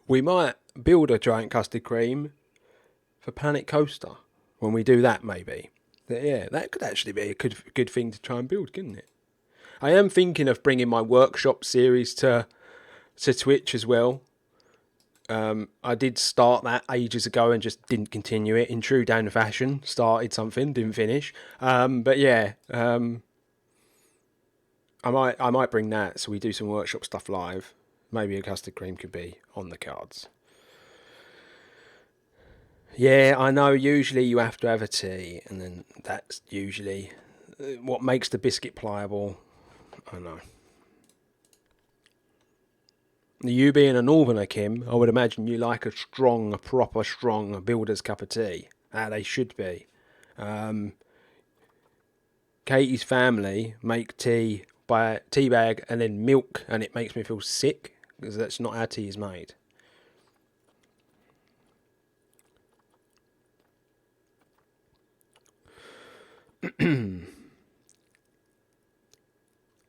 We might build a giant custard cream for Planet Coaster when we do that, maybe. Yeah, that could actually be a good thing to try and build, couldn't it? I am thinking of bringing my workshop series to Twitch as well. I did start that ages ago and just didn't continue it in true Dan fashion. Started something, didn't finish. But yeah, I might bring that so we do some workshop stuff live. Maybe a custard cream could be on the cards. Yeah, I know. Usually you have to have a tea, and then that's usually what makes the biscuit pliable. I know. You being a northerner, Kim, I would imagine you like a proper strong builder's cup of tea. They should be. Katie's family make tea by a tea bag and then milk, and it makes me feel sick because that's not how tea is made.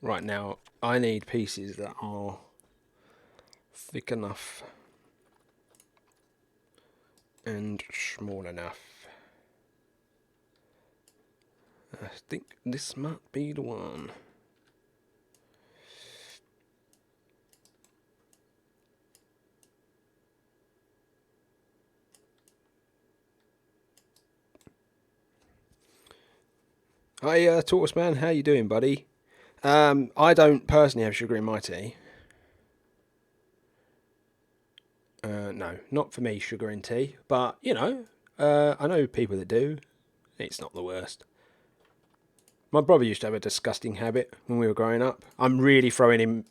Right, now I need pieces that are thick enough and small enough. I think this might be the one. Hi, Tortoise Man, how you doing, buddy? I don't personally have sugar in my tea. No, not for me, sugar in tea. But, I know people that do. It's not the worst. My brother used to have a disgusting habit when we were growing up. I'm throwing him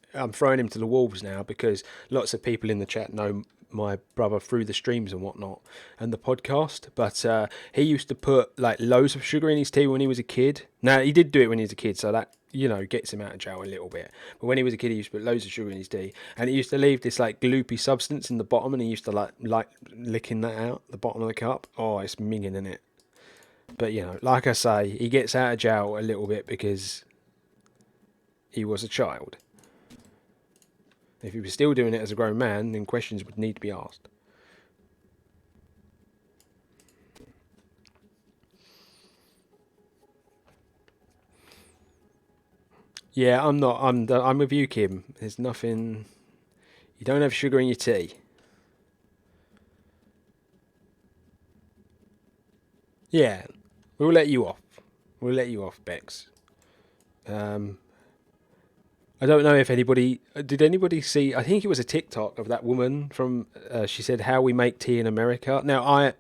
to the wolves now because lots of people in the chat know my brother through the streams and whatnot and the podcast. But he used to put like loads of sugar in his tea when he was a kid. Now, he did do it when he was a kid, so that gets him out of jail a little bit. But when he was a kid, he used to put loads of sugar in his tea, and it used to leave this like gloopy substance in the bottom, and he used to like licking that out the bottom of the cup. Oh, it's minging in it. But like I say, he gets out of jail a little bit because he was a child. If he was still doing it as a grown man, then questions would need to be asked. Yeah, I'm with you, Kim. There's nothing. You don't have sugar in your tea. Yeah, we'll let you off. We'll let you off, Bex. I don't know if did anybody see, I think it was a TikTok of that woman from, she said, how we make tea in America. Now, I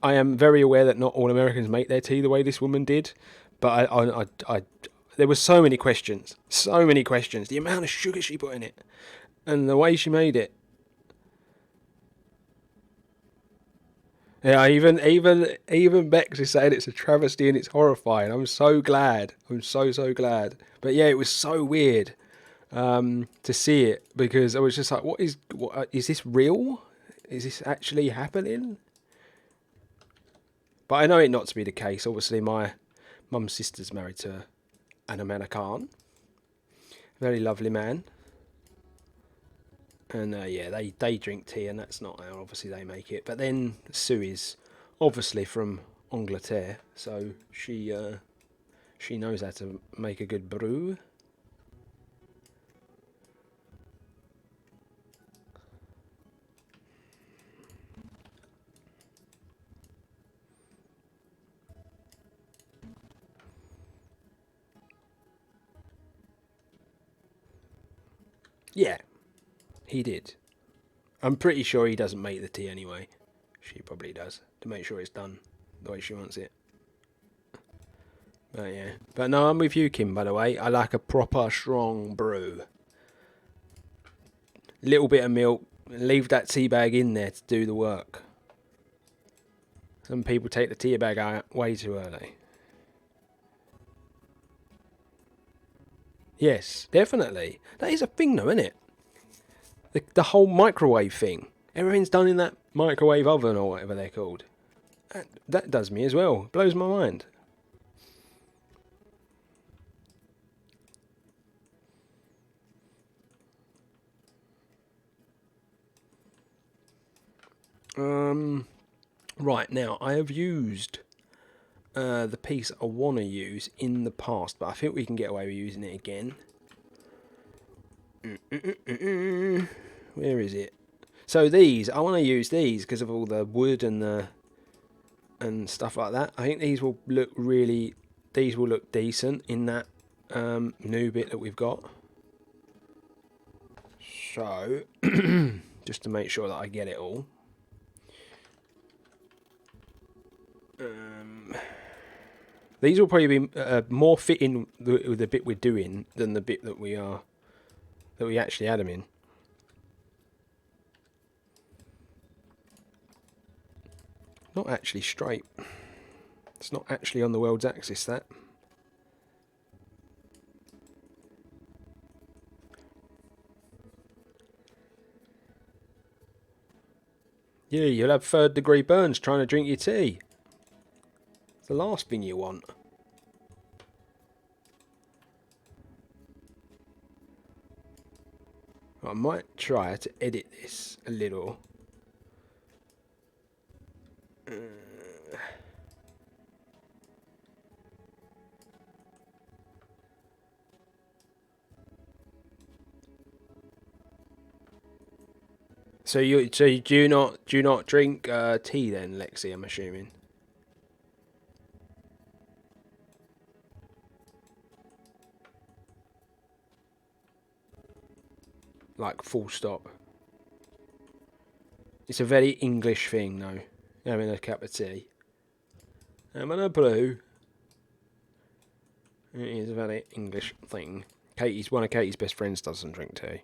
am very aware that not all Americans make their tea the way this woman did, but there were so many questions, the amount of sugar she put in it, and the way she made it. Yeah, even Bex is saying it's a travesty and it's horrifying. I'm so glad. I'm so glad. But yeah, it was so weird. to see it, because I was just like, what is this real? Is this actually happening? But I know it not to be the case. Obviously, my mum's sister's married to an American, very lovely man, and yeah, they drink tea, and that's not how obviously they make it. But then Sue is obviously from Angleterre, so she knows how to make a good brew. Yeah, he did. I'm pretty sure he doesn't make the tea anyway. She probably does, to make sure it's done the way she wants it. But yeah. But no, I'm with you, Kim, by the way. I like a proper strong brew. Little bit of milk. Leave that tea bag in there to do the work. Some people take the tea bag out way too early. Yes, definitely. That is a thing though, isn't it? The whole microwave thing. Everything's done in that microwave oven or whatever they're called. That does me as well. Blows my mind. Right, now, I have used the piece I want to use in the past, but I think we can get away with using it again. Where is it? So these, I want to use these because of all the wood and stuff like that. I think these will look decent in that new bit that we've got. So, just to make sure that I get it all. These will probably be more fitting with the bit we're doing than the bit that we actually had them in. Not actually straight. It's not actually on the world's axis, that. Yeah, you'll have third-degree burns trying to drink your tea. It's the last thing you want. I might try to edit this a little. So you do not drink tea then, Lexi? I'm assuming. Like full stop. It's a very English thing, though. Having a cup of tea. Having a brew. It is a very English thing. One of Katie's best friends doesn't drink tea.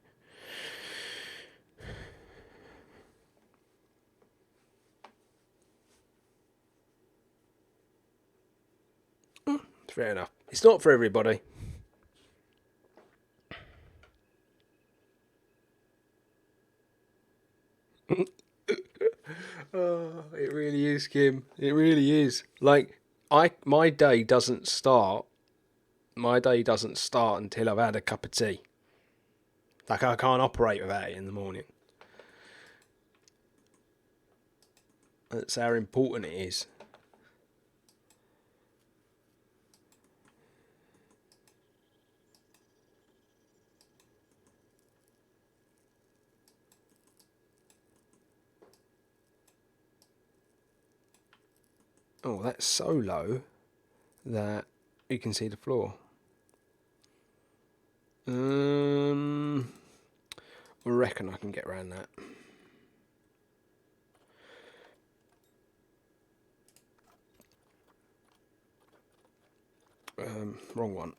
Fair enough. It's not for everybody. Oh, it really is, Kim. It really is. Like, my day doesn't start. My day doesn't start until I've had a cup of tea. Like, I can't operate without it in the morning. That's how important it is. Oh, that's so low that you can see the floor. I reckon I can get around that. Wrong one.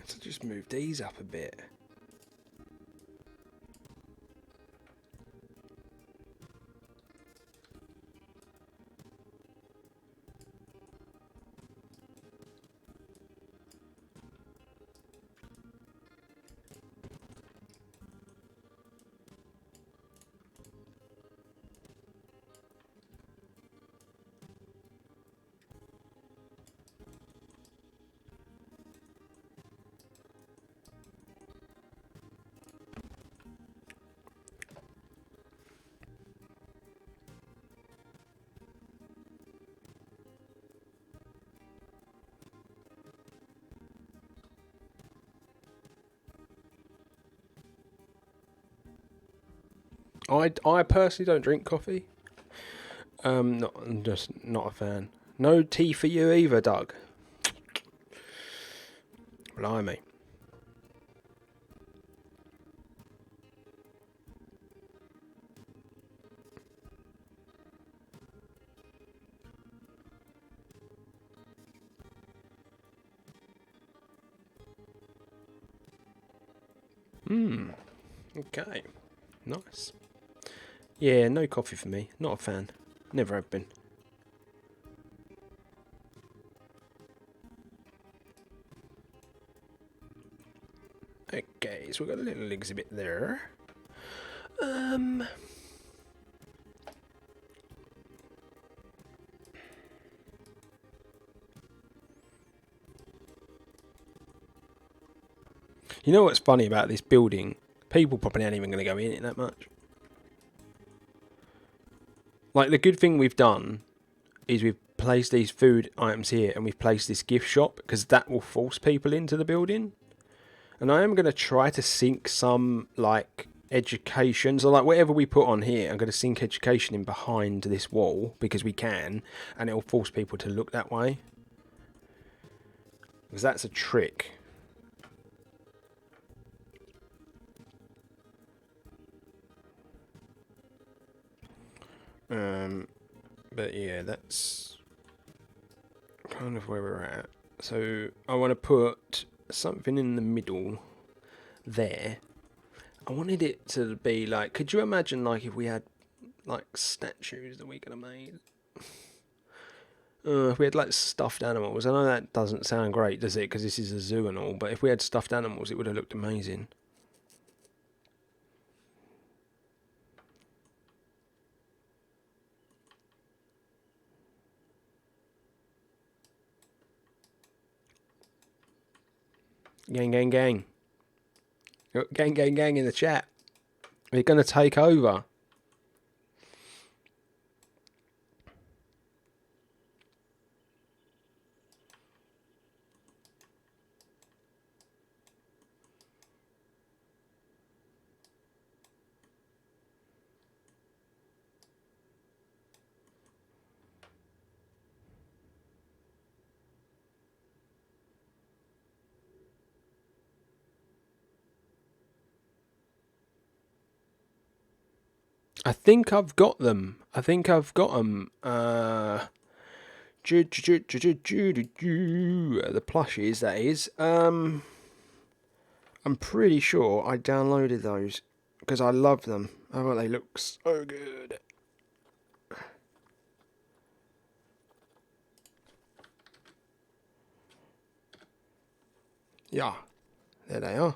So just move these up a bit. I personally don't drink coffee. I'm just not a fan. No tea for you either, Doug. Blimey. Okay. Nice. Yeah, no coffee for me. Not a fan. Never have been. Okay, so we've got a little exhibit there. You know what's funny about this building? People probably aren't even going to go in it that much. Like, the good thing we've done is we've placed these food items here and we've placed this gift shop because that will force people into the building. And I am going to try to sync some, like, education. So, like, whatever we put on here, I'm going to sync education in behind this wall because we can. And it will force people to look that way. Because that's a trick. But yeah, that's kind of where we're at. So I want to put something in the middle there. I wanted it to be like, could you imagine like if we had like statues that we could have made? If we had like stuffed animals. I know that doesn't sound great, does it? Because this is a zoo and all. But if we had stuffed animals, it would have looked amazing. Gang, gang, gang. Gang, gang, gang in the chat. We're going to take over. I think I've got them. The plushies, that is. I'm pretty sure I downloaded those because I love them. I thought they look so good. Yeah, there they are.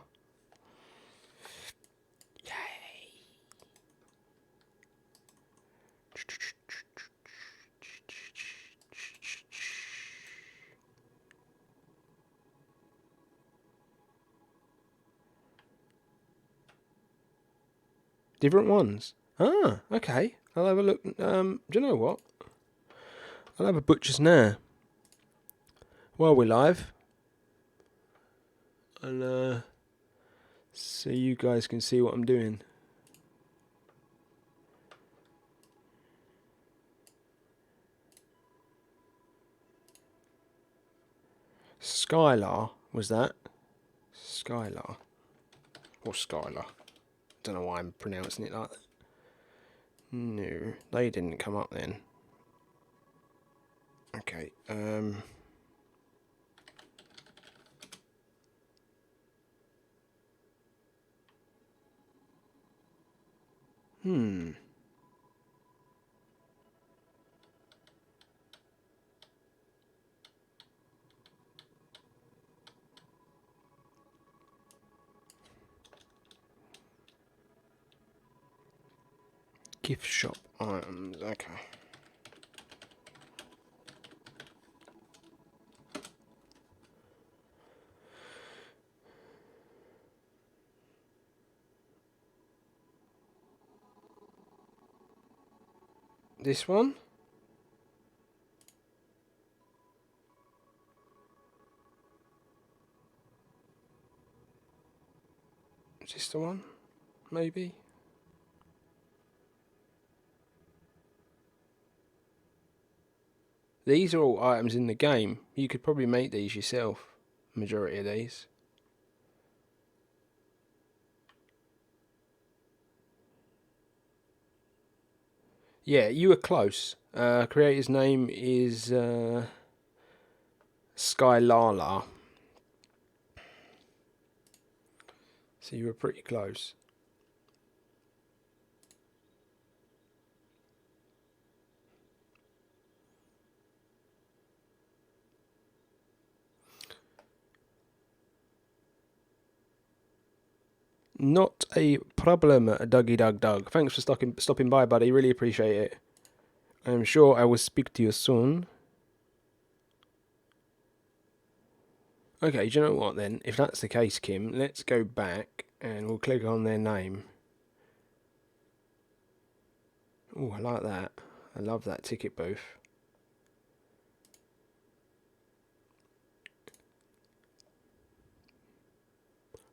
Different ones. Ah, okay. I'll have a look. Do you know what? I'll have a butcher's now. While we're live. And so you guys can see what I'm doing. Skylar, was that? Skylar. Or Skylar. Don't know why I'm pronouncing it like that. No, they didn't come up then. Okay, Gift shop items, okay. This one? Is this the one? Maybe? These are all items in the game. You could probably make these yourself. Majority of these. Yeah, you were close. Creator's name is Skylala. So you were pretty close. Not a problem, Dougie Doug. Thanks for stopping by, buddy. Really appreciate it. I'm sure I will speak to you soon. Okay, do you know what then? If that's the case, Kim, let's go back and we'll click on their name. Oh, I like that. I love that ticket booth.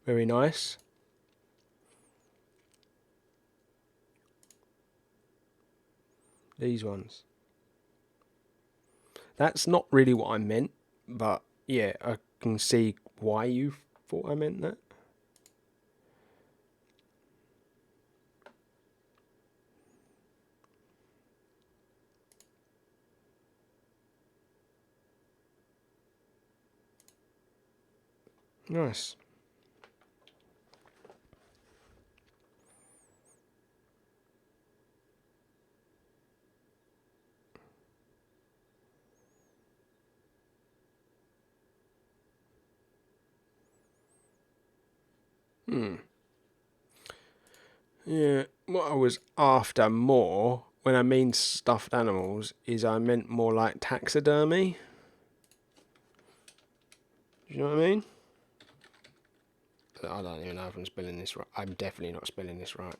Very nice. These ones. That's not really what I meant, but yeah, I can see why you thought I meant that. Nice. Yeah, what I was after more, when I mean stuffed animals, is I meant more like taxidermy. Do you know what I mean? I don't even know if I'm spelling this right. I'm definitely not spelling this right.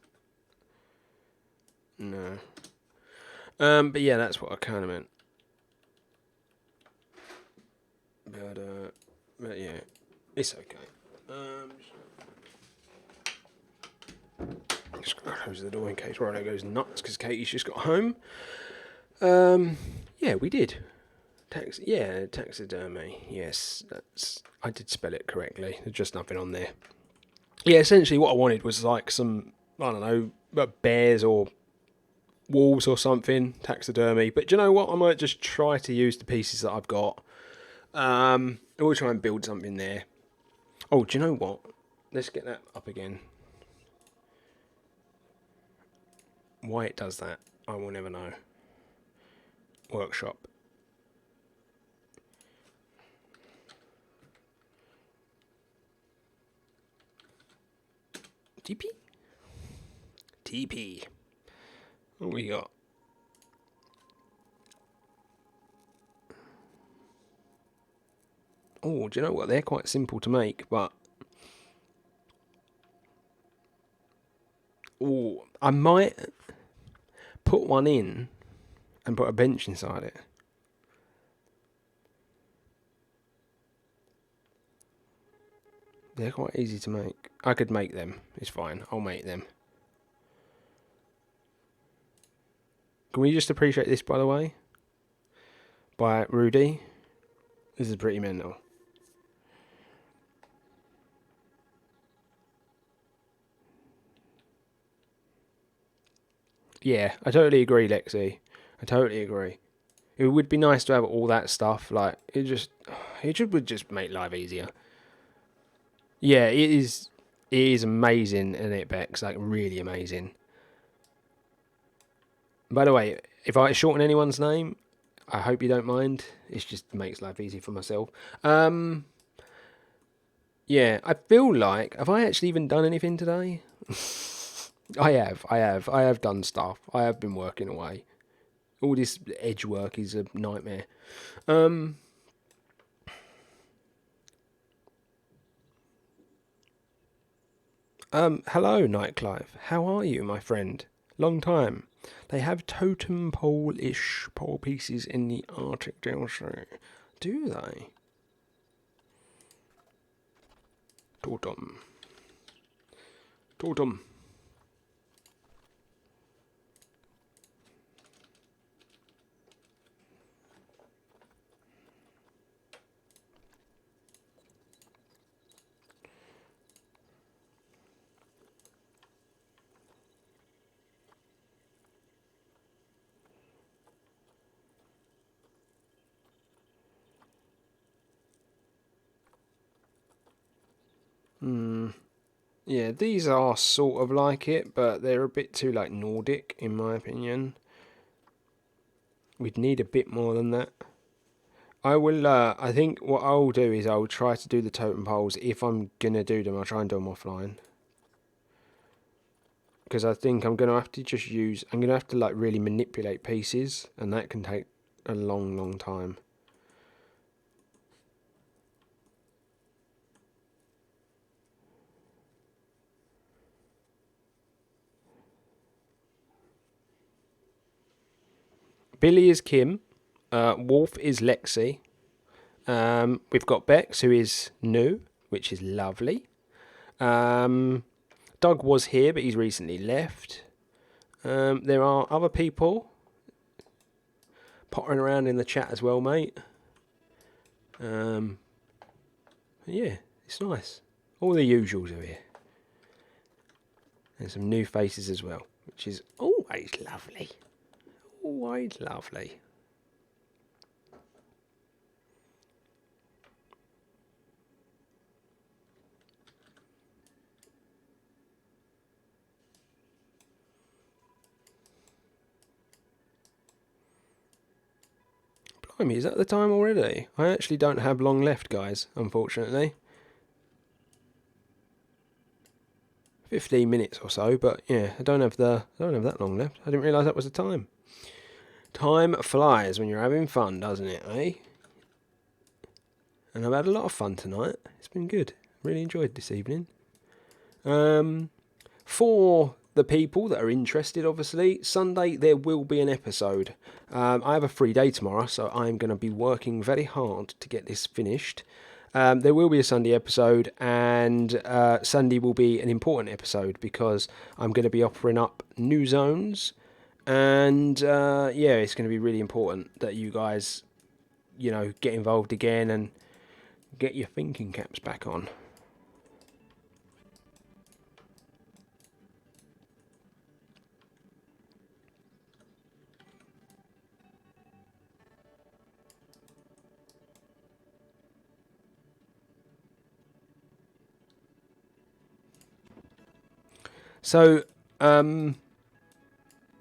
No. But yeah, that's what I kind of meant. But yeah, it's okay. Just gonna close the door in case Rhino goes nuts because Katie's just got home. Yeah, we did. Taxidermy. Yes, I did spell it correctly. There's just nothing on there. Yeah, essentially what I wanted was like some, I don't know, bears or wolves or something, taxidermy. But do you know what? I might just try to use the pieces that I've got. We'll try and build something there. Oh, do you know what? Let's get that up again. Why it does that, I will never know. Workshop. TP. What we got? Oh, do you know what? They're quite simple to make, but I might put one in and put a bench inside it. They're quite easy to make. I could make them. It's fine. I'll make them. Can we just appreciate this, by the way? By Rudy. This is pretty mental. Yeah, I totally agree, Lexi. I totally agree. It would be nice to have all that stuff. Like it would just make life easier. Yeah, it is. It is amazing, isn't it, Bex? Like really amazing. By the way, if I shorten anyone's name, I hope you don't mind. It just makes life easy for myself. Yeah, I feel like, have I actually even done anything today? I have done stuff. I have been working away. All this edge work is a nightmare. Hello, Nightclive. How are you, my friend? Long time. They have totem pole-ish pole pieces in the Arctic DLC. Do they? Totem. Totem. Yeah, these are sort of like it, but they're a bit too like Nordic, in my opinion. We'd need a bit more than that. I will, I think what I'll do is I'll try to do the totem poles. If I'm going to do them, I'll try and do them offline. Because I think I'm going to have to just use, I'm going to have to like really manipulate pieces, and that can take a long, long time. Billy is Kim. Wolf is Lexi. We've got Bex, who is new, which is lovely. Doug was here, but he's recently left. There are other people pottering around in the chat as well, mate. Yeah, it's nice. All the usuals are here. And some new faces as well, which is always lovely. Always lovely. Blimey, is that the time already? I actually don't have long left, guys, unfortunately. 15 minutes or so, but yeah, I don't have that long left. I didn't realise that was the time. Time flies when you're having fun, doesn't it, eh? And I've had a lot of fun tonight. It's been good. Really enjoyed this evening. For the people that are interested, obviously, Sunday there will be an episode. I have a free day tomorrow, so I'm going to be working very hard to get this finished. There will be a Sunday episode, and Sunday will be an important episode because I'm going to be offering up new zones, and yeah, it's going to be really important that you guys, you know, get involved again and get your thinking caps back on. So,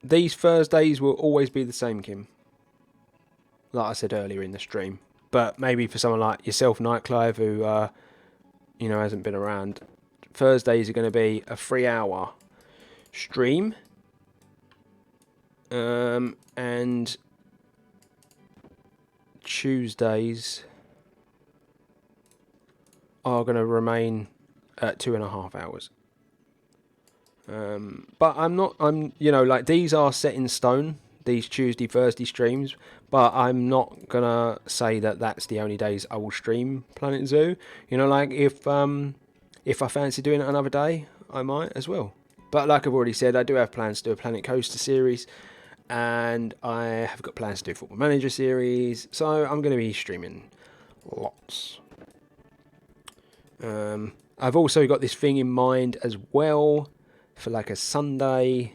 these Thursdays will always be the same, Kim. Like I said earlier in the stream. But maybe for someone like yourself, Nightclive, who, you know, hasn't been around, Thursdays are going to be a 3-hour stream. And Tuesdays are going to remain at 2.5 hours. But I'm, you know, like, these are set in stone, these Tuesday, Thursday streams, but I'm not gonna say that that's the only days I will stream Planet Zoo. You know, like, if I fancy doing it another day, I might as well. But like I've already said, I do have plans to do a Planet Coaster series, and I have got plans to do a Football Manager series, so I'm going to be streaming lots. I've also got this thing in mind as well, for like a Sunday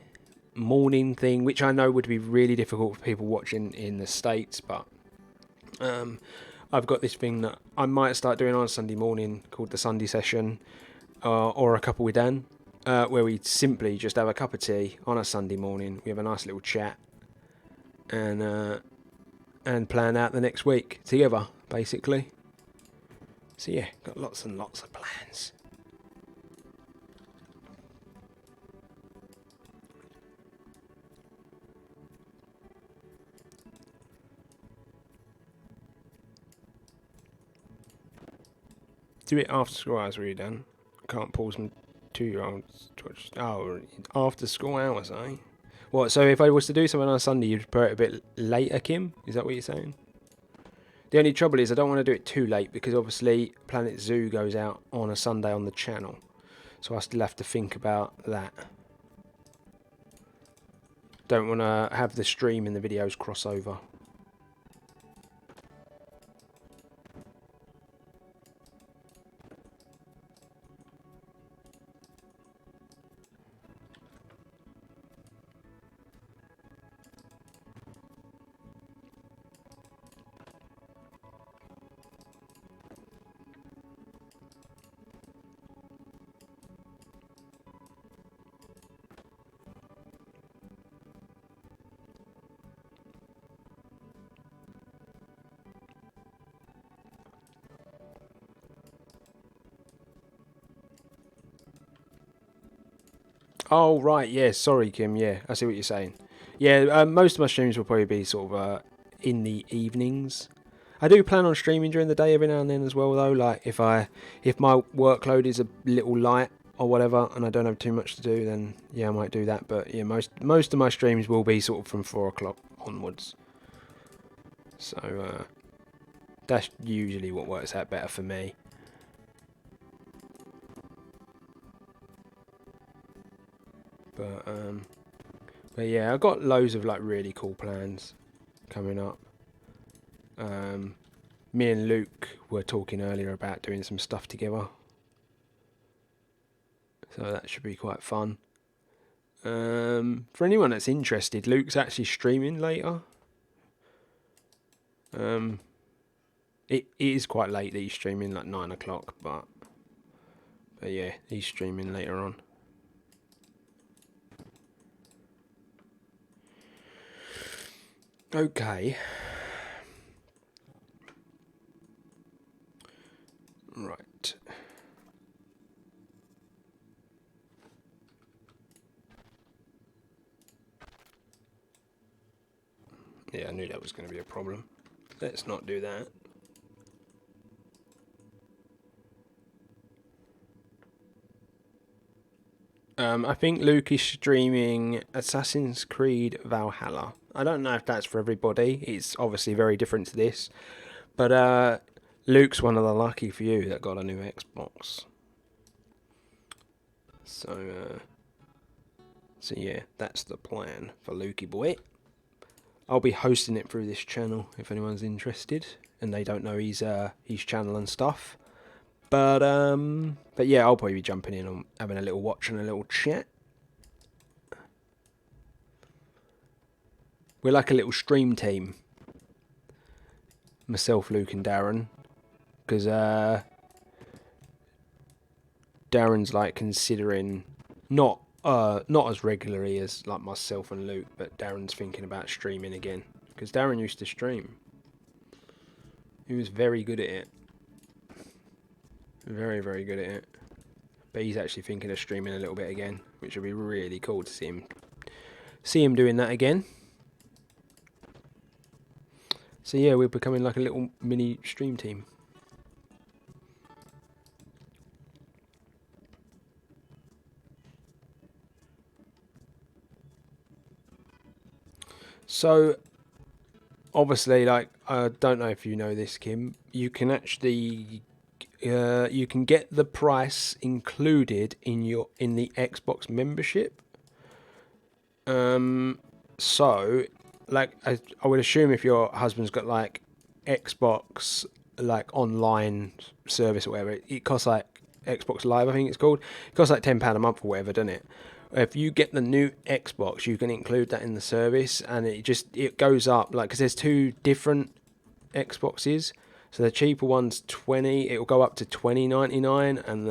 morning thing, which I know would be really difficult for people watching in the States, but I've got this thing that I might start doing on a Sunday morning called the Sunday Session, or a couple with Dan, where we simply just have a cup of tea on a Sunday morning. We have a nice little chat, and plan out the next week together, basically. So yeah, got lots and lots of plans. Do it after school hours, really, Dan. Can't pause them 2-year-olds to watch. Oh, after school hours, eh? What, so if I was to do something on a Sunday, you'd prefer it a bit later, Kim? Is that what you're saying? The only trouble is I don't want to do it too late because obviously Planet Zoo goes out on a Sunday on the channel. So I still have to think about that. Don't want to have the stream and the videos cross over. Oh, right, yeah, sorry, Kim, yeah, I see what you're saying. Yeah, most of my streams will probably be sort of in the evenings. I do plan on streaming during the day every now and then as well, though. Like, if my workload is a little light or whatever, and I don't have too much to do, then yeah, I might do that. But yeah, most of my streams will be sort of from 4 o'clock onwards. So that's usually what works out better for me. But yeah, I've got loads of like really cool plans coming up. Me and Luke were talking earlier about doing some stuff together, so that should be quite fun. For anyone that's interested, Luke's actually streaming later. It is quite late that he's streaming, like 9 o'clock, but yeah, he's streaming later on. Okay. Right. Yeah, I knew that was going to be a problem. Let's not do that. I think Luke is streaming Assassin's Creed Valhalla. I don't know if that's for everybody. It's obviously very different to this. But Luke's one of the lucky few that got a new Xbox. So yeah, that's the plan for Lukey boy. I'll be hosting it through this channel if anyone's interested and they don't know his channel and stuff. But yeah, I'll probably be jumping in and having a little watch and a little chat. We're like a little stream team. Myself, Luke, and Darren, because Darren's like considering not as regularly as like myself and Luke, but Darren's thinking about streaming again because Darren used to stream. He was very good at it. Very, very good at it. But he's actually thinking of streaming a little bit again, which would be really cool to see him doing that again. So yeah, we're becoming like a little mini stream team. So obviously, like, I don't know if you know this, Kim, you can actually you can get the price included in the Xbox membership. So like I would assume if your husband's got like Xbox like online service or whatever, it costs like Xbox Live, I think it's called. It costs like £10 a month or whatever, doesn't it? If you get the new Xbox, you can include that in the service, and it goes up like because there's two different Xboxes. So the cheaper one's 20. It will go up to 20.99, and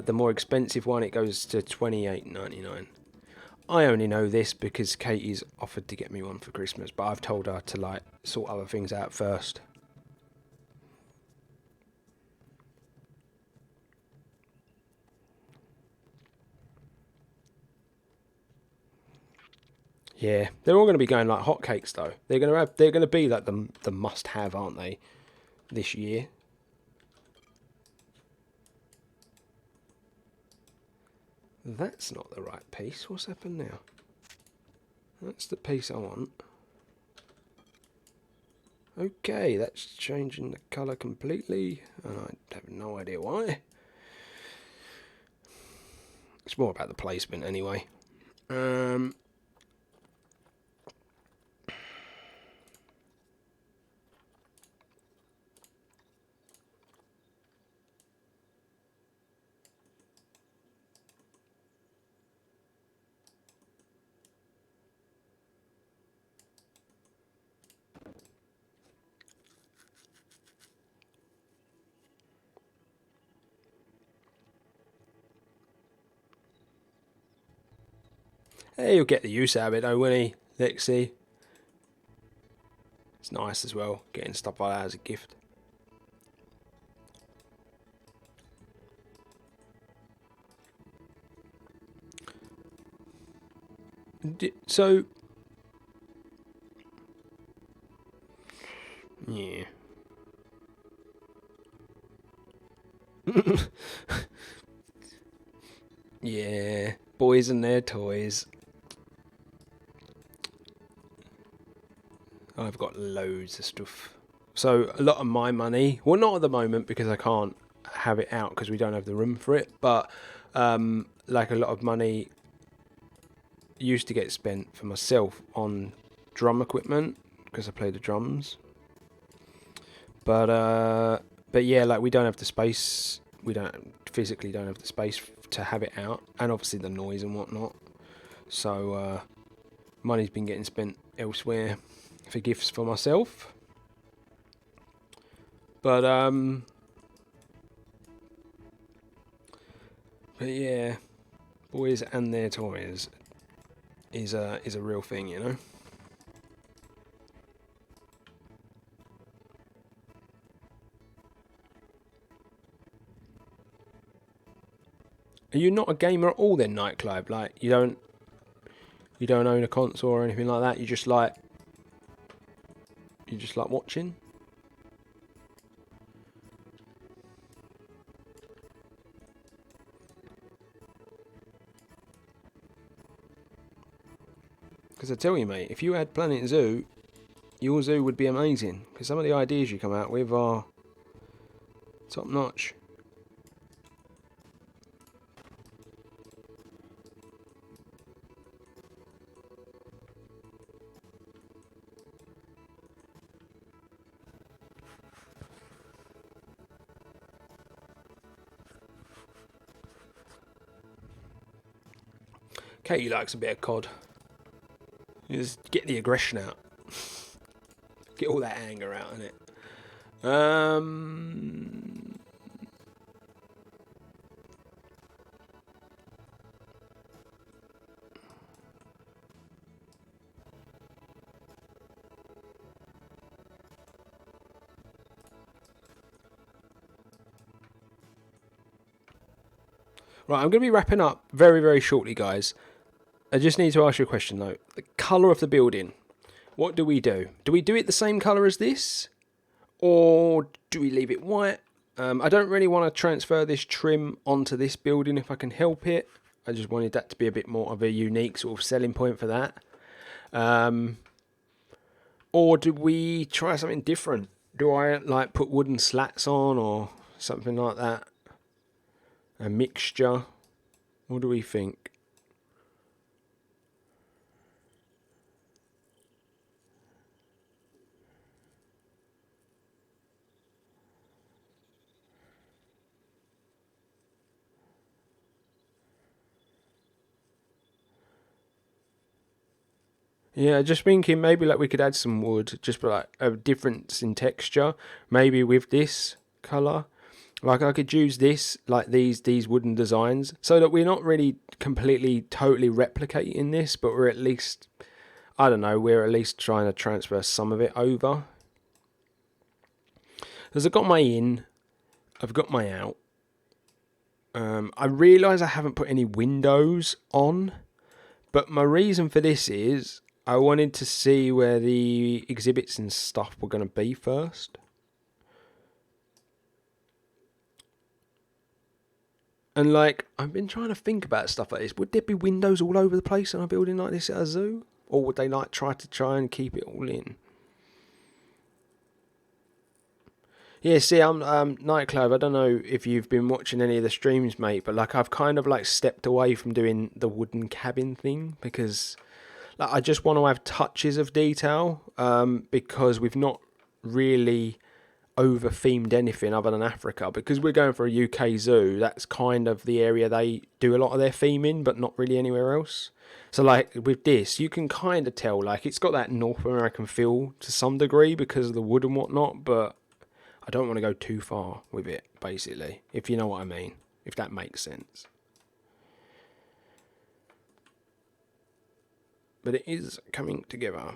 the more expensive one it goes to 28.99. I only know this because Katie's offered to get me one for Christmas, but I've told her to like sort other things out first. Yeah, they're all going to be going like hotcakes though. They're going to be like the must have, aren't they? This year. That's not the right piece. What's happened now? That's the piece I want. Okay, that's changing the colour completely, and I have no idea why. It's more about the placement anyway. Hey, you'll get the use out of it though, won't he? Let's see. It's nice as well, getting stuff like that as a gift. So, yeah. Yeah, boys and their toys. I've got loads of stuff. So a lot of my money, well, not at the moment because I can't have it out because we don't have the room for it, but like a lot of money used to get spent for myself on drum equipment because I play the drums. But yeah, like we don't have the space. We don't physically don't have the space to have it out, and obviously the noise and whatnot. So money's been getting spent elsewhere for gifts for myself. But yeah, boys and their toys is a real thing, you know. Are you not a gamer at all then, Nightclub? Like you don't own a console or anything like that. You just like watching. Because I tell you, mate, if you had Planet Zoo, your zoo would be amazing. Because some of the ideas you come out with are top notch. Katie likes a bit of COD. You just get the aggression out. Get all that anger out in it. Right, I'm going to be wrapping up very, very shortly, guys. I just need to ask you a question, though. The colour of the building. What do we do? Do we do it the same colour as this? Or do we leave it white? I don't really want to transfer this trim onto this building if I can help it. I just wanted that to be a bit more of a unique sort of selling point for that. Or do we try something different? Do I like put wooden slats on or something like that? A mixture? What do we think? Yeah, just thinking maybe like we could add some wood, just like a difference in texture. Maybe with this colour, Like I could use this, like these wooden designs, so that we're not really completely, totally replicating this, but we're at least, I don't know, we're at least trying to transfer some of it over. Because I've got my in, I've got my out. I realise I haven't put any windows on, but my reason for this is I wanted to see where the exhibits and stuff were going to be first. And like, I've been trying to think about stuff like this. Would there be windows all over the place in a building like this at a zoo? Or would they like try and keep it all in? Yeah, see, I'm Nightclub. I don't know if you've been watching any of the streams, mate, but like I've kind of like stepped away from doing the wooden cabin thing because like I just want to have touches of detail. Because we've not really over themed anything other than Africa, because we're going for a UK zoo. That's kind of the area they do a lot of their theming, but not really anywhere else. So like with this, you can kind of tell like it's got that North American feel to some degree because of the wood and whatnot, but I don't want to go too far with it, basically, if you know what I mean, if that makes sense. But it is coming together.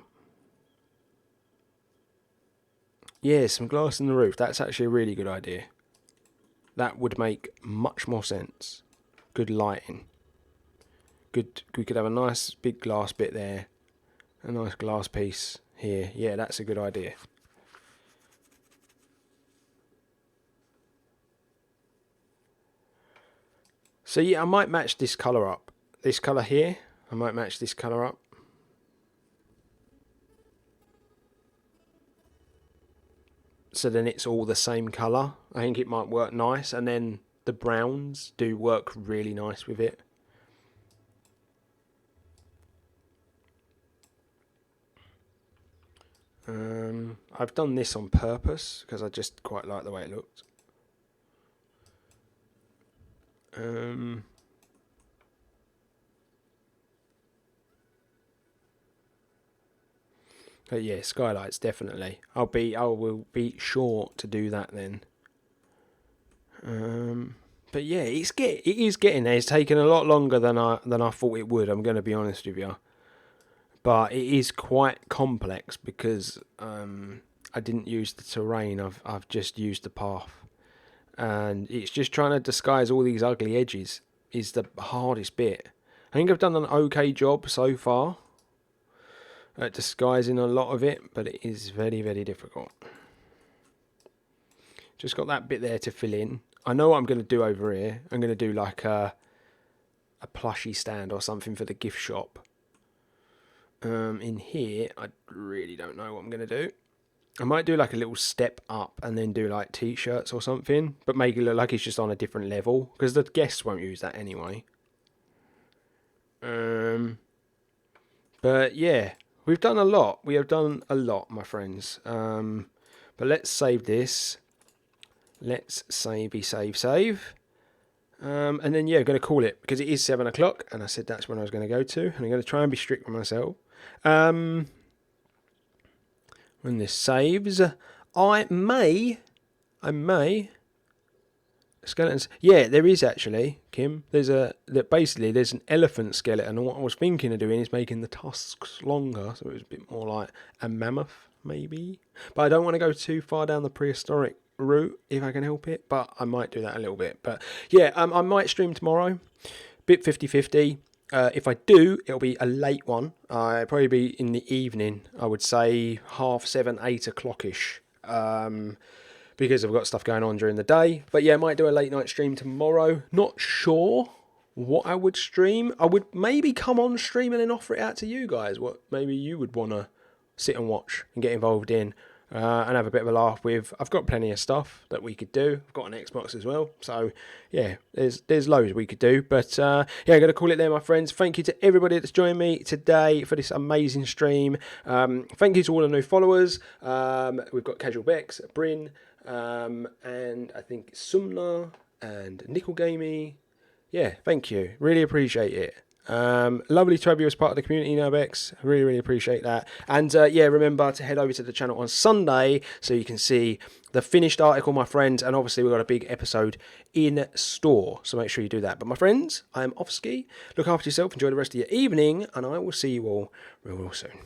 Yeah, some glass in the roof. That's actually a really good idea. That would make much more sense. Good lighting. Good. We could have a nice big glass bit there. A nice glass piece here. Yeah, that's a good idea. So yeah, I might match this colour up. This colour here, I might match this colour up. So then it's all the same colour. I think it might work nice. And then the browns do work really nice with it. I've done this on purpose because I just quite like the way it looked. But yeah, skylights definitely. I will be sure to do that then. But yeah, it is getting there. It's taken a lot longer than I thought it would. I'm going to be honest with you, but it is quite complex because I didn't use the terrain. I've just used the path, and it's just trying to disguise all these ugly edges is the hardest bit. I think I've done an okay job so far at disguising a lot of it, but it is very, very difficult. Just got that bit there to fill in. I know what I'm going to do over here. I'm going to do like a plushie stand or something for the gift shop. In here, I really don't know what I'm going to do. I might do like a little step up and then do like t-shirts or something, but make it look like it's just on a different level because the guests won't use that anyway. But yeah, we've done a lot. We have done a lot, my friends. But let's save this. Let's save. And then yeah, I'm going to call it because it is 7 o'clock, and I said that's when I was going to go to, and I'm going to try and be strict with myself. When this saves, I may skeletons. Yeah, there is actually, Kim. There's an elephant skeleton, and what I was thinking of doing is making the tusks longer, so it was a bit more like a mammoth, maybe. But I don't want to go too far down the prehistoric route if I can help it, but I might do that a little bit. But yeah, I might stream tomorrow, bit 50-50. If I do, it'll be a late one. It'll probably be in the evening. I would say 7:30, 8 o'clock-ish. Because I've got stuff going on during the day. But yeah, I might do a late night stream tomorrow. Not sure what I would stream. I would maybe come on stream and then offer it out to you guys. What maybe you would want to sit and watch and get involved in. And have a bit of a laugh with. I've got plenty of stuff that we could do. I've got an Xbox as well. So, yeah, there's loads we could do. But, yeah, I'm going to call it there, my friends. Thank you to everybody that's joined me today for this amazing stream. Thank you to all the new followers. We've got Casual Bex, Bryn, and I think Sumna and Nickel Gamey. Yeah, thank you. Really appreciate it. Lovely to have you as part of the community now, Bex. Really, really appreciate that. And yeah, remember to head over to the channel on Sunday so you can see the finished article, my friends. And obviously, we've got a big episode in store, so make sure you do that. But my friends, I am off ski. Look after yourself, enjoy the rest of your evening, and I will see you all real, real soon.